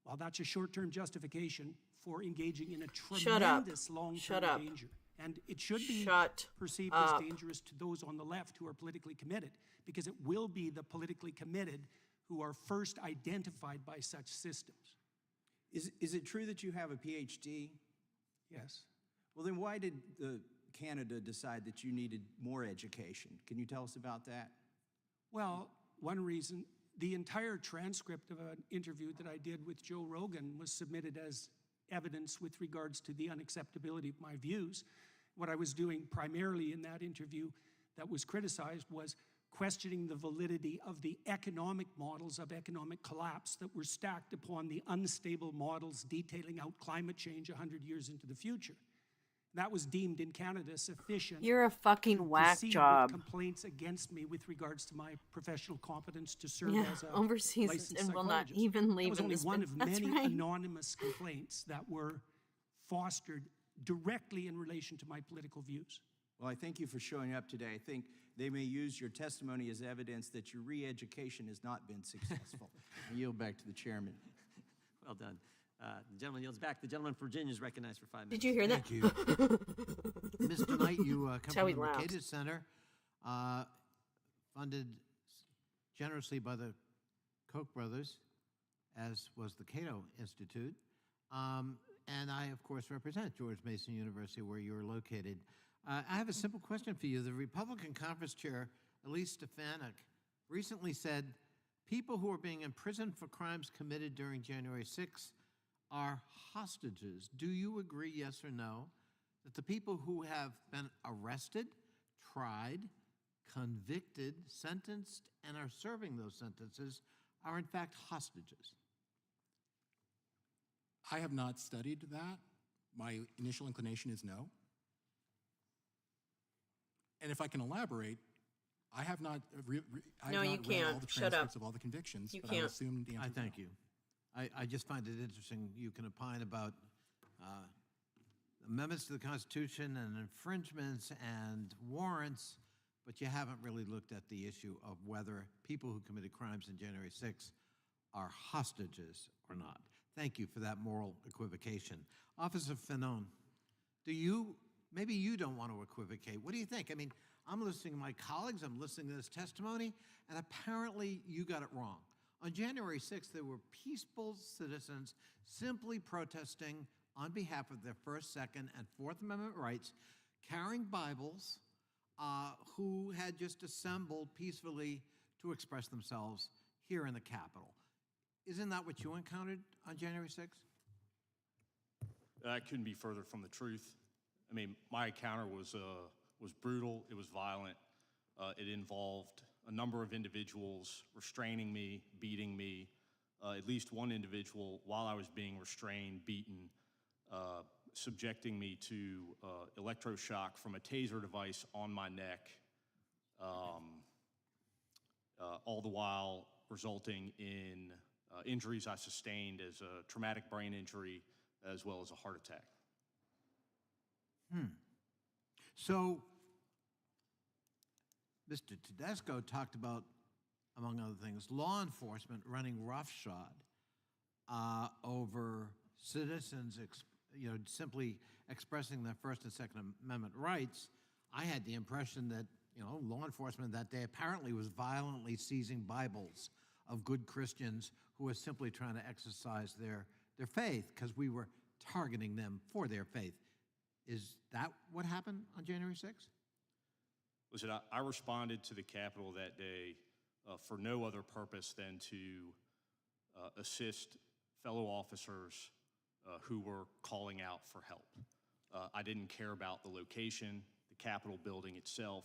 Speaker 5: While that's a short-term justification for engaging in a
Speaker 1: Shut up.
Speaker 5: tremendous long-term
Speaker 1: Shut up.
Speaker 5: danger. And it should be
Speaker 1: Shut
Speaker 5: perceived
Speaker 1: up.
Speaker 5: as dangerous to those on the left who are politically committed, because it will be the politically committed who are first identified by such systems.
Speaker 18: Is it true that you have a PhD?
Speaker 5: Yes.
Speaker 18: Well, then why did Canada decide that you needed more education? Can you tell us about that?
Speaker 5: Well, one reason, the entire transcript of an interview that I did with Joe Rogan was submitted as evidence with regards to the unacceptability of my views. What I was doing primarily in that interview that was criticized was questioning the validity of the economic models of economic collapse that were stacked upon the unstable models detailing out climate change 100 years into the future. That was deemed in Canada sufficient.
Speaker 1: You're a fucking
Speaker 5: to
Speaker 1: whack
Speaker 5: proceed
Speaker 1: job.
Speaker 5: with complaints against me with regards to my professional competence to serve
Speaker 1: Yeah,
Speaker 5: as a
Speaker 1: overseas
Speaker 5: licensed
Speaker 1: and will not
Speaker 5: psychologist.
Speaker 1: even
Speaker 5: That
Speaker 1: leave
Speaker 5: was
Speaker 1: in
Speaker 5: only
Speaker 1: this
Speaker 5: one
Speaker 1: bin-
Speaker 5: of
Speaker 1: That's
Speaker 5: many
Speaker 1: right.
Speaker 5: anonymous complaints that were fostered directly in relation to my political views.
Speaker 18: Well, I thank you for showing up today. I think they may use your testimony as evidence that your re-education has not been successful. I yield back to the chairman.
Speaker 2: Well done. The gentleman yields back. The gentleman from Virginia is recognized for 5 minutes.
Speaker 1: Did you hear that?
Speaker 6: Thank you. Mr. Knight, you
Speaker 1: That's
Speaker 6: come
Speaker 1: how he
Speaker 6: from the
Speaker 1: laughed.
Speaker 6: Mercatus Center, funded generously by the Koch brothers, as was the Cato Institute. And I, of course, represent George Mason University, where you're located. I have a simple question for you. The Republican Conference Chair, Elise Stefanik, recently said people who are being imprisoned for crimes committed during January 6th are hostages. Do you agree, yes or no, that the people who have been arrested, tried, convicted, sentenced, and are serving those sentences are in fact hostages?
Speaker 8: I have not studied that. My initial inclination is no. And if I can elaborate, I have not,
Speaker 1: No, you
Speaker 8: read all
Speaker 1: can't.
Speaker 8: the
Speaker 1: Shut up.
Speaker 8: transcripts of all the convictions,
Speaker 1: You
Speaker 8: but I
Speaker 1: can't.
Speaker 8: assume the answer
Speaker 6: I
Speaker 8: is
Speaker 6: thank
Speaker 8: no.
Speaker 6: you. I just find it interesting. You can opine about amendments to the Constitution and infringements and warrants, but you haven't really looked at the issue of whether people who committed crimes in January 6th are hostages or not. Thank you for that moral equivocation. Officer Fanon, maybe you don't want to equivocate. What do you think? I mean, I'm listening to my colleagues, I'm listening to this testimony, and apparently you got it wrong. On January 6th, there were peaceful citizens simply protesting on behalf of their First, Second, and Fourth Amendment rights, carrying Bibles, who had just assembled peacefully to express themselves here in the Capitol. Isn't that what you encountered on January 6th?
Speaker 4: That couldn't be further from the truth. I mean, my encounter was brutal. It was violent. It involved a number of individuals restraining me, beating me. At least one individual, while I was being restrained, beaten, subjecting me to electroshock from a taser device on my neck, all the while resulting in injuries I sustained as a traumatic brain injury as well as a heart attack.
Speaker 6: So, Mr. Tedesco talked about, among other things, law enforcement running roughshod over citizens, simply expressing their First and Second Amendment rights. I had the impression that, law enforcement that day apparently was violently seizing Bibles of good Christians who were simply trying to exercise their faith because we were targeting them for their faith. Is that what happened on January 6th?
Speaker 4: Listen, I responded to the Capitol that day for no other purpose than to assist fellow officers who were calling out for help. I didn't care about the location, the Capitol building itself,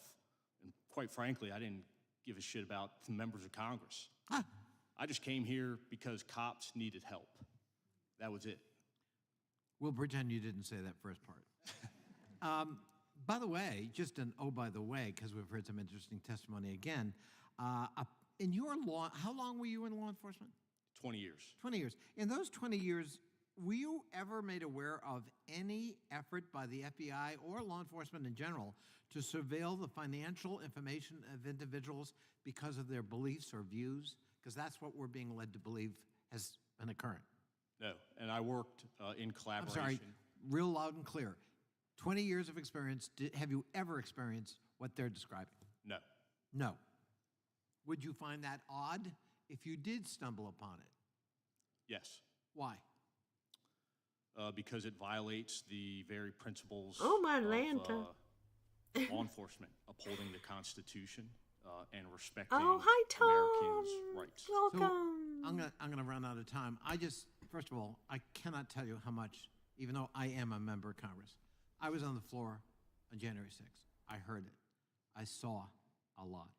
Speaker 4: and quite frankly, I didn't give a shit about the members of Congress. I just came here because cops needed help. That was it.
Speaker 6: We'll pretend you didn't say that first part. By the way, just an by the way, because we've heard some interesting testimony again. In your how long were you in law enforcement?
Speaker 4: 20 years.
Speaker 6: 20 years. In those 20 years, were you ever made aware of any effort by the FBI or law enforcement in general to surveil the financial information of individuals because of their beliefs or views? Because that's what we're being led to believe has been occurring.
Speaker 4: No, and I worked in collaboration.
Speaker 6: I'm sorry, real loud and clear. 20 years of experience, have you ever experienced what they're describing?
Speaker 4: No.
Speaker 6: No. Would you find that odd if you did stumble upon it?
Speaker 4: Yes.
Speaker 6: Why?
Speaker 4: Because it violates the very principles
Speaker 1: Oh, my
Speaker 4: of
Speaker 1: Lanta.
Speaker 4: Law enforcement, upholding the Constitution and respecting
Speaker 1: Oh, hi, Tom.
Speaker 4: Americans' rights.
Speaker 1: Welcome.
Speaker 6: So I'm gonna run out of time. First of all, I cannot tell you how much, even though I am a member of Congress, I was on the floor on January 6th. I heard it. I saw a lot.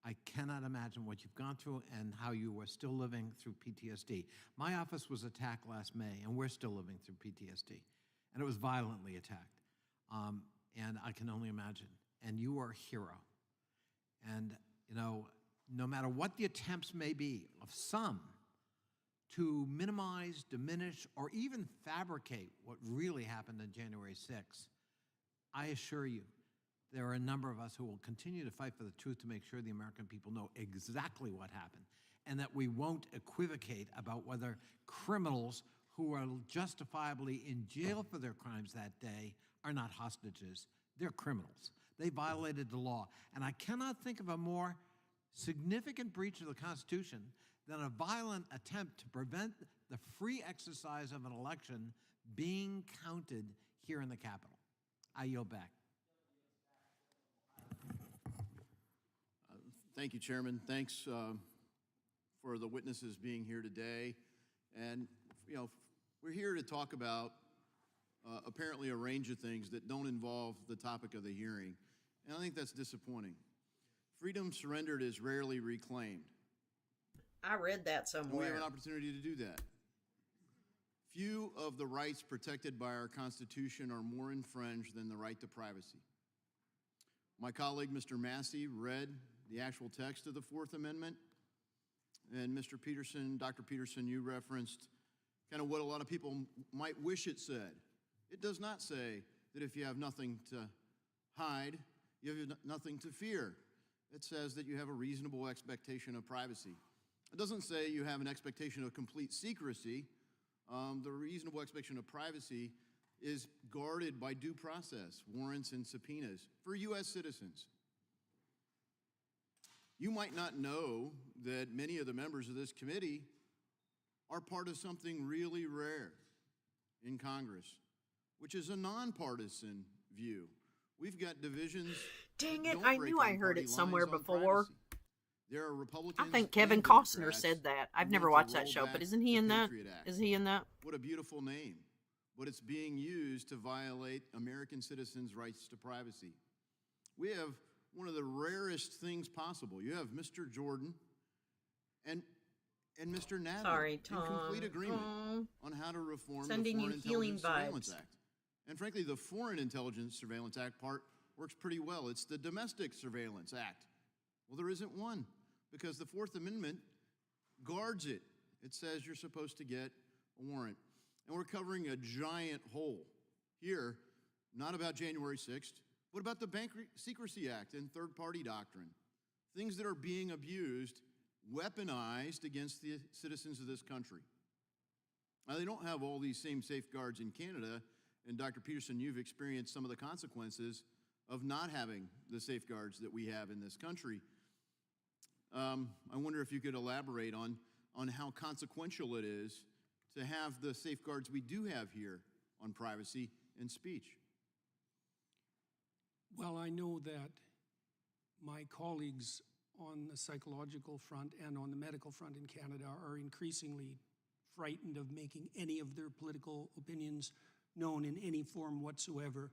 Speaker 6: I cannot imagine what you've gone through and how you are still living through PTSD. My office was attacked last May, and we're still living through PTSD. And it was violently attacked. And I can only imagine. And you are a hero. And, no matter what the attempts may be of some to minimize, diminish, or even fabricate what really happened on January 6th, I assure you, there are a number of us who will continue to fight for the truth to make sure the American people know exactly what happened and that we won't equivocate about whether criminals who are justifiably in jail for their crimes that day are not hostages. They're criminals. They violated the law. And I cannot think of a more significant breach of the Constitution than a violent attempt to prevent the free exercise of an election being counted here in the Capitol. I yield back.
Speaker 19: Thank you, Chairman. Thanks for the witnesses being here today. And, we're here to talk about apparently a range of things that don't involve the topic of the hearing. And I think that's disappointing. Freedom surrendered is rarely reclaimed.
Speaker 1: I read that somewhere.
Speaker 19: And we have an opportunity to do that. Few of the rights protected by our Constitution are more infringed than the right to privacy. My colleague, Mr. Massey, read the actual text of the Fourth Amendment. And Mr. Peterson, Dr. Peterson, you referenced kind of what a lot of people might wish it said. It does not say that if you have nothing to hide, you have nothing to fear. It says that you have a reasonable expectation of privacy. It doesn't say you have an expectation of complete secrecy. The reasonable expectation of privacy is guarded by due process, warrants, and subpoenas for U.S. citizens. You might not know that many of the members of this committee are part of something really rare in Congress, which is a nonpartisan view. We've got divisions.
Speaker 1: Dang it, I knew I heard it somewhere before.
Speaker 19: There are Republicans.
Speaker 1: I think Kevin Costner said that. I've never watched that show, but isn't he in that? Is he in that?
Speaker 19: What a beautiful name. But it's being used to violate American citizens' rights to privacy. We have one of the rarest things possible. You have Mr. Jordan and Mr. Nadler in complete agreement on how to reform the Foreign Intelligence Surveillance Act. And frankly, the Foreign Intelligence Surveillance Act part works pretty well. It's the Domestic Surveillance Act. Well, there isn't one because the Fourth Amendment guards it. It says you're supposed to get a warrant. And we're covering a giant hole here, not about January 6th, but about the Bank Secrecy Act and third-party doctrine, things that are being abused, weaponized against the citizens of this country. Now, they don't have all these same safeguards in Canada, and Dr. Peterson, you've experienced some of the consequences of not having the safeguards that we have in this country. I wonder if you could elaborate on how consequential it is to have the safeguards we do have here on privacy and speech.
Speaker 5: Well, I know that my colleagues on the psychological front and on the medical front in Canada are increasingly frightened of making any of their political opinions known in any form whatsoever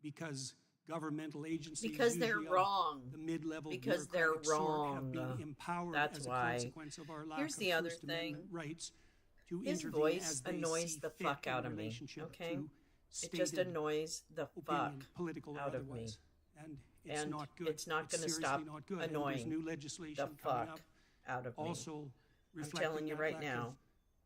Speaker 5: because governmental agencies,
Speaker 1: because they're wrong,
Speaker 5: the mid-level
Speaker 1: because they're wrong,
Speaker 5: have been empowered
Speaker 1: that's
Speaker 5: as a
Speaker 1: why.
Speaker 5: consequence of our lack
Speaker 1: Here's
Speaker 5: of
Speaker 1: the other
Speaker 5: First
Speaker 1: thing.
Speaker 5: Amendment rights to
Speaker 1: His
Speaker 5: intervene
Speaker 1: voice
Speaker 5: as they
Speaker 1: annoys
Speaker 5: see
Speaker 1: the
Speaker 5: fit
Speaker 1: fuck
Speaker 5: in
Speaker 1: out of me.
Speaker 5: relationship
Speaker 1: Okay,
Speaker 5: to
Speaker 1: it just
Speaker 5: stated
Speaker 1: annoys the
Speaker 5: opinion,
Speaker 1: fuck
Speaker 5: political or
Speaker 1: out of me.
Speaker 5: otherwise. And it's not good.
Speaker 1: It's not going to
Speaker 5: seriously
Speaker 1: stop
Speaker 5: not good. And
Speaker 1: annoying
Speaker 5: there's new legislation
Speaker 1: the
Speaker 5: coming
Speaker 1: fuck
Speaker 5: up
Speaker 1: out of me.
Speaker 5: also
Speaker 1: I'm telling you
Speaker 5: reflecting
Speaker 1: right
Speaker 5: that lack
Speaker 1: now,
Speaker 5: of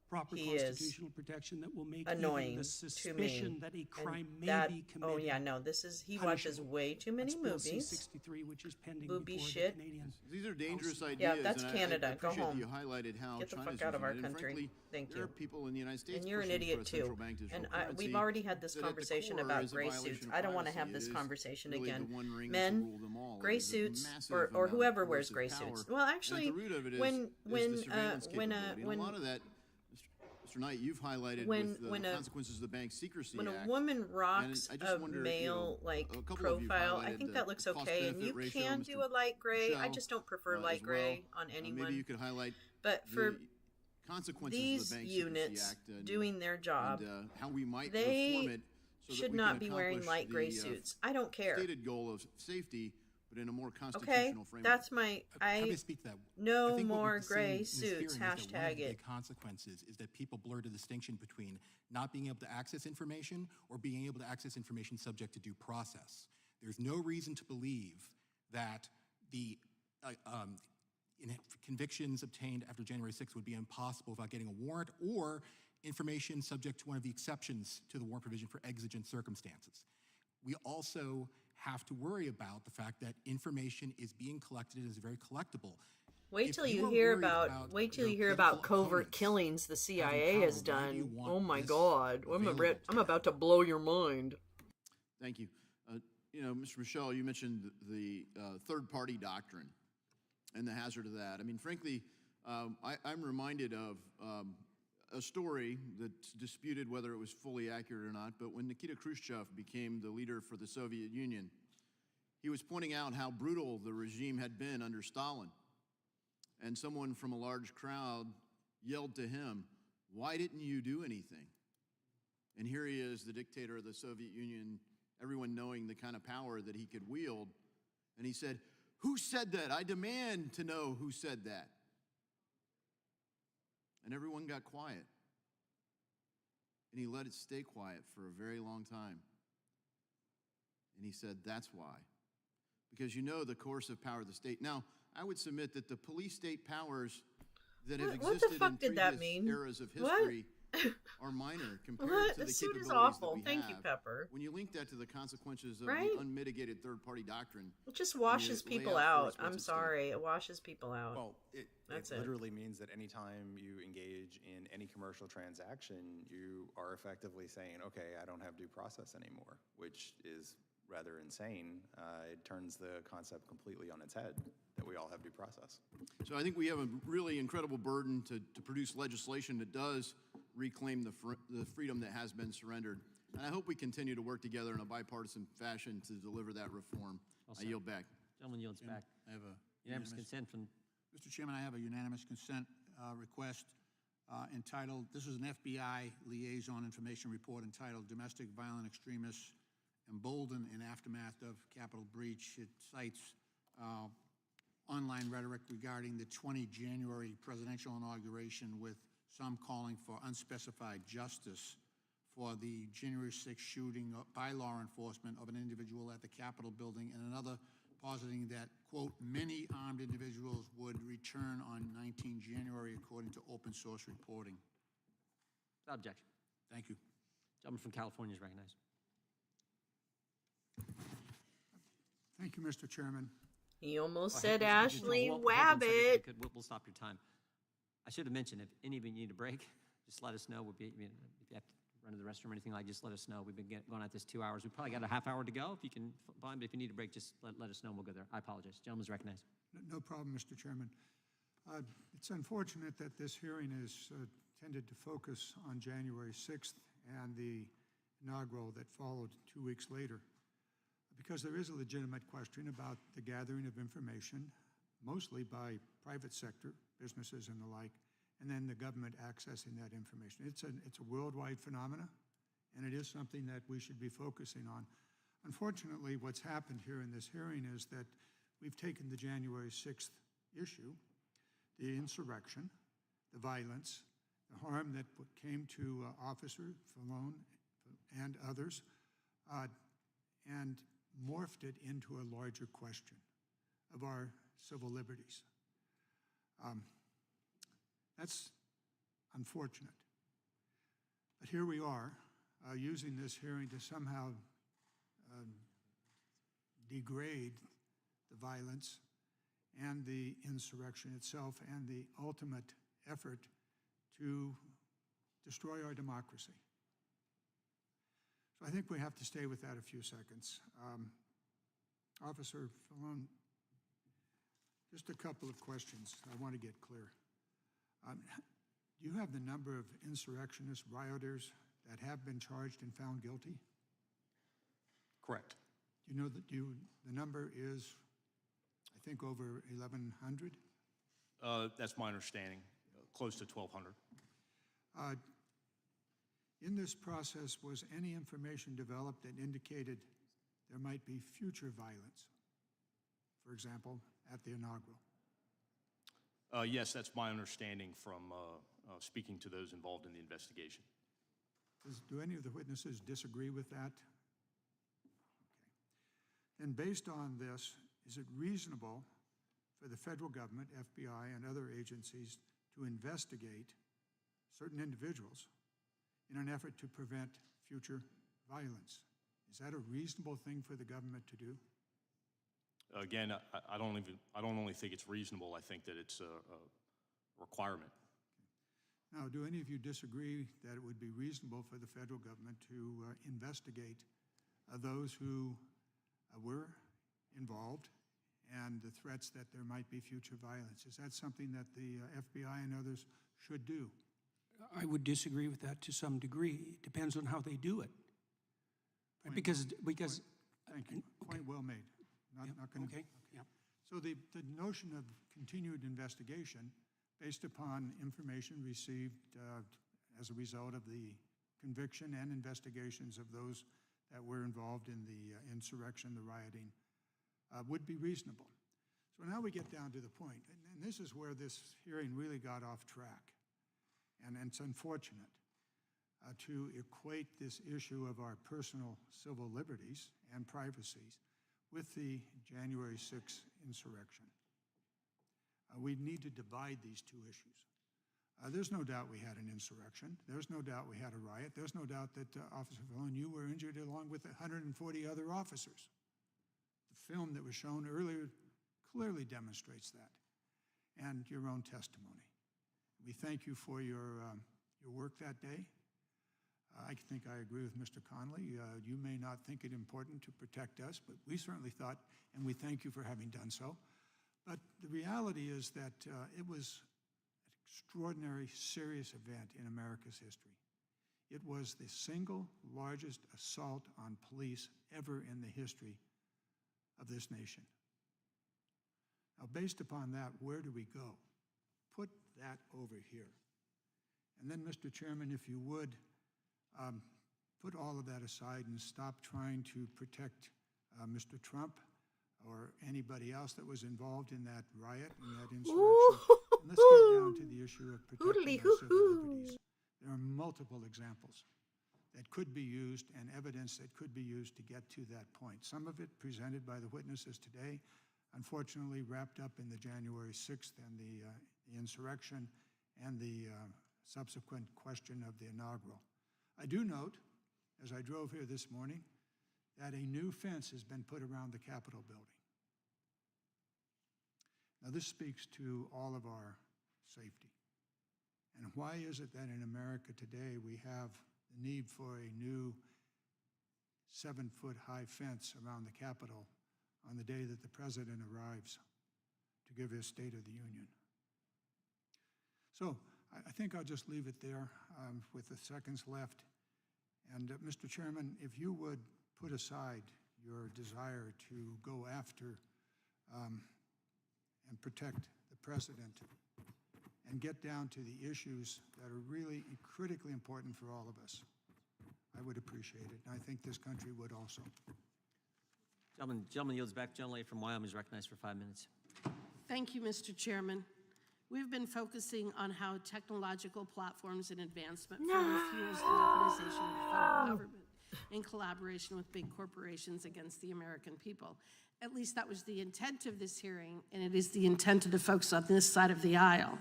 Speaker 5: proper
Speaker 1: he
Speaker 5: constitutional protection that will make
Speaker 1: annoying
Speaker 5: even the
Speaker 1: to
Speaker 5: suspicion
Speaker 1: me.
Speaker 5: that a
Speaker 1: And
Speaker 5: crime may
Speaker 1: that-
Speaker 5: be committed.
Speaker 1: Oh yeah, no, he watches way too many
Speaker 5: That's Bill
Speaker 1: movies.
Speaker 5: C-63, which is pending
Speaker 1: Booby
Speaker 5: before
Speaker 1: shit.
Speaker 5: the Canadian.
Speaker 19: These are dangerous ideas.
Speaker 1: Yeah, that's
Speaker 19: and
Speaker 1: Canada.
Speaker 19: I
Speaker 1: Go
Speaker 19: appreciate
Speaker 1: home.
Speaker 19: that you highlighted how
Speaker 1: Get the
Speaker 19: China's
Speaker 1: fuck out of our
Speaker 19: using it. And
Speaker 1: country.
Speaker 19: frankly,
Speaker 1: Thank
Speaker 19: there
Speaker 1: you.
Speaker 19: are people in the United States
Speaker 1: And you're an
Speaker 19: pushing for
Speaker 1: idiot
Speaker 19: a central
Speaker 1: too.
Speaker 19: bank digital
Speaker 1: And
Speaker 19: currency
Speaker 1: we've already had this
Speaker 19: that at the
Speaker 1: conversation
Speaker 19: core
Speaker 1: about
Speaker 19: is a
Speaker 1: gray
Speaker 19: violation
Speaker 1: suits.
Speaker 19: of
Speaker 1: I don't want to have
Speaker 19: privacy.
Speaker 1: this
Speaker 19: It is
Speaker 1: conversation
Speaker 19: really
Speaker 1: again.
Speaker 19: the one ring that should rule them all.
Speaker 1: Men, gray
Speaker 19: It is a
Speaker 1: suits,
Speaker 19: massive
Speaker 1: or
Speaker 19: amount of
Speaker 1: whoever wears
Speaker 19: coercive
Speaker 1: gray
Speaker 19: power.
Speaker 1: suits. Well,
Speaker 19: And at
Speaker 1: actually,
Speaker 19: the root of it is
Speaker 1: when
Speaker 19: the surveillance capability. And
Speaker 1: when
Speaker 19: a lot of that, Mr. Knight, you've highlighted
Speaker 1: when-
Speaker 19: with the
Speaker 1: when a-
Speaker 19: consequences of the Bank Secrecy
Speaker 1: when
Speaker 19: Act.
Speaker 1: a woman rocks
Speaker 19: And I just
Speaker 1: a
Speaker 19: wonder,
Speaker 1: male like
Speaker 19: a couple of you
Speaker 1: profile, I
Speaker 19: highlighted
Speaker 1: think
Speaker 19: the
Speaker 1: that looks
Speaker 19: cost
Speaker 1: okay. And
Speaker 19: benefit
Speaker 1: you
Speaker 19: ratio,
Speaker 1: can
Speaker 19: Mr.
Speaker 1: do a light gray. I
Speaker 19: Michel,
Speaker 1: just don't prefer
Speaker 19: as
Speaker 1: light
Speaker 19: well.
Speaker 1: gray on anyone.
Speaker 19: Maybe you could highlight
Speaker 1: But for
Speaker 19: the consequences
Speaker 1: these
Speaker 19: of the Bank Secrecy
Speaker 1: units
Speaker 19: Act and,
Speaker 1: doing their job,
Speaker 19: and how we might
Speaker 1: they
Speaker 19: reform it so that
Speaker 1: should
Speaker 19: we
Speaker 1: not
Speaker 19: can
Speaker 1: be wearing
Speaker 19: accomplish
Speaker 1: light gray
Speaker 19: the,
Speaker 1: suits. I don't care.
Speaker 19: Stated goal of safety, but in a more
Speaker 1: Okay,
Speaker 19: constitutional framework.
Speaker 1: that's my.
Speaker 8: Happy to speak to that. I
Speaker 1: No
Speaker 8: think what
Speaker 1: more
Speaker 8: we've seen
Speaker 1: gray
Speaker 8: in this hearing
Speaker 1: suits.
Speaker 8: is that one of
Speaker 1: Hashtag
Speaker 8: the
Speaker 1: it.
Speaker 8: big consequences is that people blur the distinction between not being able to access information or being able to access information subject to due process. There's no reason to believe that the convictions obtained after January 6th would be impossible without getting a warrant or information subject to one of the exceptions to the warrant provision for exigent circumstances. We also have to worry about the fact that information is being collected and is very collectible.
Speaker 1: Wait
Speaker 8: If
Speaker 1: till you
Speaker 8: are
Speaker 1: hear
Speaker 8: worried
Speaker 1: about. Wait till
Speaker 8: your
Speaker 1: you hear
Speaker 8: political
Speaker 1: about covert
Speaker 8: opponents
Speaker 1: killings the CIA
Speaker 8: having
Speaker 1: has
Speaker 8: power, why do you
Speaker 1: done.
Speaker 8: want
Speaker 1: Oh my
Speaker 8: this
Speaker 1: God!
Speaker 8: available
Speaker 1: I'm about to blow your mind.
Speaker 19: Thank you. Mr. Michel, you mentioned the third-party doctrine and the hazard of that. I mean, frankly, I'm reminded of a story that's disputed whether it was fully accurate or not, but when Nikita Khrushchev became the leader for the Soviet Union, he was pointing out how brutal the regime had been under Stalin. And someone from a large crowd yelled to him, "Why didn't you do anything?" And here he is, the dictator of the Soviet Union, everyone knowing the kind of power that he could wield. And he said, "Who said that? I demand to know who said that." And everyone got quiet. And he let it stay quiet for a very long time. And he said, "That's why. Because you know the coercive power of the state." Now, I would submit that the police state powers that have existed in previous eras of history are minor compared to the
Speaker 1: This suit
Speaker 19: capabilities
Speaker 1: is awful.
Speaker 19: that we
Speaker 1: Thank
Speaker 19: have.
Speaker 1: you, Pepper.
Speaker 19: When you link that to the consequences of
Speaker 1: Right?
Speaker 19: the unmitigated third-party doctrine,
Speaker 1: It just
Speaker 19: and you
Speaker 1: washes
Speaker 19: lay
Speaker 1: people
Speaker 19: out for
Speaker 1: out.
Speaker 19: us what's
Speaker 1: I'm
Speaker 19: at stake.
Speaker 1: sorry. It washes people out.
Speaker 10: Well,
Speaker 1: That's
Speaker 10: it
Speaker 1: it.
Speaker 10: literally means that anytime you engage in any commercial transaction, you are effectively saying, okay, I don't have due process anymore, which is rather insane. It turns the concept completely on its head that we all have due process.
Speaker 19: So I think we have a really incredible burden to produce legislation that does reclaim the freedom that has been surrendered. And I hope we continue to work together in a bipartisan fashion to deliver that reform. I yield back.
Speaker 2: Gentleman yields back.
Speaker 12: I have a
Speaker 2: Unanimous consent from.
Speaker 12: Mr. Chairman, I have a unanimous consent request entitled, this is an FBI liaison information report entitled Domestic Violent Extremists Emboldened in Aftermath of Capitol Breach. It cites online rhetoric regarding the 20 January presidential inauguration, with some calling for unspecified justice for the January 6th shooting by law enforcement of an individual at the Capitol building, and another positing that, quote, many armed individuals would return on 19 January, according to open source reporting.
Speaker 2: Objection.
Speaker 12: Thank you.
Speaker 2: Gentleman from California is recognized.
Speaker 5: Thank you, Mr. Chairman.
Speaker 1: He almost
Speaker 2: Oh,
Speaker 1: said
Speaker 2: hey,
Speaker 1: Ashley
Speaker 2: hold on a second.
Speaker 1: Wabbit.
Speaker 2: We'll stop your time. I should have mentioned, if any of you need a break, just let us know. If you have to run to the restroom or anything like, just let us know. We've been going at this 2 hours. We've probably got a half hour to go if you can find, but if you need a break, just let us know and we'll go there. I apologize. Gentleman's recognized.
Speaker 5: No problem, Mr. Chairman. It's unfortunate that this hearing is tended to focus on January 6th and the inaugural that followed 2 weeks later, because there is a legitimate question about the gathering of information, mostly by private sector, businesses and the like, and then the government accessing that information. It's a worldwide phenomena, and it is something that we should be focusing on. Unfortunately, what's happened here in this hearing is that we've taken the January 6th issue, the insurrection, the violence, the harm that came to Officer Falone and others, and morphed it into a larger question of our civil liberties. That's unfortunate. But here we are, using this hearing to somehow degrade the violence and the insurrection itself and the ultimate effort to destroy our democracy. So I think we have to stay with that a few seconds. Officer Falone, just a couple of questions I want to get clear. Do you have the number of insurrectionists, rioters that have been charged and found guilty?
Speaker 4: Correct.
Speaker 5: Do you know that the number is, I think, over 1,100?
Speaker 4: That's my understanding, close to 1,200.
Speaker 5: In this process, was any information developed that indicated there might be future violence, for example, at the inaugural?
Speaker 4: Yes, that's my understanding from speaking to those involved in the investigation.
Speaker 5: Do any of the witnesses disagree with that? Okay. And based on this, is it reasonable for the federal government, FBI, and other agencies to investigate certain individuals in an effort to prevent future violence? Is that a reasonable thing for the government to do?
Speaker 4: Again, I don't only think it's reasonable, I think that it's a requirement.
Speaker 5: Now, do any of you disagree that it would be reasonable for the federal government to investigate those who were involved and the threats that there might be future violence? Is that something that the FBI and others should do? I would disagree with that to some degree. It depends on how they do it. Because
Speaker 20: Thank you. Point well made. Not going to.
Speaker 5: Okay. Yeah.
Speaker 20: So the notion of continued investigation based upon information received as a result of the conviction and investigations of those that were involved in the insurrection, the rioting, would be reasonable. So now we get down to the point, and this is where this hearing really got off track, and it's unfortunate to equate this issue of our personal civil liberties and privacies with the January 6th insurrection. We need to divide these two issues. There's no doubt we had an insurrection. There's no doubt we had a riot. There's no doubt that Officer Fallon, you were injured along with 140 other officers. The film that was shown earlier clearly demonstrates that, and your own testimony. We thank you for your work that day. I think I agree with Mr. Connolly. You may not think it important to protect us, but we certainly thought, and we thank you for having done so. But the reality is that it was an extraordinary, serious event in America's history. It was the single largest assault on police ever in the history of this nation. Now, based upon that, where do we go? Put that over here. And then, Mr. Chairman, if you would, put all of that aside and stop trying to protect Mr. Trump or anybody else that was involved in that riot and that insurrection. And let's get down to the issue of protecting our civil liberties. There are multiple examples that could be used and evidence that could be used to get to that point. Some of it presented by the witnesses today, unfortunately wrapped up in the January 6th and the insurrection and the subsequent question of the inaugural. I do note, as I drove here this morning, that a new fence has been put around the Capitol building. Now, this speaks to all of our safety. And why is it that in America today we have the need for a new 7-foot-high fence around the Capitol on the day that the President arrives to give his State of the Union? So I think I'll just leave it there with the seconds left. And Mr. Chairman, if you would put aside your desire to go after and protect the President and get down to the issues that are really critically important for all of us, I would appreciate it. And I think this country would also.
Speaker 2: Gentleman yields back. Gentlelady from Wyoming is recognized for 5 minutes.
Speaker 21: Thank you, Mr. Chairman. We've been focusing on how technological platforms and advancement further fuels the weaponization of the federal government in collaboration with big corporations against the American people. At least that was the intent of this hearing, and it is the intent of the folks on this side of the aisle.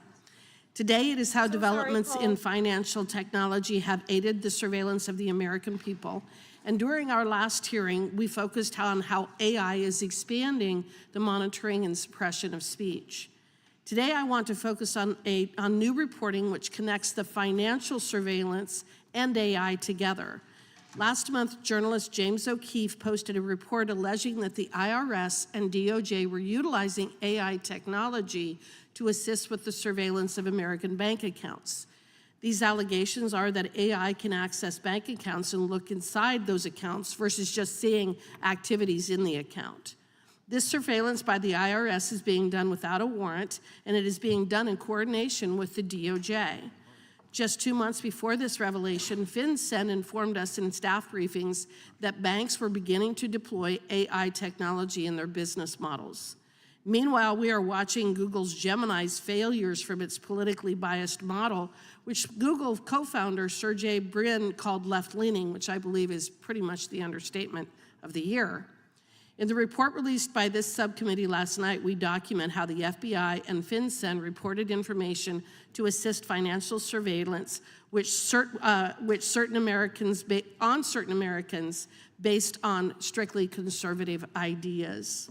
Speaker 21: Today, it is how developments in financial technology have aided the surveillance of the American people. And during our last hearing, we focused on how AI is expanding the monitoring and suppression of speech. Today, I want to focus on new reporting which connects the financial surveillance and AI together. Last month, journalist James O'Keefe posted a report alleging that the IRS and DOJ were utilizing AI technology to assist with the surveillance of American bank accounts. These allegations are that AI can access bank accounts and look inside those accounts versus just seeing activities in the account. This surveillance by the IRS is being done without a warrant, and it is being done in coordination with the DOJ. Just 2 months before this revelation, FinCEN informed us in staff briefings that banks were beginning to deploy AI technology in their business models. Meanwhile, we are watching Google's Gemini's failures from its politically biased model, which Google co-founder Sergey Brin called left-leaning, which I believe is pretty much the understatement of the year. In the report released by this subcommittee last night, we document how the FBI and FinCEN reported information to assist financial surveillance, which certain Americans based on strictly conservative ideas.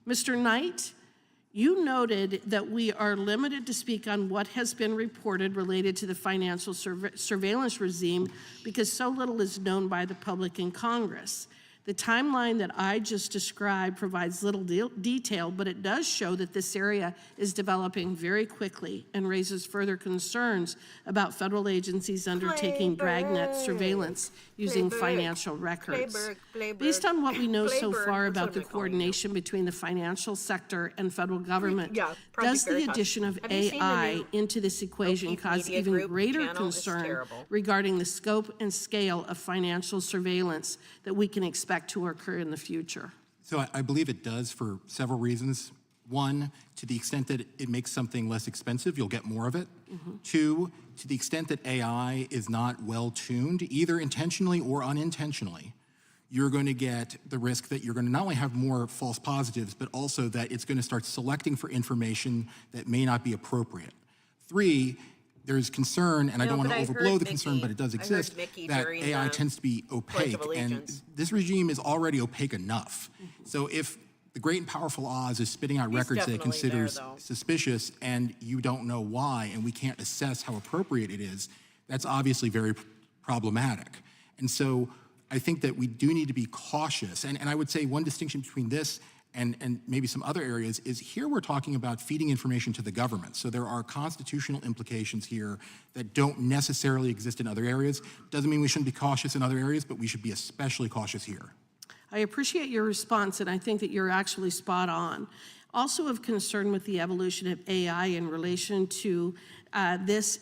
Speaker 21: Mr. Knight, you noted that we are limited to speak on what has been reported related to the financial surveillance regime because so little is known by the public in Congress. The timeline that I just described provides little detail, but it does show that this area is developing very quickly and raises further concerns about federal agencies undertaking dragnet surveillance using financial records. Based on what we know so far about the coordination between the financial sector and federal government, does the addition of AI into this equation cause even greater concern regarding the scope and scale of financial surveillance that we can expect to occur in the future?
Speaker 8: So I believe it does for several reasons. One, to the extent that it makes something less expensive, you'll get more of it. Two, to the extent that AI is not well tuned, either intentionally or unintentionally, you're going to get the risk that you're going to not only have more false positives, but also that it's going to start selecting for information that may not be appropriate. Three, there's concern, and I don't want to overblow the concern, but it does exist, that AI tends to be opaque, and this regime is already opaque enough. So if the great and powerful Oz is spitting out records that it considers suspicious and you don't know why, and we can't assess how appropriate it is, that's obviously very problematic. And so I think that we do need to be cautious. And I would say one distinction between this and maybe some other areas is here we're talking about feeding information to the government. So there are constitutional implications here that don't necessarily exist in other areas. Doesn't mean we shouldn't be cautious in other areas, but we should be especially cautious here.
Speaker 21: I appreciate your response, and I think that you're actually spot on. Also of concern with the evolution of AI in relation to this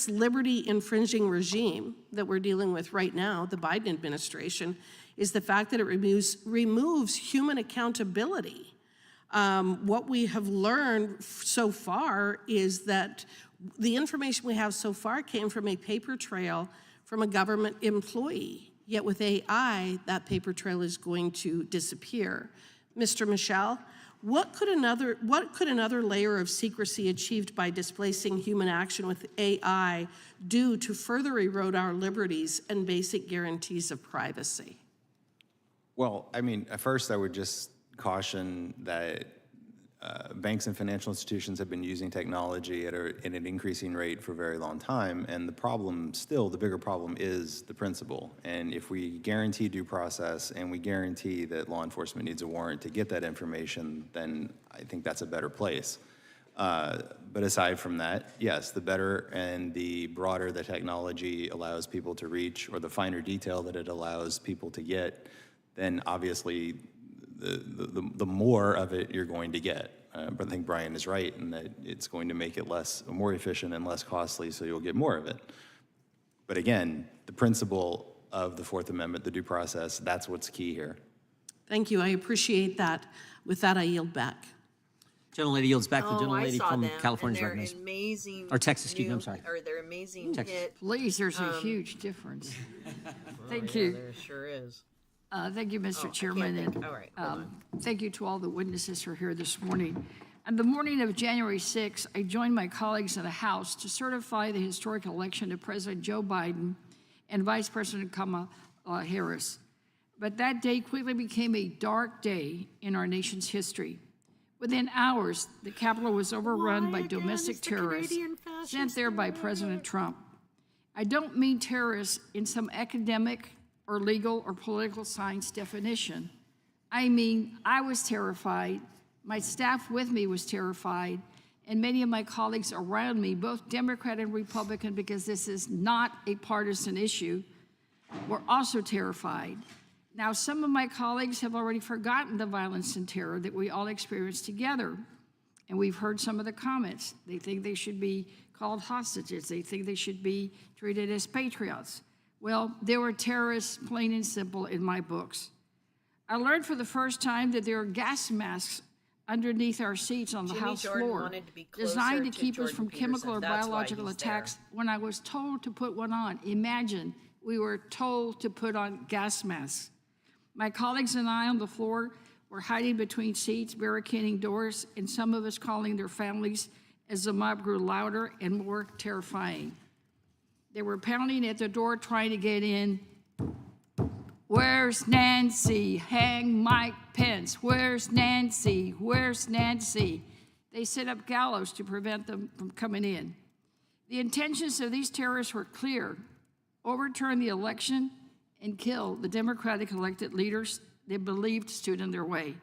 Speaker 21: liberty-infringing regime that we're dealing with right now, the Biden administration, is the fact that it removes human accountability. What we have learned so far is that the information we have so far came from a paper trail from a government employee. Yet with AI, that paper trail is going to disappear. Mr. Michel, what could another layer of secrecy achieved by displacing human action with AI do to further erode our liberties and basic guarantees of privacy?
Speaker 10: Well, I mean, at first I would just caution that banks and financial institutions have been using technology at an increasing rate for a very long time, and the problem still, the bigger problem is the principle. And if we guarantee due process and we guarantee that law enforcement needs a warrant to get that information, then I think that's a better place. But aside from that, yes, the better and the broader the technology allows people to reach, or the finer detail that it allows people to get, then obviously the more of it you're going to get. But I think Brian is right in that it's going to make it more efficient and less costly, so you'll get more of it. But again, the principle of the Fourth Amendment, the due process, that's what's key here.
Speaker 21: Thank you, I appreciate that. With that, I yield back.
Speaker 2: Gentlelady yields back. The gentlelady from California is
Speaker 1: they're
Speaker 2: recognized.
Speaker 1: amazing.
Speaker 2: Or Texas, excuse me, I'm sorry.
Speaker 1: Or they're amazing hit.
Speaker 7: Please, there's a huge difference. Thank you.
Speaker 1: There sure is.
Speaker 7: Thank you, Mr. Chairman,
Speaker 1: all right,
Speaker 7: and thank you to all the witnesses who are here this morning. On the morning of January 6th, I joined my colleagues in the House to certify the historic election of President Joe Biden and Vice President Kamala Harris. But that day quickly became a dark day in our nation's history. Within hours, the Capitol was overrun by domestic terrorists sent there by President Trump. I don't mean terrorists in some academic or legal or political science definition. I mean, I was terrified, my staff with me was terrified, and many of my colleagues around me, both Democrat and Republican, because this is not a partisan issue, were also terrified. Now, some of my colleagues have already forgotten the violence and terror that we all experienced together, and we've heard some of the comments. They think they should be called hostages. They think they should be treated as patriots. Well, there were terrorists, plain and simple, in my books. I learned for the first time that there are gas masks underneath our seats on the House floor, designed to keep us from chemical or biological attacks when I was told to put one on. Imagine, we were told to put on gas masks. My colleagues and I on the floor were hiding between seats, barricading doors, and some of us calling their families as the mob grew louder and more terrifying. They were pounding at the door trying to get in. Where's Nancy? Hang Mike Pence. Where's Nancy? Where's Nancy? They set up gallows to prevent them from coming in. The intentions of these terrorists were clear: overturn the election and kill the Democratic elected leaders they believed stood in their way.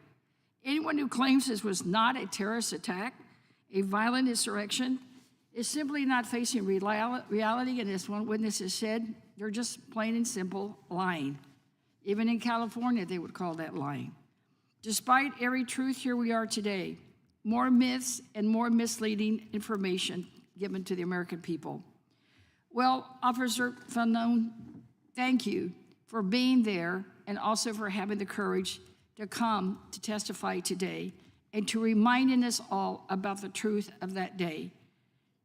Speaker 7: Anyone who claims this was not a terrorist attack, a violent insurrection, is simply not facing reality, and as one witness has said, they're just plain and simple lying. Even in California, they would call that lying. Despite every truth, here we are today. More myths and more misleading information given to the American people. Well, Officer Fanon, thank you for being there and also for having the courage to come to testify today and to reminding us all about the truth of that day.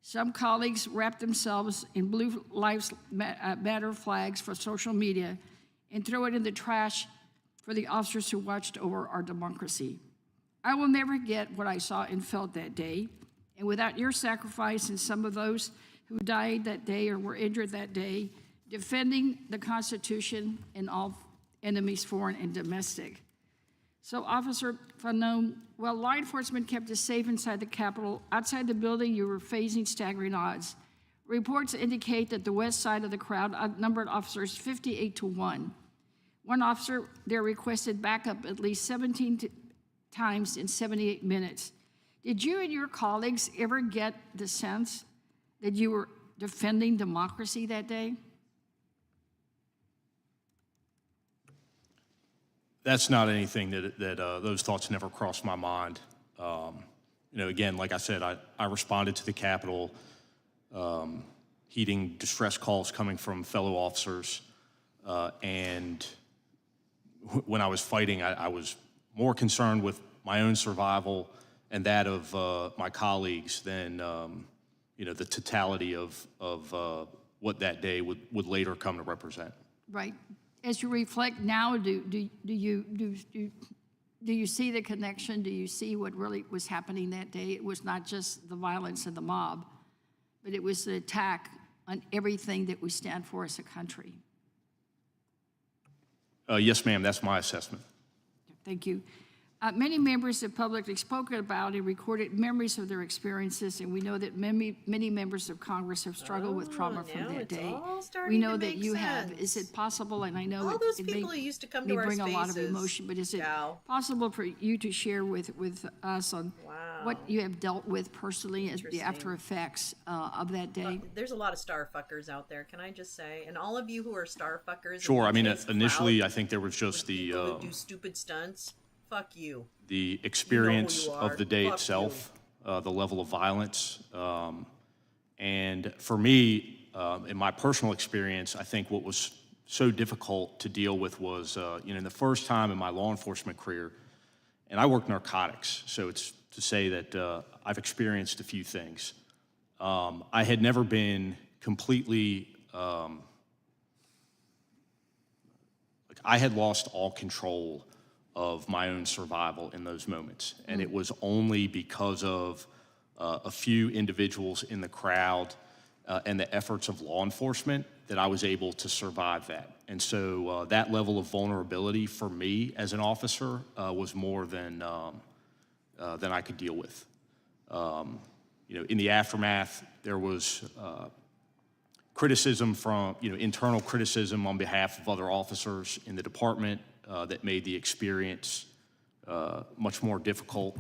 Speaker 7: Some colleagues wrap themselves in Blue Lives Matter flags for social media and throw it in the trash for the officers who watched over our democracy. I will never forget what I saw and felt that day, and without your sacrifice and some of those who died that day or were injured that day, defending the Constitution and all enemies, foreign and domestic. So, Officer Fanon, well, law enforcement kept us safe inside the Capitol. Outside the building, you were facing staggering odds. Reports indicate that the west side of the crowd outnumbered officers 58-1. One officer there requested backup at least 17 times in 78 minutes. Did you and your colleagues ever get the sense that you were defending democracy that day?
Speaker 4: That's not anything that those thoughts never crossed my mind. Again, like I said, I responded to the Capitol, heeding distress calls coming from fellow officers, and when I was fighting, I was more concerned with my own survival and that of my colleagues than the totality of what that day would later come to represent.
Speaker 7: Right. As you reflect now, do you see the connection? Do you see what really was happening that day? It was not just the violence of the mob, but it was the attack on everything that we stand for as a country.
Speaker 4: Yes, ma'am, that's my assessment.
Speaker 7: Thank you. Many members have publicly spoken about and recorded memories of their experiences, and we know that many members of Congress have struggled with trauma from that day. We know that you have. Is it possible, and I know
Speaker 1: all those people who used to come to our
Speaker 7: bring
Speaker 1: spaces.
Speaker 7: A lot of emotion, but is it possible for you to share with us on what you have dealt with personally as the after effects of that day?
Speaker 1: There's a lot of star fuckers out there, can I just say? And all of you who are star fuckers.
Speaker 4: Sure, I mean, initially, I think there was just the...
Speaker 1: who do stupid stunts. Fuck you.
Speaker 4: The experience of the day itself, the level of violence. And for me, in my personal experience, I think what was so difficult to deal with was, the first time in my law enforcement career, and I work narcotics, so it's to say that I've experienced a few things. I had never been completely, I had lost all control of my own survival in those moments. And it was only because of a few individuals in the crowd and the efforts of law enforcement that I was able to survive that. And so that level of vulnerability for me as an officer was more than I could deal with. In the aftermath, there was criticism from, internal criticism on behalf of other officers in the department that made the experience much more difficult.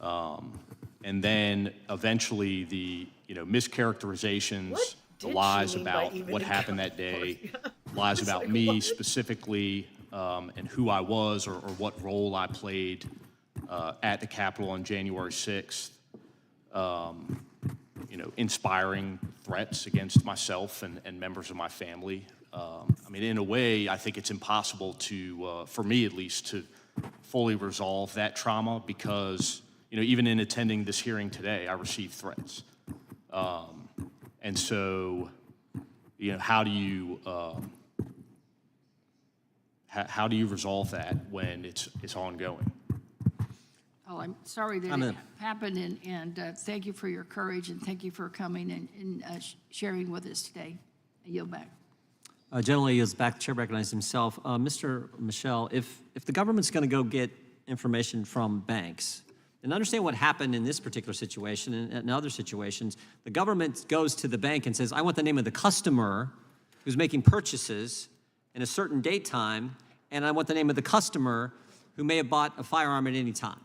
Speaker 4: And then eventually the mischaracterizations, the lies about what happened that day, lies about me specifically and who I was or what role I played at the Capitol on January 6th, inspiring threats against myself and members of my family. In a way, I think it's impossible to, for me at least, to fully resolve that trauma because, even in attending this hearing today, I received threats. And so, how do you resolve that when it's ongoing?
Speaker 7: Well, I'm sorry that it happened, and thank you for your courage, and thank you for coming and sharing with us today. I yield back.
Speaker 2: Gentleman is back. The chair recognizes himself. Mr. Michel, if the government's going to go get information from banks, and understand what happened in this particular situation and in other situations, the government goes to the bank and says, I want the name of the customer who's making purchases, and a certain date time, and I want the name of the customer who may have bought a firearm at any time.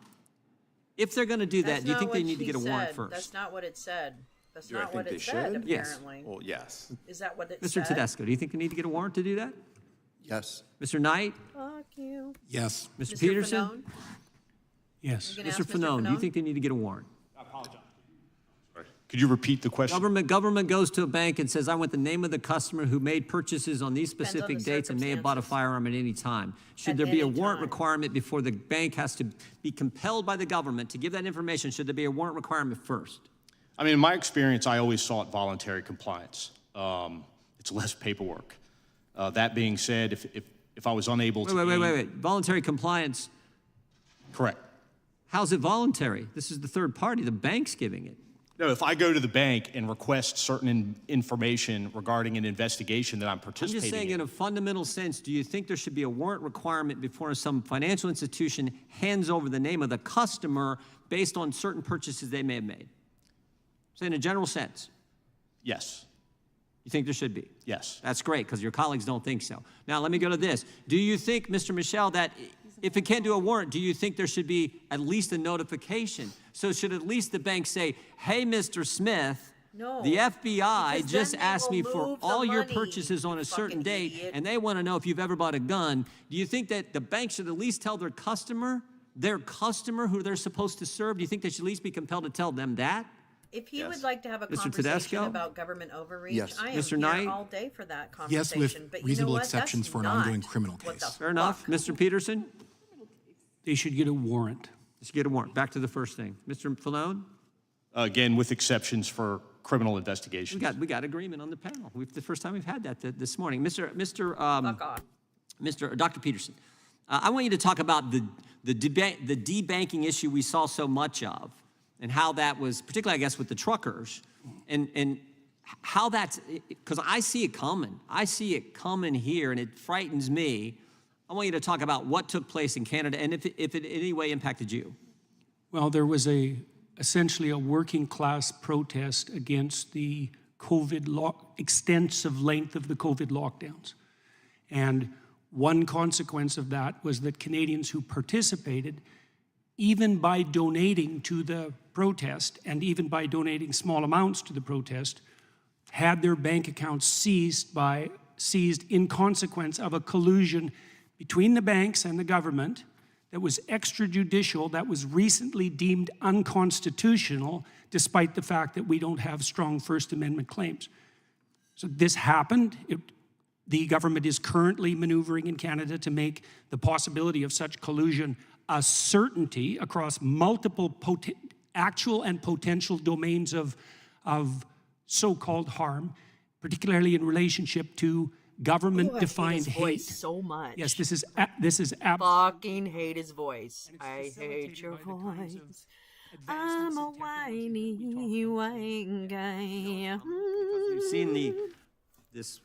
Speaker 2: If they're going to do that, do you think they need to get a warrant first?
Speaker 1: That's not what it said. That's
Speaker 10: Do I
Speaker 1: not what
Speaker 10: think
Speaker 1: it
Speaker 10: they
Speaker 1: said,
Speaker 10: should?
Speaker 2: Yes.
Speaker 1: apparently.
Speaker 10: Well, yes.
Speaker 1: Is that what it
Speaker 2: Mr.
Speaker 1: said?
Speaker 2: Tedesco, do you think they need to get a warrant to do that?
Speaker 9: Yes.
Speaker 2: Mr. Knight?
Speaker 1: Fuck you.
Speaker 12: Yes.
Speaker 2: Mr. Peterson?
Speaker 1: Fanone?
Speaker 5: Yes.
Speaker 1: You gonna
Speaker 2: Mr.
Speaker 1: ask Mr.
Speaker 2: Fanone, do you
Speaker 1: Fanone?
Speaker 2: think they need to get a warrant?
Speaker 4: Could you repeat the question?
Speaker 2: Government goes to a bank and says, I want the name of the customer who made purchases on these
Speaker 1: Depends on
Speaker 2: specific
Speaker 1: the
Speaker 2: dates and may have bought a
Speaker 1: circumstances.
Speaker 2: firearm at any time. Should
Speaker 1: At
Speaker 2: there be a
Speaker 1: any
Speaker 2: warrant
Speaker 1: time.
Speaker 2: requirement before the bank has to be compelled by the government to give that information? Should there be a warrant requirement first?
Speaker 4: I mean, in my experience, I always sought voluntary compliance. It's less paperwork. That being said, if I was unable to...
Speaker 2: Wait. Voluntary compliance,
Speaker 4: Correct.
Speaker 2: how's it voluntary? This is the third party. The bank's giving it.
Speaker 4: No, if I go to the bank and request certain information regarding an investigation that I'm
Speaker 2: I'm
Speaker 4: participating
Speaker 2: just saying, in a fundamental sense, do you think there should be a warrant requirement before some financial institution hands over the name of the customer based on certain purchases they may have made? So in a general sense,
Speaker 4: Yes.
Speaker 2: you think there should be?
Speaker 4: Yes.
Speaker 2: That's great, because your colleagues don't think so. Now, let me go to this. Do you think, Mr. Michel, that if it can't do a warrant, do you think there should be at least a notification? So should at least the bank say, hey, Mr. Smith,
Speaker 1: No,
Speaker 2: the FBI
Speaker 1: because
Speaker 2: just
Speaker 1: then they
Speaker 2: asked
Speaker 1: will
Speaker 2: me for
Speaker 1: move the
Speaker 2: all your
Speaker 1: money,
Speaker 2: purchases on
Speaker 1: you
Speaker 2: a certain
Speaker 1: fucking
Speaker 2: date,
Speaker 1: idiot.
Speaker 2: and they want to know if you've ever bought a gun. Do you think that the bank should at least tell their customer who they're supposed to serve? Do you think they should at least be compelled to tell them that?
Speaker 1: If he would like to have a
Speaker 2: Mr.
Speaker 1: conversation
Speaker 2: Tedesco?
Speaker 1: about government overreach,
Speaker 9: Yes.
Speaker 1: I am
Speaker 2: Mr.
Speaker 1: here
Speaker 2: Knight?
Speaker 1: all day for that
Speaker 8: Yes,
Speaker 1: conversation.
Speaker 8: with
Speaker 1: but you know
Speaker 8: reasonable
Speaker 1: what?
Speaker 8: exceptions
Speaker 1: That's
Speaker 8: for an
Speaker 1: not
Speaker 8: ongoing criminal
Speaker 1: what the
Speaker 8: case.
Speaker 2: Fair enough. Mr. Peterson?
Speaker 5: They should get a warrant.
Speaker 2: They should get a warrant. Back to the first thing. Mr. Falone?
Speaker 4: Again, with exceptions for criminal investigations.
Speaker 2: We got agreement on the panel. The first time we've had that this morning.
Speaker 1: Fuck off.
Speaker 2: Dr. Peterson, I want you to talk about the debanking issue we saw so much of, and how that was, particularly, I guess, with the truckers, and how that's, because I see it coming. I see it coming here, and it frightens me. I want you to talk about what took place in Canada, and if it in any way impacted you.
Speaker 5: Well, there was essentially a working class protest against the extensive length of the COVID lockdowns. And one consequence of that was that Canadians who participated, even by donating to the protest and even by donating small amounts to the protest, had their bank accounts seized in consequence of a collusion between the banks and the government that was extrajudicial, that was recently deemed unconstitutional, despite the fact that we don't have strong First Amendment claims. So this happened. The government is currently maneuvering in Canada to make the possibility of such collusion a certainty across multiple actual and potential domains of so-called harm, particularly in relationship to government-defined hate.
Speaker 1: Voice so much.
Speaker 5: Yes, this is
Speaker 1: fucking hate his voice. I hate your voice. I'm a whiny white guy.
Speaker 2: We've seen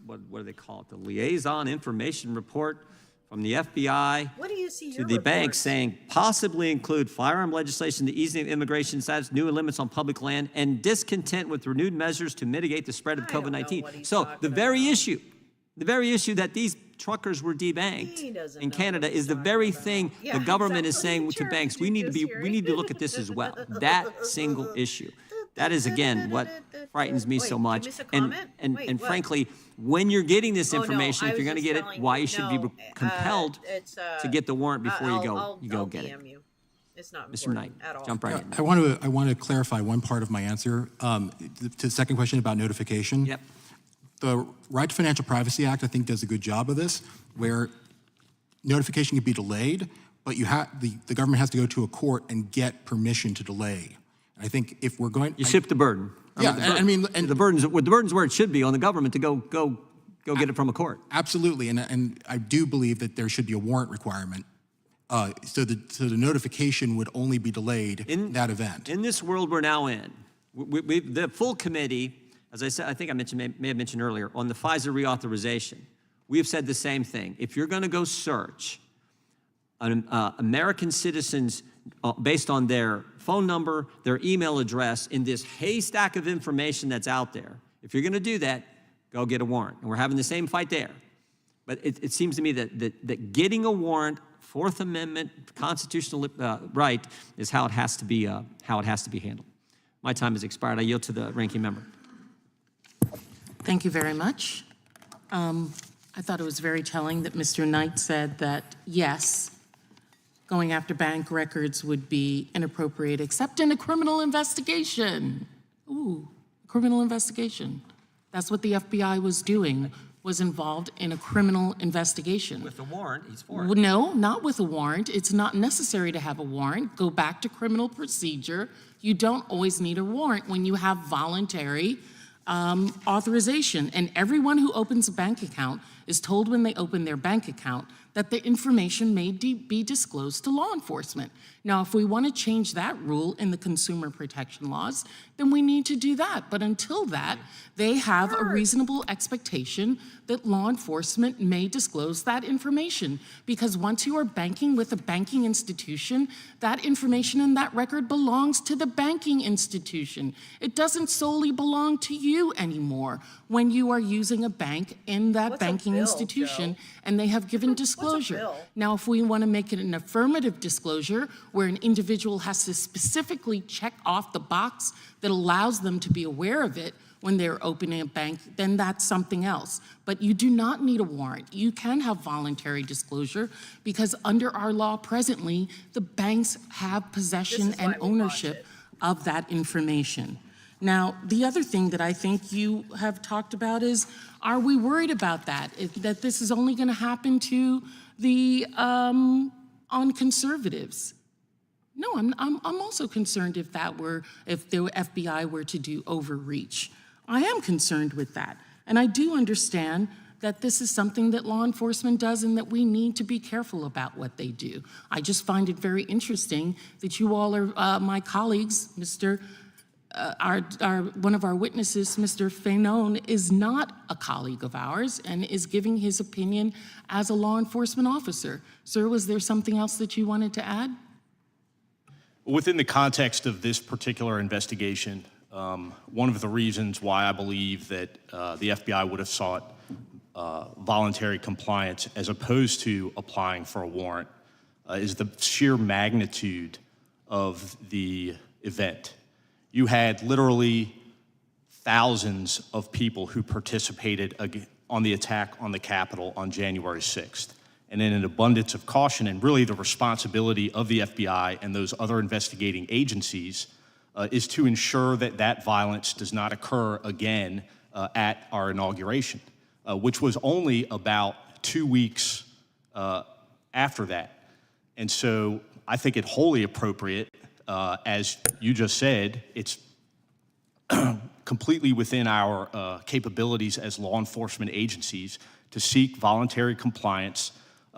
Speaker 2: what do they call it? The liaison information report from the FBI
Speaker 1: What do you see
Speaker 2: to
Speaker 1: your
Speaker 2: the bank
Speaker 1: reports?
Speaker 2: saying possibly include firearm legislation, the easing of immigration status, new limits on public land, and discontent with renewed measures to mitigate the spread of
Speaker 1: I don't know
Speaker 2: COVID-19.
Speaker 1: what he's
Speaker 2: So
Speaker 1: talking
Speaker 2: the very issue that these truckers were debanked
Speaker 1: He doesn't
Speaker 2: in
Speaker 1: know
Speaker 2: Canada
Speaker 1: what he's
Speaker 2: is the
Speaker 1: talking
Speaker 2: very
Speaker 1: about.
Speaker 2: thing
Speaker 1: Yeah,
Speaker 2: the government is
Speaker 1: exactly.
Speaker 2: saying to
Speaker 1: Sure,
Speaker 2: banks, we need to look at this as well. That single issue. That is, again, what frightens me so
Speaker 1: Wait,
Speaker 2: much.
Speaker 1: you miss a
Speaker 2: And,
Speaker 1: comment?
Speaker 2: and,
Speaker 1: Wait,
Speaker 2: and
Speaker 1: what?
Speaker 2: frankly, when you're getting this
Speaker 1: Oh, no,
Speaker 2: information,
Speaker 1: I
Speaker 2: if you're
Speaker 1: was
Speaker 2: going to
Speaker 1: just
Speaker 2: get it,
Speaker 1: telling
Speaker 2: why
Speaker 1: you,
Speaker 2: you should be
Speaker 1: no,
Speaker 2: compelled
Speaker 1: it's,
Speaker 2: to get the warrant before you go
Speaker 1: I'll
Speaker 2: get it.
Speaker 1: DM you. It's not
Speaker 2: Mr.
Speaker 1: important
Speaker 2: Knight,
Speaker 1: at all.
Speaker 2: jump right in.
Speaker 8: I want to clarify one part of my answer to the second question about notification.
Speaker 2: Yep.
Speaker 8: The Right to Financial Privacy Act, I think, does a good job of this, where notification can be delayed, but the government has to go to a court and get permission to delay. And I think if we're going,
Speaker 2: You shift the burden.
Speaker 8: Yeah, I mean,
Speaker 2: the burden's where it should be on the government to go get it from a court.
Speaker 8: Absolutely, and I do believe that there should be a warrant requirement. So the notification would only be delayed in that event.
Speaker 2: In this world we're now in, the full committee, as I said, I think I may have mentioned earlier, on the Pfizer reauthorization, we have said the same thing. If you're going to go search American citizens based on their phone number, their email address, in this haystack of information that's out there, if you're going to do that, go get a warrant. And we're having the same fight there. But it seems to me that getting a warrant, Fourth Amendment constitutional right, is how it has to be handled. My time has expired. I yield to the ranking member.
Speaker 3: Thank you very much. I thought it was very telling that Mr. Knight said that, yes, going after bank records would be inappropriate, except in a criminal investigation. Ooh, criminal investigation. That's what the FBI was doing, was involved in a criminal investigation.
Speaker 2: With a warrant, he's for it.
Speaker 3: No, not with a warrant. It's not necessary to have a warrant. Go back to criminal procedure. You don't always need a warrant when you have voluntary authorization. And everyone who opens a bank account is told when they open their bank account that the information may be disclosed to law enforcement. Now, if we want to change that rule in the consumer protection laws, then we need to do that. But until that, they have a reasonable expectation that law enforcement may disclose that information. Because once you are banking with a banking institution, that information in that record belongs to the banking institution. It doesn't solely belong to you anymore when you are using a bank in that banking institution, and they have given disclosure. Now, if we want to make it an affirmative disclosure where an individual has to specifically check off the box that allows them to be aware of it when they're opening a bank, then that's something else. But you do not need a warrant. You can have voluntary disclosure because under our law presently, the banks have possession and ownership of that information. Now, the other thing that I think you have talked about is, are we worried about that? That this is only going to happen to the on conservatives? No, I'm also concerned if the FBI were to do overreach. I am concerned with that. And I do understand that this is something that law enforcement does and that we need to be careful about what they do. I just find it very interesting that you all are my colleagues, one of our witnesses, Mr. Fanon, is not a colleague of ours and is giving his opinion as a law enforcement officer. Sir, was there something else that you wanted to add?
Speaker 4: Within the context of this particular investigation, one of the reasons why I believe that the FBI would have sought voluntary compliance as opposed to applying for a warrant is the sheer magnitude of the event. You had literally thousands of people who participated on the attack on the Capitol on January 6th. And in an abundance of caution, and really the responsibility of the FBI and those other investigating agencies is to ensure that that violence does not occur again at our inauguration, which was only about 2 weeks after that. And so I think it wholly appropriate, as you just said, it's completely within our capabilities as law enforcement agencies to seek voluntary compliance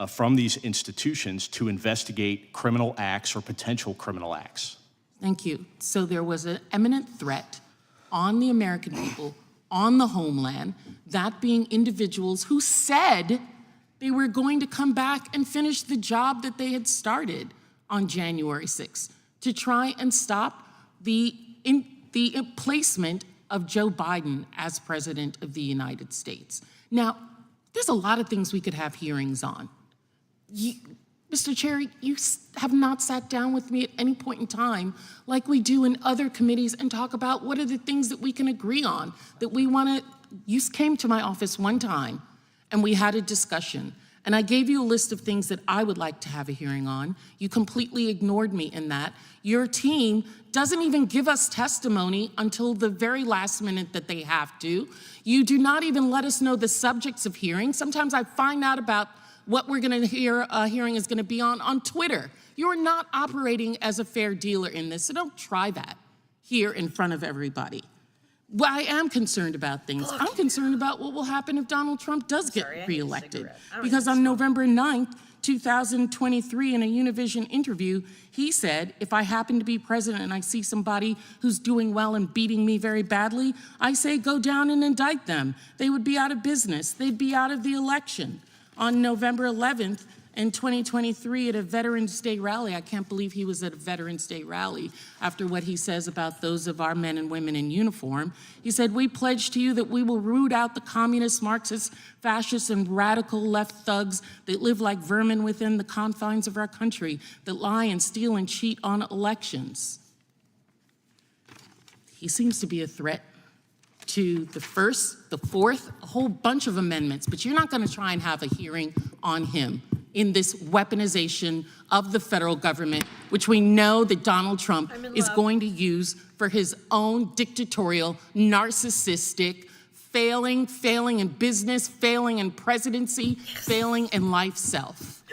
Speaker 4: from these institutions to investigate criminal acts or potential criminal acts.
Speaker 3: Thank you. So there was an imminent threat on the American people, on the homeland, that being individuals who said they were going to come back and finish the job that they had started on January 6th to try and stop the placement of Joe Biden as President of the United States. Now, there's a lot of things we could have hearings on. Mr. Chair, you have not sat down with me at any point in time like we do in other committees and talk about what are the things that we can agree on, that we want to. You came to my office one time and we had a discussion. And I gave you a list of things that I would like to have a hearing on. You completely ignored me in that. Your team doesn't even give us testimony until the very last minute that they have to. You do not even let us know the subjects of hearings. Sometimes I find out about what we're going to hear, hearing is going to be on Twitter. You're not operating as a fair dealer in this, so don't try that here in front of everybody. Well, I am concerned about things. I'm concerned about what will happen if Donald Trump does get reelected. Because on November 9th, 2023, in a Univision interview, he said, if I happen to be president and I see somebody who's doing well and beating me very badly, I say go down and indict them. They would be out of business. They'd be out of the election. On November 11th, In 2023 at a Veterans Day rally, I can't believe he was at a Veterans Day rally after what he says about those of our men and women in uniform. He said, "We pledge to you that we will root out the communists, Marxists, fascists, and radical left thugs that live like vermin within the confines of our country, that lie and steal and cheat on elections." He seems to be a threat to the first, the fourth, a whole bunch of amendments, but you're not going to try and have a hearing on him in this weaponization of the federal government, which we know that Donald Trump is going to use for his own dictatorial, narcissistic, failing in business, failing in presidency, failing in life self.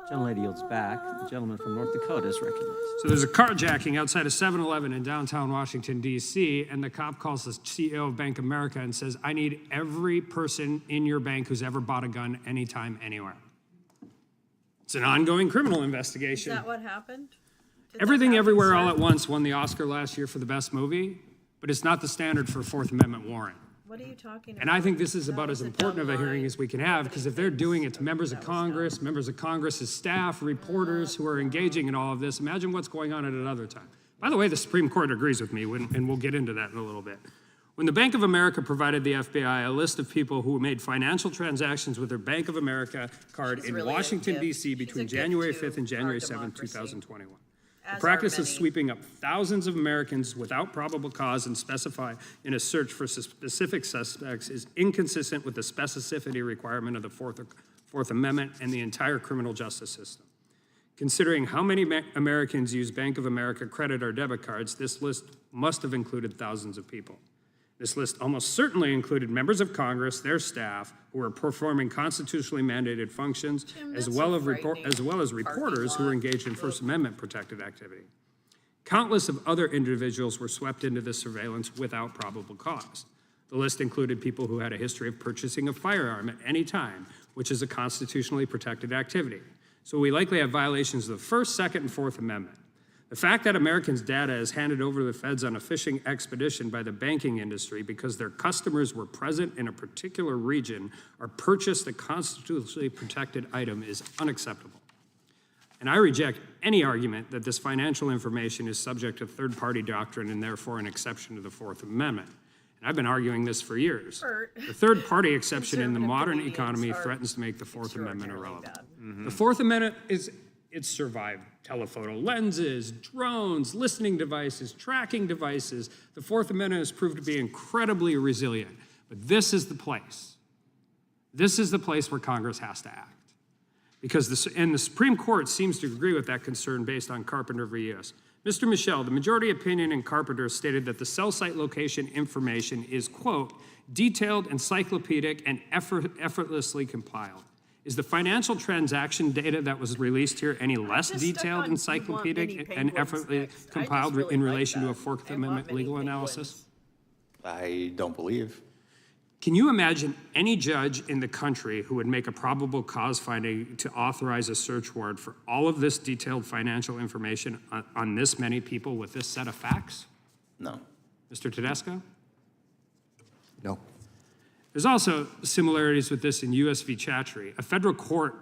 Speaker 2: Gentlelady yields back. The gentleman from North Dakota is recognized.
Speaker 11: So there's a carjacking outside a 7-Eleven in downtown Washington, D.C., and the cop calls the CEO of Bank of America and says, "I need every person in your bank who's ever bought a gun anytime, anywhere." It's an ongoing criminal investigation.
Speaker 1: Is that what happened?
Speaker 11: Everything Everywhere All at Once won the Oscar last year for the best movie, but it's not the standard for a Fourth Amendment warrant.
Speaker 1: What are you talking about?
Speaker 11: And I think this is about as important of a hearing as we can have, because if they're doing it to members of Congress's staff, reporters who are engaging in all of this, imagine what's going on at another time. By the way, the Supreme Court agrees with me, and we'll get into that in a little bit. When the Bank of America provided the FBI a list of people who made financial transactions with their Bank of America card in Washington, D.C. between January 5th and January 7th, 2021. The practice of sweeping up thousands of Americans without probable cause and specify in a search for specific suspects is inconsistent with the specificity requirement of the Fourth Amendment and the entire criminal justice system. Considering how many Americans use Bank of America credit or debit cards, this list must have included thousands of people. This list almost certainly included members of Congress, their staff, who were performing constitutionally mandated functions, as well as reporters who were engaged in First Amendment protected activity. Countless of other individuals were swept into this surveillance without probable cause. The list included people who had a history of purchasing a firearm at any time, which is a constitutionally protected activity. So we likely have violations of the First, Second, and Fourth Amendment. The fact that Americans' data is handed over to the feds on a fishing expedition by the banking industry because their customers were present in a particular region or purchased a constitutionally protected item is unacceptable. And I reject any argument that this financial information is subject to third-party doctrine and therefore an exception to the Fourth Amendment. And I've been arguing this for years. The third-party exception in the modern economy threatens to make the Fourth Amendment irrelevant. The Fourth Amendment it's survived telephoto lenses, drones, listening devices, tracking devices. The Fourth Amendment has proved to be incredibly resilient. But this is the place. This is the place where Congress has to act. Because the Supreme Court seems to agree with that concern based on Carpenter v. U.S. Mr. Michel, the majority opinion in Carpenter stated that the cell site location information is, quote, detailed, encyclopedic, and effortlessly compiled. Is the financial transaction data that was released here any less detailed, encyclopedic, and effortlessly compiled in relation to a Fourth Amendment legal analysis?
Speaker 10: I don't believe.
Speaker 11: Can you imagine any judge in the country who would make a probable cause finding to authorize a search warrant for all of this detailed financial information on this many people with this set of facts?
Speaker 10: No.
Speaker 11: Mr. Tedesco?
Speaker 9: No.
Speaker 11: There's also similarities with this in U.S. v. Chatry. A federal court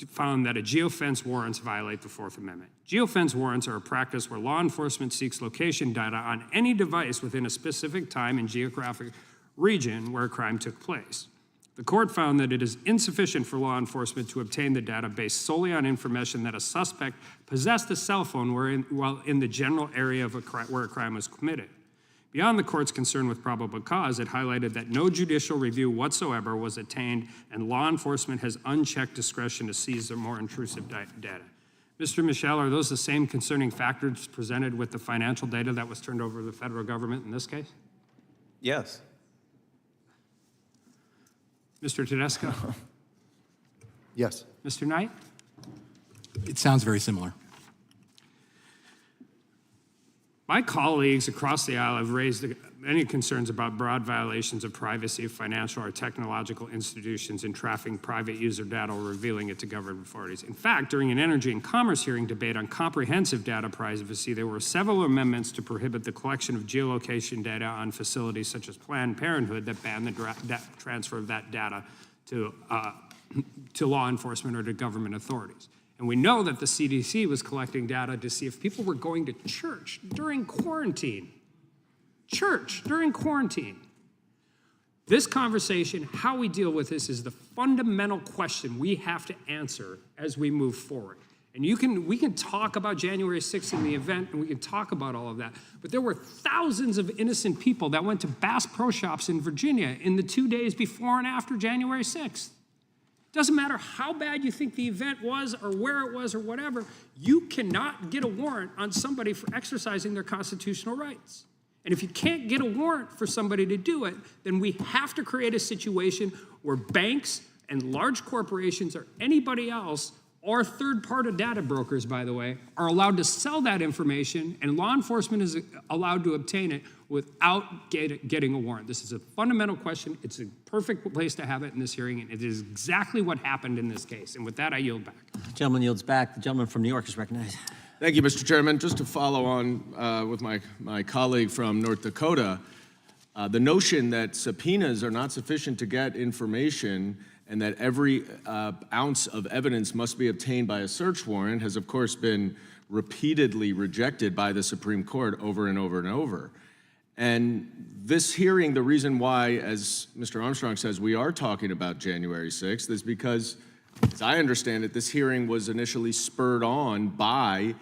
Speaker 11: found that geofence warrants violate the Fourth Amendment. Geofence warrants are a practice where law enforcement seeks location data on any device within a specific time and geographic region where a crime took place. The court found that it is insufficient for law enforcement to obtain the data based solely on information that a suspect possessed a cell phone while in the general area of where a crime was committed. Beyond the court's concern with probable cause, it highlighted that no judicial review whatsoever was attained and law enforcement has unchecked discretion to seize the more intrusive data. Mr. Michel, are those the same concerning factors presented with the financial data that was turned over to the federal government in this case?
Speaker 10: Yes.
Speaker 11: Mr. Tedesco?
Speaker 9: Yes.
Speaker 11: Mr. Knight?
Speaker 8: It sounds very similar.
Speaker 11: My colleagues across the aisle have raised many concerns about broad violations of privacy of financial or technological institutions in trafficking private user data or revealing it to government authorities. In fact, during an Energy and Commerce hearing debate on comprehensive data privacy, there were several amendments to prohibit the collection of geolocation data on facilities such as Planned Parenthood that ban the transfer of that data to to law enforcement or to government authorities. And we know that the CDC was collecting data to see if people were going to church during quarantine. Church during quarantine. This conversation, how we deal with this, is the fundamental question we have to answer as we move forward. And we can talk about January 6th in the event, and we can talk about all of that, but there were thousands of innocent people that went to Bass Pro Shops in Virginia in the 2 days before and after January 6th. Doesn't matter how bad you think the event was or where it was or whatever, you cannot get a warrant on somebody for exercising their constitutional rights. And if you can't get a warrant for somebody to do it, then we have to create a situation where banks and large corporations or anybody else, or third-party data brokers, by the way, are allowed to sell that information, and law enforcement is allowed to obtain it without getting a warrant. This is a fundamental question. It's a perfect place to have it in this hearing, and it is exactly what happened in this case. And with that, I yield back.
Speaker 2: The gentleman yields back. The gentleman from New York is recognized.
Speaker 13: Thank you, Mr. Chairman. Just to follow on with my colleague from North Dakota, the notion that subpoenas are not sufficient to get information and that every ounce of evidence must be obtained by a search warrant has, of course, been repeatedly rejected by the Supreme Court over and over and over. And this hearing, the reason why, as Mr. Armstrong says, we are talking about January 6th is because, as I understand it, this hearing was initially spurred on by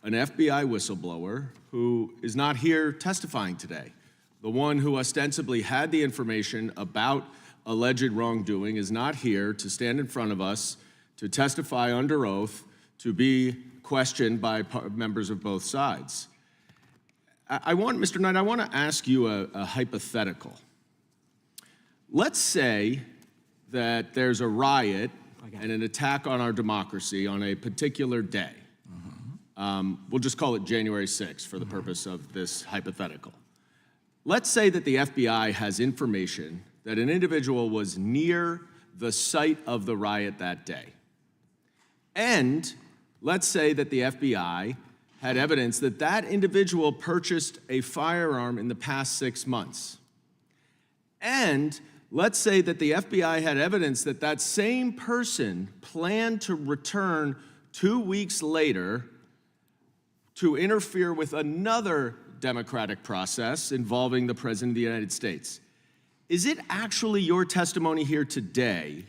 Speaker 13: an FBI whistleblower who is not here testifying today. The one who ostensibly had the information about alleged wrongdoing is not here to stand in front of us, to testify under oath, to be questioned by members of both sides. Mr. Knight, I want to ask you a hypothetical. Let's say that there's a riot and an attack on our democracy on a particular day. We'll just call it January 6th for the purpose of this hypothetical. Let's say that the FBI has information that an individual was near the site of the riot that day. And let's say that the FBI had evidence that that individual purchased a firearm in the past 6 months. And let's say that the FBI had evidence that that same person planned to return 2 weeks later to interfere with another democratic process involving the President of the United States. Is it actually your testimony here today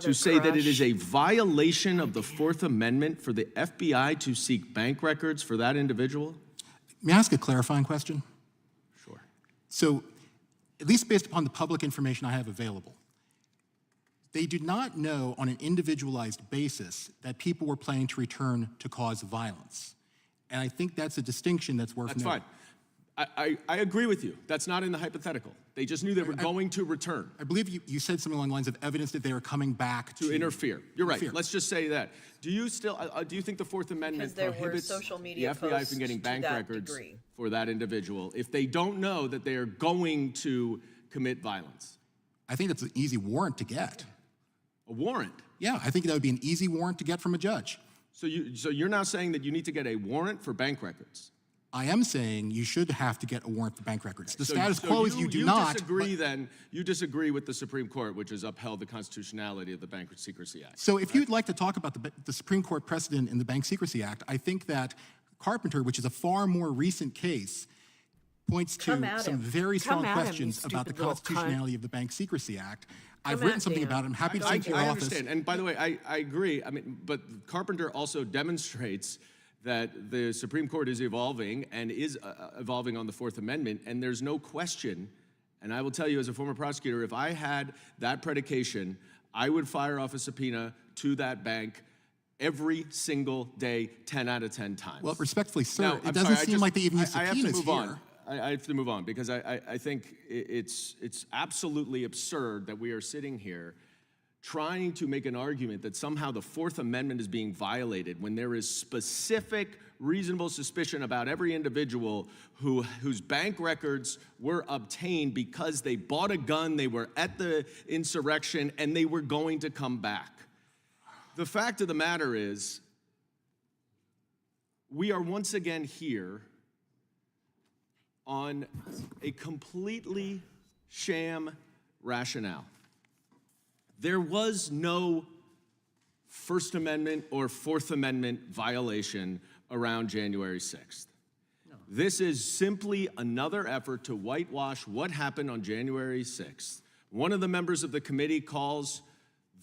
Speaker 13: to say that it is a violation of the Fourth Amendment for the FBI to seek bank records for that individual?
Speaker 8: May I ask a clarifying question?
Speaker 13: Sure.
Speaker 8: So, at least based upon the public information I have available, they did not know on an individualized basis that people were planning to return to cause violence. And I think that's a distinction that's worth noting.
Speaker 13: That's fine. I agree with you. That's not in the hypothetical. They just knew they were going to return.
Speaker 8: I believe you said something along the lines of evidence that they were coming back to
Speaker 13: interfere. You're right. Let's just say that. Do you think the Fourth Amendment prohibits the FBI from getting bank records for that individual if they don't know that they are going to commit violence?
Speaker 8: I think that's an easy warrant to get.
Speaker 13: A warrant?
Speaker 8: Yeah, I think that would be an easy warrant to get from a judge.
Speaker 13: So you're now saying that you need to get a warrant for bank records?
Speaker 8: I am saying you should have to get a warrant for bank records. The status quo is you do not.
Speaker 13: You disagree with the Supreme Court, which has upheld the constitutionality of the Bank Secrecy Act.
Speaker 8: So if you'd like to talk about the Supreme Court precedent in the Bank Secrecy Act, I think that Carpenter, which is a far more recent case, points to some very strong questions about the constitutionality of the Bank Secrecy Act. I've written something about it. I'm happy to send to your office.
Speaker 13: I understand. And by the way, I agree. But Carpenter also demonstrates that the Supreme Court is evolving and is evolving on the Fourth Amendment, and there's no question, and I will tell you as a former prosecutor, if I had that predication, I would fire off a subpoena to that bank every single day, 10 out of 10 times.
Speaker 8: Well, respectfully, sir, it doesn't seem like they even use subpoenas here.
Speaker 13: I have to move on because I think it's absolutely absurd that we are sitting here trying to make an argument that somehow the Fourth Amendment is being violated when there is specific, reasonable suspicion about every individual whose bank records were obtained because they bought a gun, they were at the insurrection, and they were going to come back. The fact of the matter is, we are once again here on a completely sham rationale. There was no First Amendment or Fourth Amendment violation around January 6th. This is simply another effort to whitewash what happened on January 6th. One of the members of the committee calls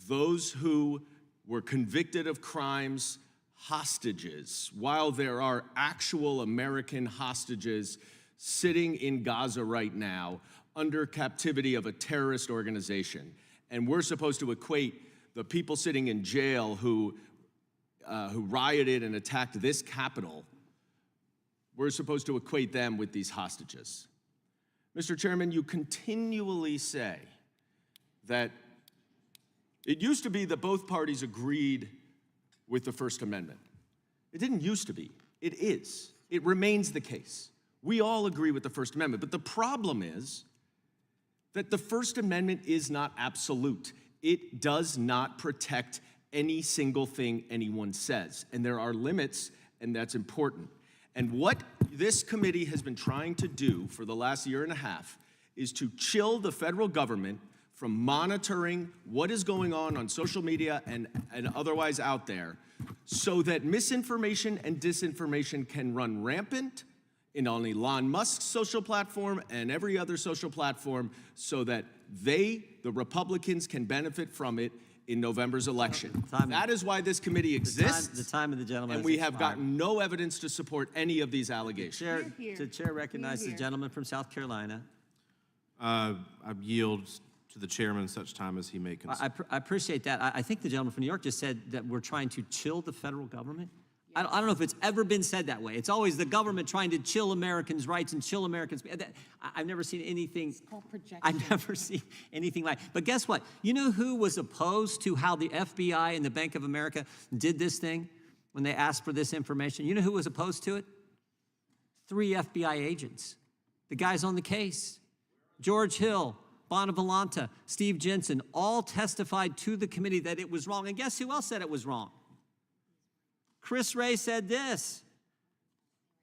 Speaker 13: those who were convicted of crimes hostages, while there are actual American hostages sitting in Gaza right now under captivity of a terrorist organization. And we're supposed to equate the people sitting in jail who rioted and attacked this Capitol, we're supposed to equate them with these hostages. Mr. Chairman, you continually say that it used to be that both parties agreed with the First Amendment. It didn't used to be. It is. It remains the case. We all agree with the First Amendment, but the problem is that the First Amendment is not absolute. It does not protect any single thing anyone says, and there are limits, and that's important. And what this committee has been trying to do for the last year and a half is to chill the federal government from monitoring what is going on social media and otherwise out there, so that misinformation and disinformation can run rampant in on Elon Musk's social platform and every other social platform, so that the Republicans, can benefit from it in November's election. That is why this committee exists.
Speaker 2: The time of the gentleman.
Speaker 13: And we have gotten no evidence to support any of these allegations.
Speaker 2: The chair recognizes the gentleman from South Carolina.
Speaker 14: I yield to the chairman such time as he may consider.
Speaker 2: I appreciate that. I think the gentleman from New York just said that we're trying to chill the federal government. I don't know if it's ever been said that way. It's always the government trying to chill Americans' rights and chill Americans. I've never seen anything.
Speaker 3: It's called projection.
Speaker 2: I've never seen anything like. But guess what? You know who was opposed to how the FBI and the Bank of America did this thing when they asked for this information? You know who was opposed to it? 3 FBI agents. The guys on the case. George Hill, Bonavolanta, Steve Jensen, all testified to the committee that it was wrong. And guess who else said it was wrong? Chris Wray said this: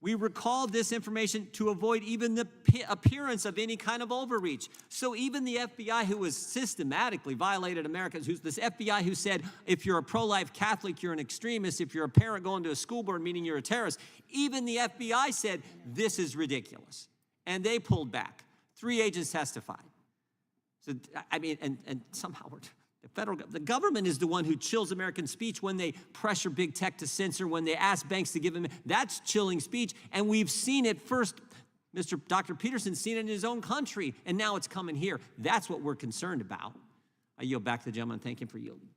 Speaker 2: we recalled this information to avoid even the appearance of any kind of overreach. So even the FBI, who has systematically violated Americans, this FBI who said, if you're a pro-life Catholic, you're an extremist. If you're a parent going to a school board meeting, you're a terrorist. Even the FBI said, this is ridiculous. And they pulled back. 3 agents testified. So, I mean, and somehow the government is the one who chills American speech when they pressure big tech to censor, when they ask banks to give them. That's chilling speech, and we've seen it first. Dr. Peterson's seen it in his own country, and now it's coming here. That's what we're concerned about. I yield back to the gentleman. Thank him for yielding.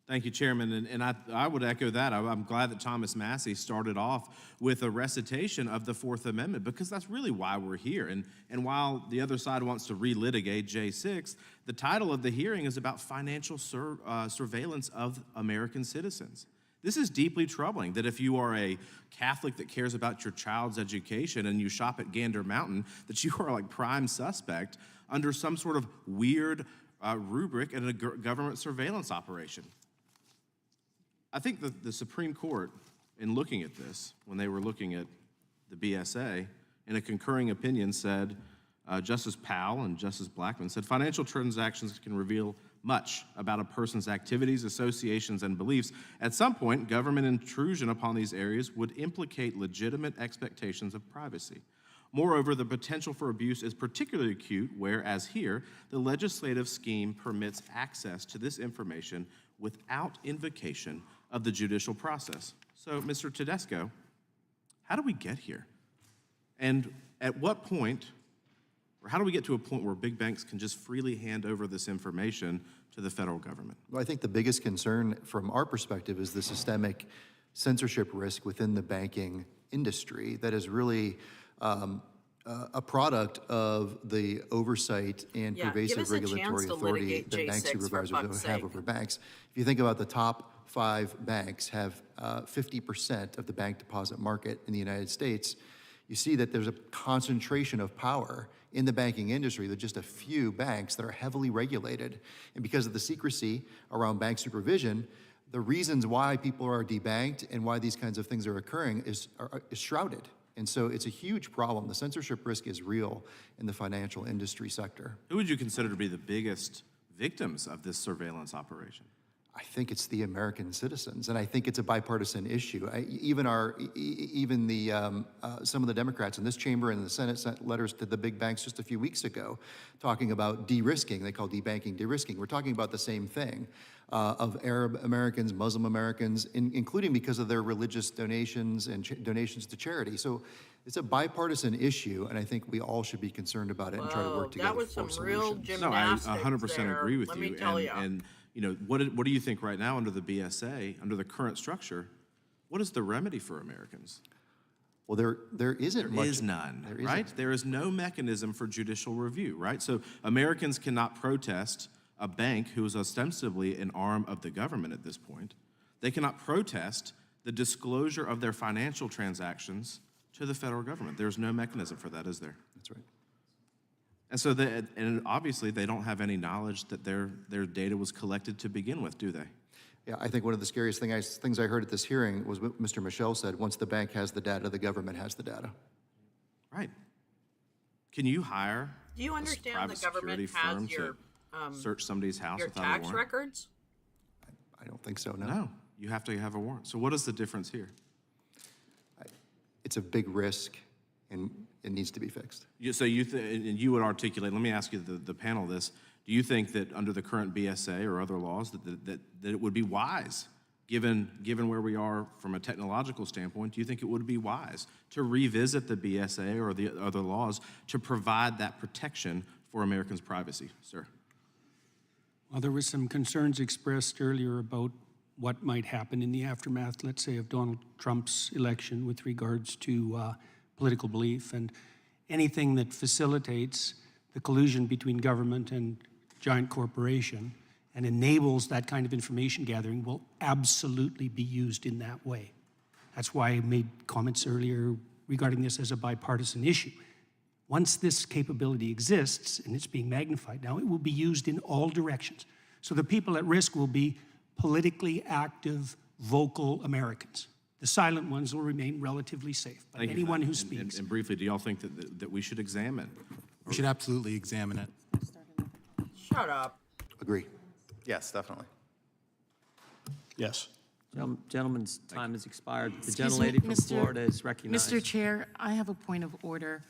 Speaker 14: Thank you, Chairman, and I would echo that. I'm glad that Thomas Massey started off with a recitation of the Fourth Amendment, because that's really why we're here. And while the other side wants to relitigate J6, the title of the hearing is about financial surveillance of American citizens. This is deeply troubling, that if you are a Catholic that cares about your child's education and you shop at Gander Mountain, that you are like prime suspect under some sort of weird rubric in a government surveillance operation. I think the Supreme Court, in looking at this, when they were looking at the BSA, in a concurring opinion said, Justice Powell and Justice Blackmun said, financial transactions can reveal much about a person's activities, associations, and beliefs. At some point, government intrusion upon these areas would implicate legitimate expectations of privacy. Moreover, the potential for abuse is particularly acute where, as here, the legislative scheme permits access to this information without invocation of the judicial process. So, Mr. Tedesco, how do we get here? And at what point, or how do we get to a point where big banks can just freely hand over this information to the federal government?
Speaker 9: Well, I think the biggest concern from our perspective is the systemic censorship risk within the banking industry that is really a product of the oversight and pervasive regulatory authority that bank supervisors have over banks. If you think about the top 5 banks have 50% of the bank deposit market in the United States, you see that there's a concentration of power in the banking industry. There's just a few banks that are heavily regulated. And because of the secrecy around bank supervision, the reasons why people are debanked and why these kinds of things are occurring is shrouded. And so it's a huge problem. The censorship risk is real in the financial industry sector.
Speaker 14: Who would you consider to be the biggest victims of this surveillance operation?
Speaker 9: I think it's the American citizens, and I think it's a bipartisan issue. Some of the Democrats in this chamber and the Senate sent letters to the big banks just a few weeks ago, talking about de-risking. They call debanking de-risking. We're talking about the same thing of Arab Americans, Muslim Americans, including because of their religious donations and donations to charity. So it's a bipartisan issue, and I think we all should be concerned about it and try to work together
Speaker 1: that was
Speaker 9: for
Speaker 1: some real
Speaker 9: solutions.
Speaker 14: No, I
Speaker 1: gymnastics
Speaker 14: 100%
Speaker 1: there,
Speaker 14: agree with
Speaker 1: let
Speaker 14: you.
Speaker 1: me tell you.
Speaker 14: And you know, what do you think right now under the BSA, under the current structure, what is the remedy for Americans?
Speaker 9: Well, there isn't much.
Speaker 14: There is none,
Speaker 9: There
Speaker 14: right?
Speaker 9: isn't.
Speaker 14: There is no mechanism for judicial review, right? So Americans cannot protest a bank who is ostensibly an arm of the government at this point. They cannot protest the disclosure of their financial transactions to the federal government. There's no mechanism for that, is there?
Speaker 9: That's right.
Speaker 14: And so, and obviously, they don't have any knowledge that their data was collected to begin with, do they?
Speaker 9: Yeah, I think one of the scariest things I heard at this hearing was what Mr. Michel said, once the bank has the data, the government has the data.
Speaker 14: Right. Can you hire
Speaker 1: Do you
Speaker 14: a
Speaker 1: understand
Speaker 14: private
Speaker 1: the government
Speaker 14: security firm
Speaker 1: has your
Speaker 14: to search somebody's house
Speaker 1: your
Speaker 14: without a
Speaker 1: tax
Speaker 14: warrant?
Speaker 1: records?
Speaker 9: I don't think so, no.
Speaker 14: No, you have to have a warrant. So what is the difference here?
Speaker 9: It's a big risk, and it needs to be fixed.
Speaker 14: So and you would articulate, let me ask you the panel this, do you think that under the current BSA or other laws that it would be wise, given where we are from a technological standpoint, do you think it would be wise to revisit the BSA or the other laws to provide that protection for Americans' privacy, sir?
Speaker 5: Well, there was some concerns expressed earlier about what might happen in the aftermath, let's say, of Donald Trump's election with regards to political belief, and anything that facilitates the collusion between government and giant corporation and enables that kind of information gathering will absolutely be used in that way. That's why I made comments earlier regarding this as a bipartisan issue. Once this capability exists, and it's being magnified now, it will be used in all directions. So the people at risk will be politically active, vocal Americans. The silent ones will remain relatively safe, but
Speaker 14: Thank you for
Speaker 5: anyone
Speaker 14: that.
Speaker 5: who speaks.
Speaker 14: And briefly, do y'all think that we should examine?
Speaker 8: We should absolutely examine it.
Speaker 1: Shut up.
Speaker 9: Agree.
Speaker 10: Yes, definitely.
Speaker 4: Yes.
Speaker 2: Gentleman's time has expired. The
Speaker 3: Excuse me,
Speaker 2: gentlelady from
Speaker 3: Mr.
Speaker 2: Florida is recognized.
Speaker 3: Mr. Chair, I have a point of order.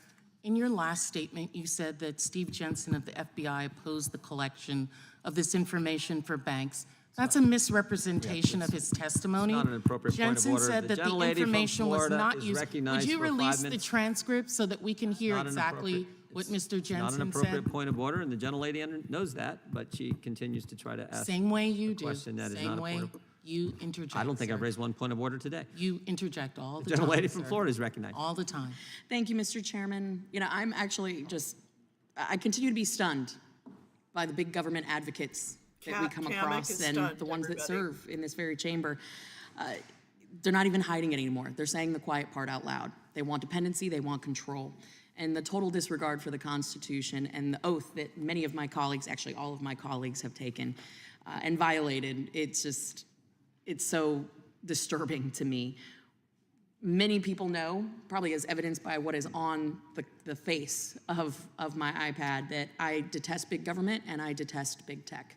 Speaker 3: In your last statement, you said that Steve Jensen of the FBI opposed the collection of this information for banks. That's a misrepresentation of his testimony.
Speaker 2: It's not an appropriate point of
Speaker 3: Jensen
Speaker 2: order.
Speaker 3: said
Speaker 2: The
Speaker 3: that the
Speaker 2: gentlelady from
Speaker 3: information was
Speaker 2: Florida
Speaker 3: not
Speaker 2: is
Speaker 3: used.
Speaker 2: recognized
Speaker 3: Would you
Speaker 2: for 5
Speaker 3: release the
Speaker 2: minutes.
Speaker 3: transcript so that we can hear
Speaker 2: Not an
Speaker 3: exactly
Speaker 2: appropriate-
Speaker 3: what
Speaker 2: it's
Speaker 3: Mr.
Speaker 2: Not an
Speaker 3: Jensen
Speaker 2: appropriate
Speaker 3: said?
Speaker 2: point of order, and the gentlelady knows that, but she continues to try to ask
Speaker 3: Same way you
Speaker 2: a
Speaker 3: do.
Speaker 2: question that is
Speaker 3: Same
Speaker 2: not a
Speaker 3: way
Speaker 2: point of.
Speaker 3: you interject.
Speaker 2: I don't think
Speaker 3: sir.
Speaker 2: I've raised one point of order today.
Speaker 3: You interject all the
Speaker 2: The
Speaker 3: time.
Speaker 2: gentlelady from
Speaker 3: sir.
Speaker 2: Florida is recognized.
Speaker 3: All the time.
Speaker 15: Thank you, Mr. Chairman. You know, I'm actually just, I continue to be stunned by the big government advocates that we come
Speaker 1: Kamek
Speaker 15: across
Speaker 1: is
Speaker 15: and
Speaker 1: stunned,
Speaker 15: the ones that
Speaker 1: everybody.
Speaker 15: serve in this very chamber. They're not even hiding it anymore. They're saying the quiet part out loud. They want dependency, they want control. And the total disregard for the Constitution and the oath that many of my colleagues, actually all of my colleagues, have taken and violated, it's so disturbing to me. Many people know, probably as evidenced by what is on the face of my iPad, that I detest big government and I detest big tech.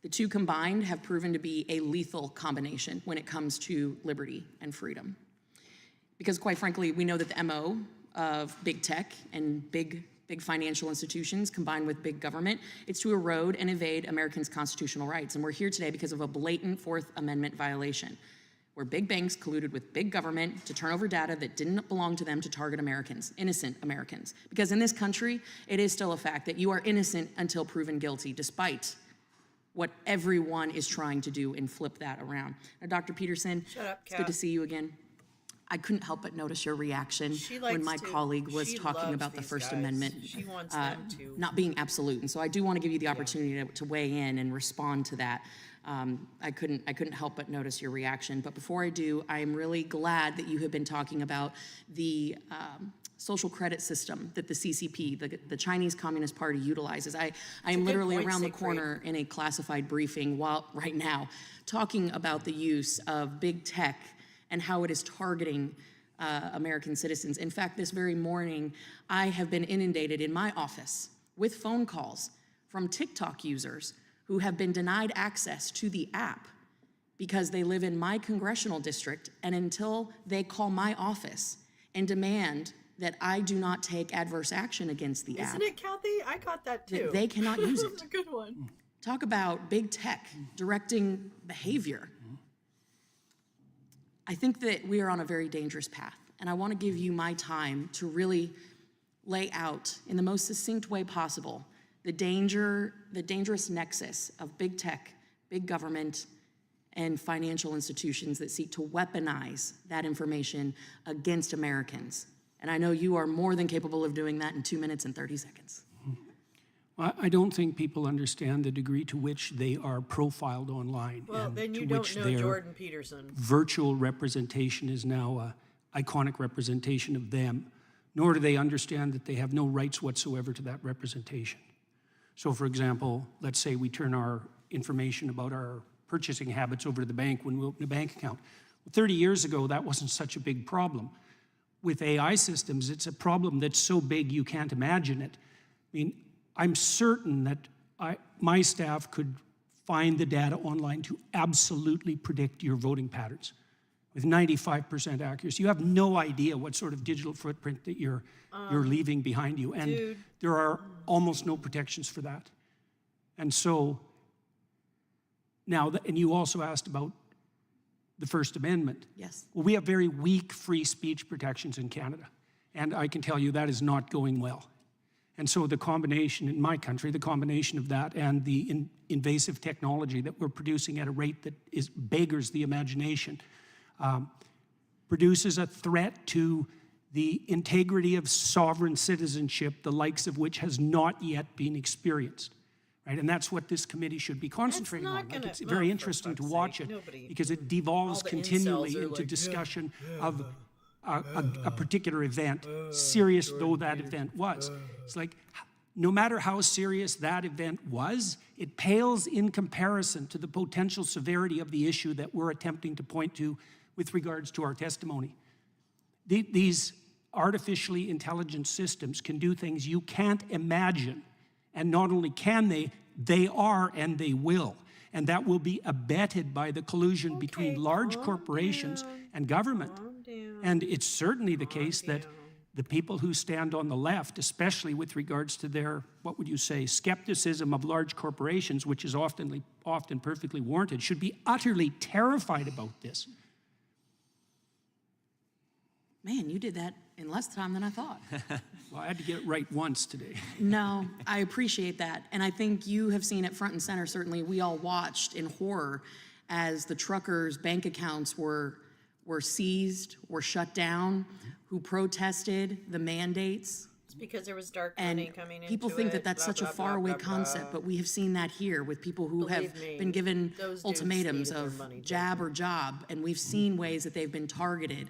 Speaker 15: The two combined have proven to be a lethal combination when it comes to liberty and freedom. Because quite frankly, we know that the MO of big tech and big financial institutions combined with big government, it's to erode and evade Americans' constitutional rights. And we're here today because of a blatant Fourth Amendment violation, where big banks colluded with big government to turn over data that didn't belong to them to target Americans, innocent Americans. Because in this country, it is still a fact that you are innocent until proven guilty, despite what everyone is trying to do and flip that around. Now, Dr. Peterson,
Speaker 1: Shut up,
Speaker 15: it's good to
Speaker 1: Kat.
Speaker 15: see you again. I couldn't help but notice your reaction
Speaker 1: She
Speaker 15: when
Speaker 1: likes
Speaker 15: my
Speaker 1: to-
Speaker 15: colleague was
Speaker 1: she
Speaker 15: talking
Speaker 1: loves
Speaker 15: about the
Speaker 1: these
Speaker 15: First
Speaker 1: guys.
Speaker 15: Amendment
Speaker 1: She wants them to-
Speaker 15: not being absolute. And so I do want to give you the opportunity to weigh in and respond to that. I couldn't help but notice your reaction. But before I do, I am really glad that you have been talking about the social credit system that the CCP, the Chinese Communist Party, utilizes. I am
Speaker 1: good
Speaker 15: literally
Speaker 1: point,
Speaker 15: around the
Speaker 1: Siegfried.
Speaker 15: corner in a classified briefing right now, talking about the use of big tech and how it is targeting American citizens. In fact, this very morning, I have been inundated in my office with phone calls from TikTok users who have been denied access to the app because they live in my congressional district, and until they call my office and demand that I do not take adverse action against the app.
Speaker 1: Isn't it, Kathy? I got that too.
Speaker 15: They cannot use it.
Speaker 1: That's a good one.
Speaker 15: Talk about big tech directing behavior. I think that we are on a very dangerous path, and I want to give you my time to really lay out in the most succinct way possible the dangerous nexus of big tech, big government, and financial institutions that seek to weaponize that information against Americans. And I know you are more than capable of doing that in 2 minutes and 30 seconds.
Speaker 5: I don't think people understand the degree to which they are profiled online.
Speaker 1: Well,
Speaker 5: and
Speaker 1: then you
Speaker 5: to
Speaker 1: don't
Speaker 5: which
Speaker 1: know
Speaker 5: their
Speaker 1: Jordan Peterson.
Speaker 5: virtual representation is now an iconic representation of them, nor do they understand that they have no rights whatsoever to that representation. So, for example, let's say we turn our information about our purchasing habits over to the bank when we open a bank account. Well, 30 years ago, that wasn't such a big problem. With AI systems, it's a problem that's so big you can't imagine it. I mean, I'm certain that my staff could find the data online to absolutely predict your voting patterns with 95% accuracy. You have no idea what sort of digital footprint that you're leaving behind you, and there are almost no protections for that. And so now, and you also asked about the First Amendment.
Speaker 15: Yes.
Speaker 5: Well, we have very weak free speech protections in Canada, and I can tell you that is not going well. And so the combination in my country, the combination of that and the invasive technology that we're producing at a rate that beggars the imagination, produces a threat to the integrity of sovereign citizenship, the likes of which has not yet been experienced. Right? And that's what this committee should be concentrating on. Like, it's very interesting to watch it because it devolves continually into discussion of a particular event, serious though that event was. It's like, no matter how serious that event was, it pales in comparison to the potential severity of the issue that we're attempting to point to with regards to our testimony. These artificially intelligent systems can do things you can't imagine. And not only can they are and they will. And that will be abetted by the collusion between large corporations and government. And it's certainly the case that the people who stand on the left, especially with regards to their, what would you say, skepticism of large corporations, which is often perfectly warranted, should be utterly terrified about this.
Speaker 15: Man, you did that in less time than I thought.
Speaker 5: Well, I had to get it right once today.
Speaker 15: No, I appreciate that. And I think you have seen it front and center. Certainly, we all watched in horror as the truckers' bank accounts were seized or shut down, who protested the mandates.
Speaker 1: It's because there was dark money coming into it.
Speaker 15: People think that that's such a faraway concept, but we have seen that here with people who have been given ultimatums of jab or job, and we've seen ways that they've been targeted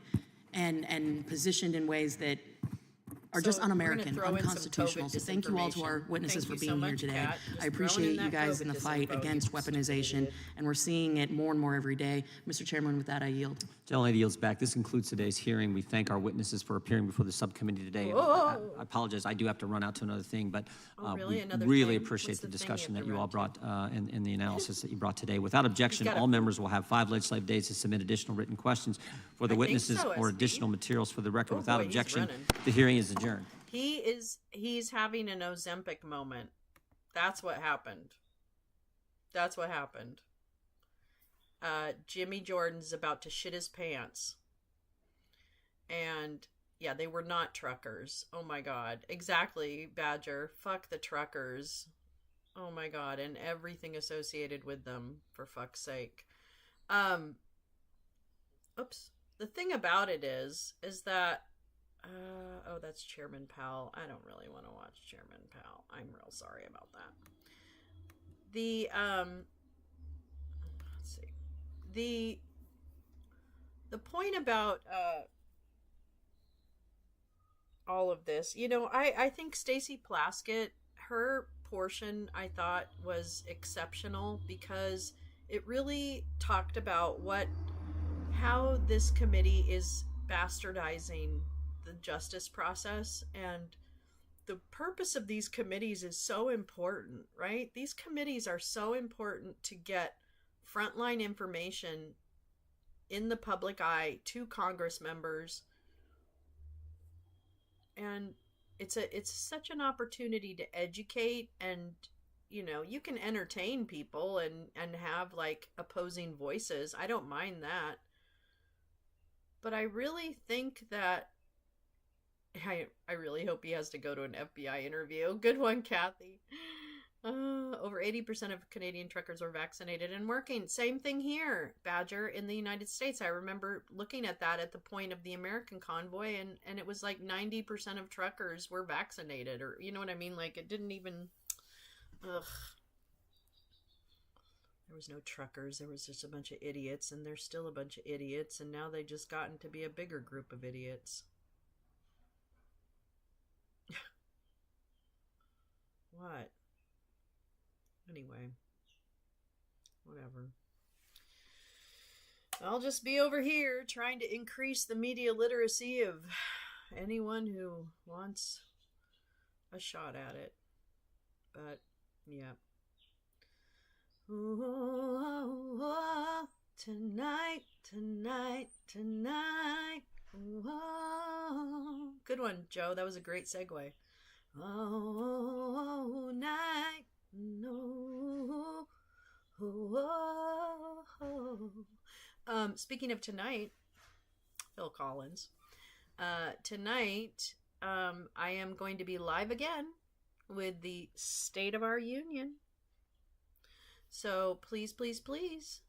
Speaker 15: and positioned in ways that are just un-American, unconstitutional. So thank you all to our witnesses for being here today. I appreciate you guys in the fight against weaponization, and we're seeing it more and more every day. Mr. Chairman, with that, I yield.
Speaker 2: Gentlelady yields back. This concludes today's hearing. We thank our witnesses for appearing before the subcommittee today. I apologize, I do have to run out to another thing, but we really appreciate the discussion that you all brought in the analysis that you brought today. Without objection, all members will have 5 legislative days to submit additional written questions for the witnesses or additional materials for the record. Without objection, the hearing is adjourned.
Speaker 1: He's having an Ozempic moment. That's what happened. That's what happened. Jimmy Jordan's about to shit his pants. And yeah, they were not truckers. Oh my God. Exactly, Badger. Fuck the truckers. Oh my God. And everything associated with them, for fuck's sake. Oops. The thing about it is that oh, that's Chairman Powell. I don't really want to watch Chairman Powell. I'm real sorry about that. Let's see. The point about all of this, you know, I think Stacey Plaskett, her portion, I thought was exceptional because it really talked about how this committee is bastardizing the justice process, and the purpose of these committees is so important, right? These committees are so important to get frontline information in the public eye to Congress members. And it's such an opportunity to educate, and you can entertain people and have like opposing voices. I don't mind that. But I really think that I really hope he has to go to an FBI interview. Good one, Kathy. Over 80% of Canadian truckers are vaccinated and working. Same thing here, Badger, in the United States. I remember looking at that at the point of the American convoy, and it was like 90% of truckers were vaccinated, or you know what I mean? Like, it didn't even... Ugh. There was no truckers. There was just a bunch of idiots, and there's still a bunch of idiots, and now they've just gotten to be a bigger group of idiots. What? Anyway, whatever. I'll just be over here trying to increase the media literacy of anyone who wants a shot at it. But, yeah. Ooh, oh, oh, tonight, tonight, tonight. Ooh, oh. Good one, Joe. That was a great segue. Oh, night, no. Speaking of tonight, Phil Collins. Tonight, I am going to be live again with the State of Our Union. So please, please, please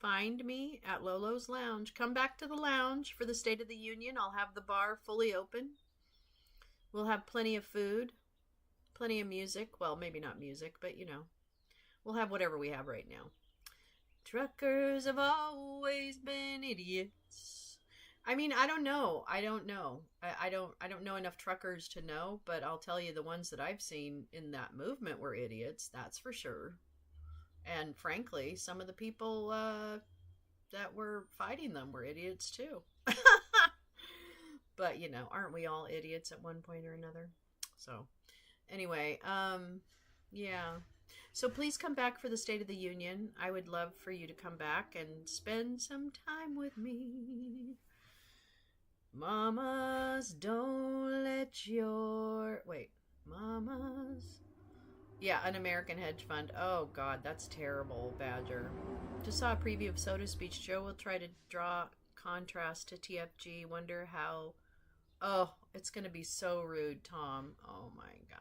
Speaker 1: find me at Lolo's Lounge. Come back to the lounge for the State of the Union. I'll have the bar fully open. We'll have plenty of food, plenty of music. Well, maybe not music, but we'll have whatever we have right now. Truckers have always been idiots. I mean, I don't know. I don't know enough truckers to know, but I'll tell you the ones that I've seen in that movement were idiots. That's for sure. And frankly, some of the people that were fighting them were idiots too. But, aren't we all idiots at one point or another? So, anyway, yeah. So please come back for the State of the Union. I would love for you to come back and spend some time with me. Mamas, don't let your... Wait, mamas... Yeah, an American hedge fund. Oh, God, that's terrible, Badger. Just saw a preview of Soda's speech. Joe will try to draw contrast to TFG. Wonder how... Oh, it's going to be so rude, Tom. Oh, my God.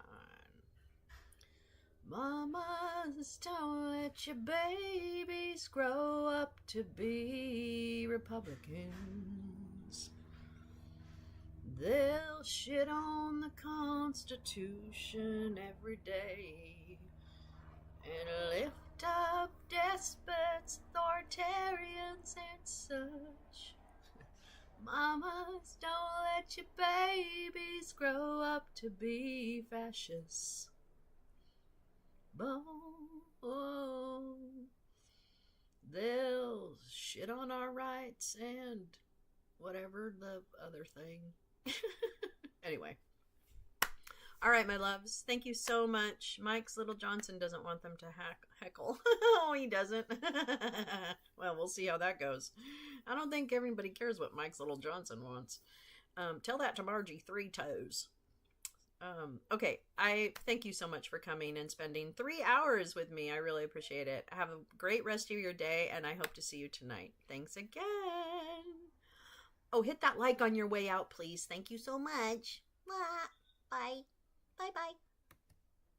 Speaker 1: Mamas, don't let your babies grow up to be Republicans. They'll shit on the Constitution every day and lift up despots, authoritarians, and such. Mamas, don't let your babies grow up to be fascists. Oh, they'll shit on our rights and whatever the other thing. Anyway. All right, my loves. Thank you so much. Mike's Little Johnson doesn't want them to heckle. Oh, he doesn't. Well, we'll see how that goes. I don't think everybody cares what Mike's Little Johnson wants. Tell that to Margie Three Toes. Okay, I thank you so much for coming and spending 3 hours with me. I really appreciate it. Have a great rest of your day, and I hope to see you tonight. Thanks again. Oh, hit that like on your way out, please. Thank you so much. Bye. Bye-bye.